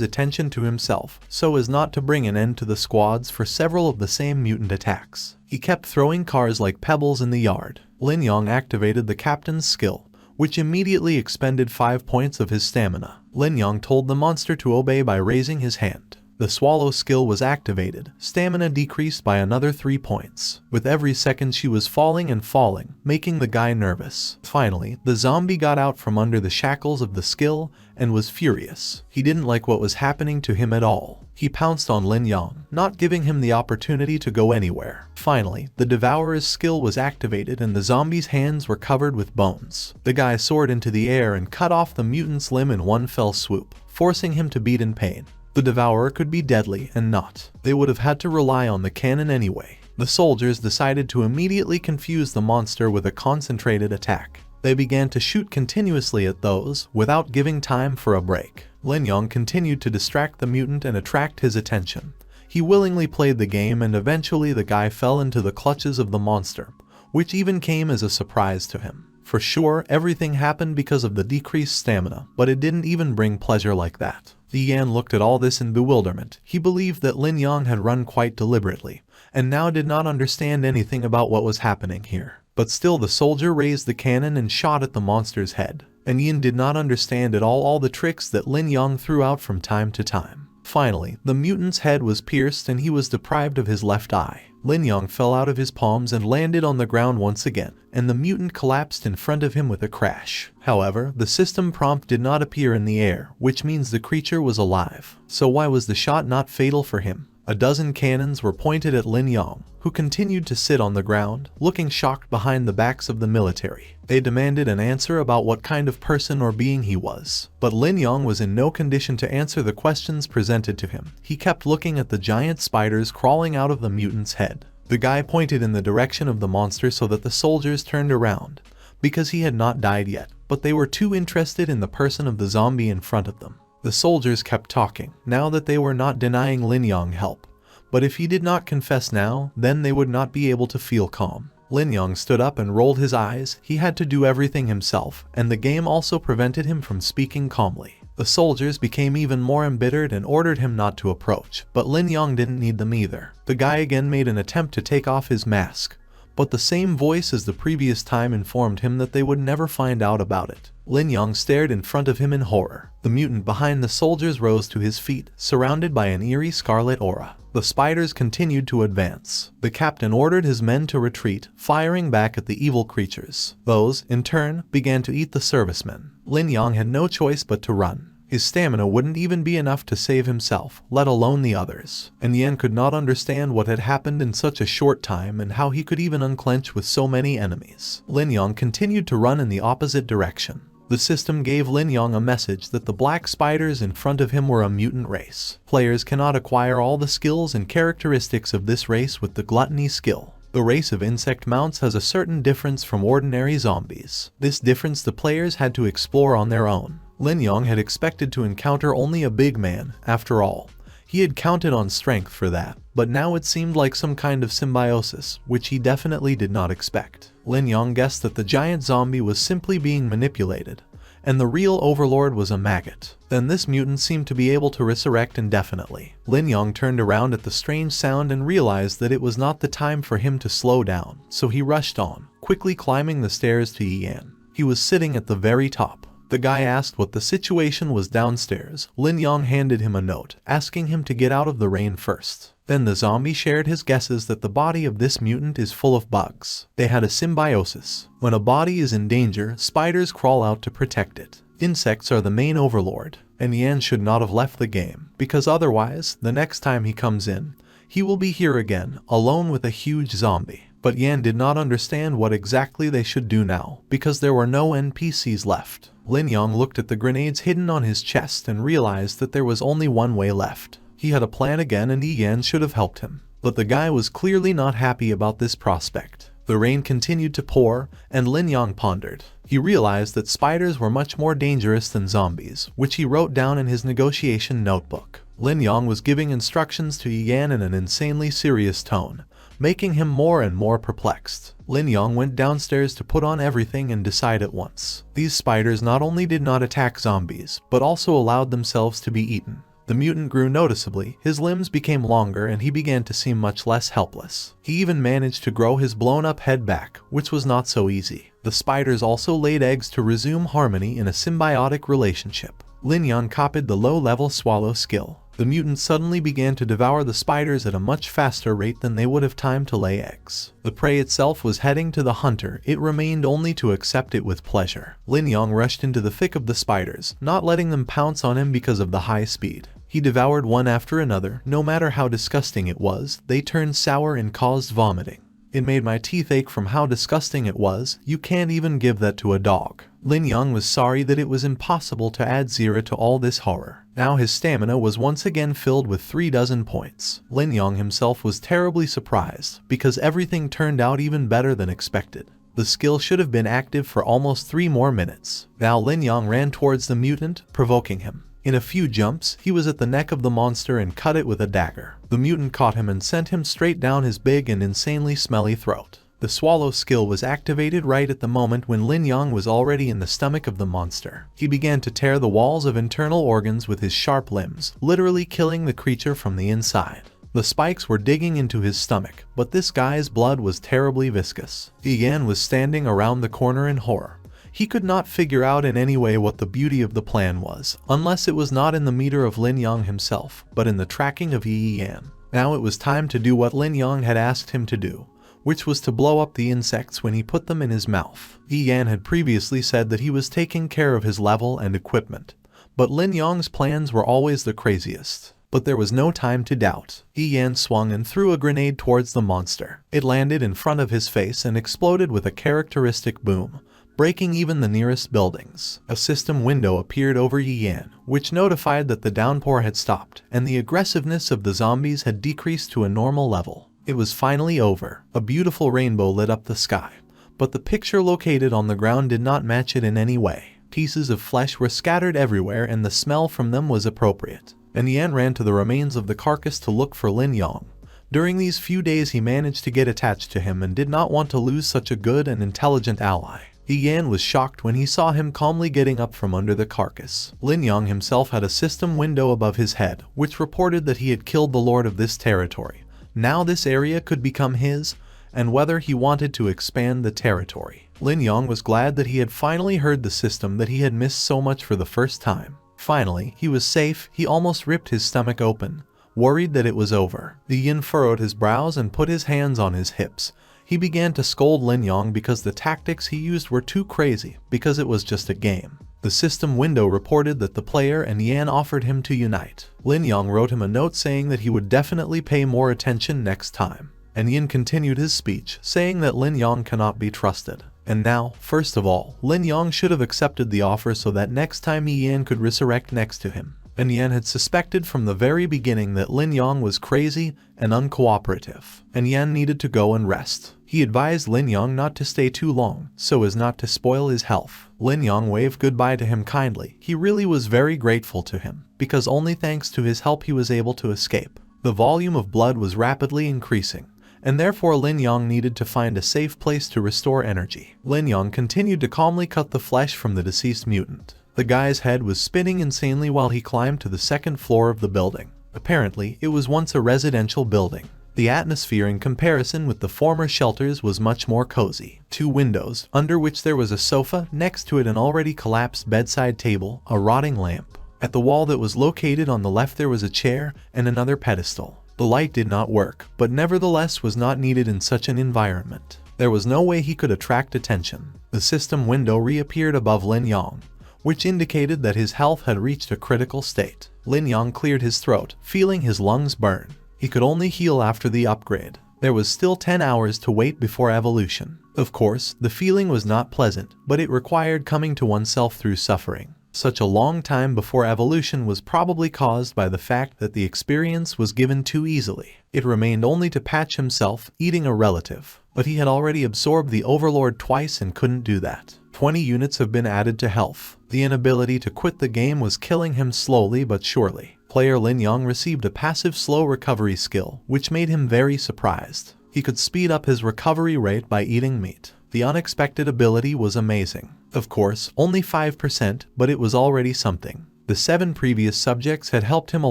attention to himself, so as not to bring an end to the squads for several of the same mutant attacks. He kept throwing cars like pebbles in the yard. Lin Yang activated the captain's skill, which immediately expended 5 points of his stamina. Lin Yang told the monster to obey by raising his hand. The swallow skill was activated. Stamina decreased by another 3 points. With every second she was falling and falling, making the guy nervous. Finally, the zombie got out from under the shackles of the skill and was furious. He didn't like what was happening to him at all. He pounced on Lin Yang, not giving him the opportunity to go anywhere. Finally, the Devourer's skill was activated and the zombie's hands were covered with bones. The guy soared into the air and cut off the mutant's limb in one fell swoop, forcing him to beat in pain. The Devourer could be deadly and not. They would have had to rely on the cannon anyway. The soldiers decided to immediately confuse the monster with a concentrated attack. They began to shoot continuously at those, without giving time for a break. Lin Yang continued to distract the mutant and attract his attention. He willingly played the game and eventually the guy fell into the clutches of the monster, which even came as a surprise to him. For sure, everything happened because of the decreased stamina, but it didn't even bring pleasure like that. Yan looked at all this in bewilderment. He believed that Lin Yang had run quite deliberately, and now did not understand anything about what was happening here. But still the soldier raised the cannon and shot at the monster's head, and Yan did not understand at all the tricks that Lin Yang threw out from time to time. Finally, the mutant's head was pierced and he was deprived of his left eye. Lin Yang fell out of his palms and landed on the ground once again, and the mutant collapsed in front of him with a crash. However, the system prompt did not appear in the air, which means the creature was alive. So why was the shot not fatal for him? A dozen cannons were pointed at Lin Yang, who continued to sit on the ground, looking shocked behind the backs of the military. They demanded an answer about what kind of person or being he was. But Lin Yang was in no condition to answer the questions presented to him. He kept looking at the giant spiders crawling out of the mutant's head. The guy pointed in the direction of the monster so that the soldiers turned around, because he had not died yet, but they were too interested in the person of the zombie in front of them. The soldiers kept talking, now that they were not denying Ling Yan help. But if he did not confess now, then they would not be able to feel calm. Ling Yan stood up and rolled his eyes. He had to do everything himself, and the game also prevented him from speaking calmly. The soldiers became even more embittered and ordered him not to approach, but Ling Yan didn't need them either. The guy again made an attempt to take off his mask, but the same voice as the previous time informed him that they would never find out about it. Ling Yan stared in front of him in horror. The mutant behind the soldiers rose to his feet, surrounded by an eerie scarlet aura. The spiders continued to advance. The captain ordered his men to retreat, firing back at the evil creatures. Those, in turn, began to eat the servicemen. Ling Yan had no choice but to run. His stamina wouldn't even be enough to save himself, let alone the others. And Yan could not understand what had happened in such a short time and how he could even unclench with so many enemies. Ling Yan continued to run in the opposite direction. The system gave Ling Yan a message that the black spiders in front of him were a mutant race. Players cannot acquire all the skills and characteristics of this race with the gluttony skill. The race of insect mounts has a certain difference from ordinary zombies. This difference the players had to explore on their own. Ling Yan had expected to encounter only a big man, after all. He had counted on strength for that, but now it seemed like some kind of symbiosis, which he definitely did not expect. Ling Yan guessed that the giant zombie was simply being manipulated, and the real overlord was a maggot. Then this mutant seemed to be able to resurrect indefinitely. Ling Yan turned around at the strange sound and realized that it was not the time for him to slow down, so he rushed on, quickly climbing the stairs to Yan. He was sitting at the very top. The guy asked what the situation was downstairs. Ling Yan handed him a note, asking him to get out of the rain first. Then the zombie shared his guesses that the body of this mutant is full of bugs. They had a symbiosis. When a body is in danger, spiders crawl out to protect it. Insects are the main overlord, and Yan should not have left the game, because otherwise, the next time he comes in, he will be here again, alone with a huge zombie. But Yan did not understand what exactly they should do now, because there were no NPCs left. Ling Yan looked at the grenades hidden on his chest and realized that there was only one way left. He had a plan again and Yan should have helped him. But the guy was clearly not happy about this prospect. The rain continued to pour, and Ling Yan pondered. He realized that spiders were much more dangerous than zombies, which he wrote down in his negotiation notebook. Ling Yan was giving instructions to Yan in an insanely serious tone, making him more and more perplexed. Ling Yan went downstairs to put on everything and decide at once. These spiders not only did not attack zombies, but also allowed themselves to be eaten. The mutant grew noticeably, his limbs became longer and he began to seem much less helpless. He even managed to grow his blown-up head back, which was not so easy. The spiders also laid eggs to resume harmony in a symbiotic relationship. Ling Yan copied the low-level swallow skill. The mutant suddenly began to devour the spiders at a much faster rate than they would have time to lay eggs. The prey itself was heading to the hunter, it remained only to accept it with pleasure. Ling Yan rushed into the thick of the spiders, not letting them pounce on him because of the high speed. He devoured one after another, no matter how disgusting it was, they turned sour and caused vomiting. It made my teeth ache from how disgusting it was, you can't even give that to a dog. Ling Yan was sorry that it was impossible to add zero to all this horror. Now his stamina was once again filled with 36 points. Ling Yan himself was terribly surprised, because everything turned out even better than expected. The skill should have been active for almost 3 more minutes. Now Ling Yan ran towards the mutant, provoking him. In a few jumps, he was at the neck of the monster and cut it with a dagger. The mutant caught him and sent him straight down his big and insanely smelly throat. The swallow skill was activated right at the moment when Ling Yan was already in the stomach of the monster. He began to tear the walls of internal organs with his sharp limbs, literally killing the creature from the inside. The spikes were digging into his stomach, but this guy's blood was terribly viscous. Yan was standing around the corner in horror. He could not figure out in any way what the beauty of the plan was, unless it was not in the meter of Ling Yan himself, but in the tracking of Yan. Now it was time to do what Ling Yan had asked him to do, which was to blow up the insects when he put them in his mouth. Yan had previously said that he was taking care of his level and equipment, but Ling Yan's plans were always the craziest. But there was no time to doubt. Yan swung and threw a grenade towards the monster. It landed in front of his face and exploded with a characteristic boom, breaking even the nearest buildings. A system window appeared over Yan, which notified that the downpour had stopped, and the aggressiveness of the zombies had decreased to a normal level. It was finally over. A beautiful rainbow lit up the sky, but the picture located on the ground did not match it in any way. Pieces of flesh were scattered everywhere and the smell from them was appropriate. And Yan ran to the remains of the carcass to look for Ling Yan. During these few days he managed to get attached to him and did not want to lose such a good and intelligent ally. Yan was shocked when he saw him calmly getting up from under the carcass. Ling Yan himself had a system window above his head, which reported that he had killed the lord of this territory. Now this area could become his, and whether he wanted to expand the territory. Ling Yan was glad that he had finally heard the system that he had missed so much for the first time. Finally, he was safe. He almost ripped his stomach open, worried that it was over. The Yin furrowed his brows and put his hands on his hips. He began to scold Ling Yan because the tactics he used were too crazy, because it was just a game. The system window reported that the player and Yan offered him to unite. Ling Yan wrote him a note saying that he would definitely pay more attention next time. And Yan continued his speech, saying that Ling Yan cannot be trusted. And now, first of all, Ling Yan should have accepted the offer so that next time Yan could resurrect next to him. And Yan had suspected from the very beginning that Ling Yan was crazy and uncooperative, and Yan needed to go and rest. He advised Ling Yan not to stay too long, so as not to spoil his health. Ling Yan waved goodbye to him kindly. He really was very grateful to him, because only thanks to his help he was able to escape. The volume of blood was rapidly increasing, and therefore Ling Yan needed to find a safe place to restore energy. Ling Yan continued to calmly cut the flesh from the deceased mutant. The guy's head was spinning insanely while he climbed to the second floor of the building. Apparently, it was once a residential building. The atmosphere in comparison with the former shelters was much more cozy. 2 windows, under which there was a sofa, next to it an already collapsed bedside table, a rotting lamp. At the wall that was located on the left there was a chair and another pedestal. The light did not work, but nevertheless was not needed in such an environment. There was no way he could attract attention. The system window reappeared above Ling Yan, which indicated that his health had reached a critical state. Ling Yan cleared his throat, feeling his lungs burn. He could only heal after the upgrade. There was still 10 hours to wait before evolution. Of course, the feeling was not pleasant, but it required coming to oneself through suffering. Such a long time before evolution was probably caused by the fact that the experience was given too easily. It remained only to patch himself, eating a relative. But he had already absorbed the overlord twice and couldn't do that. 20 units have been added to health. The inability to quit the game was killing him slowly but surely. Player Ling Yan received a passive slow recovery skill, which made him very surprised. He could speed up his recovery rate by eating meat. The unexpected ability was amazing. Of course, only 5%, but it was already something. The 7 previous subjects had helped him a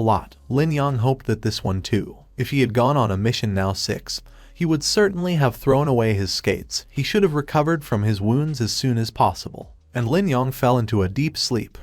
lot. Ling Yan hoped that this one too. If he had gone on a mission now 6, he would certainly have thrown away his skates. He should have recovered from his wounds as soon as possible. And Ling Yan fell into a deep sleep.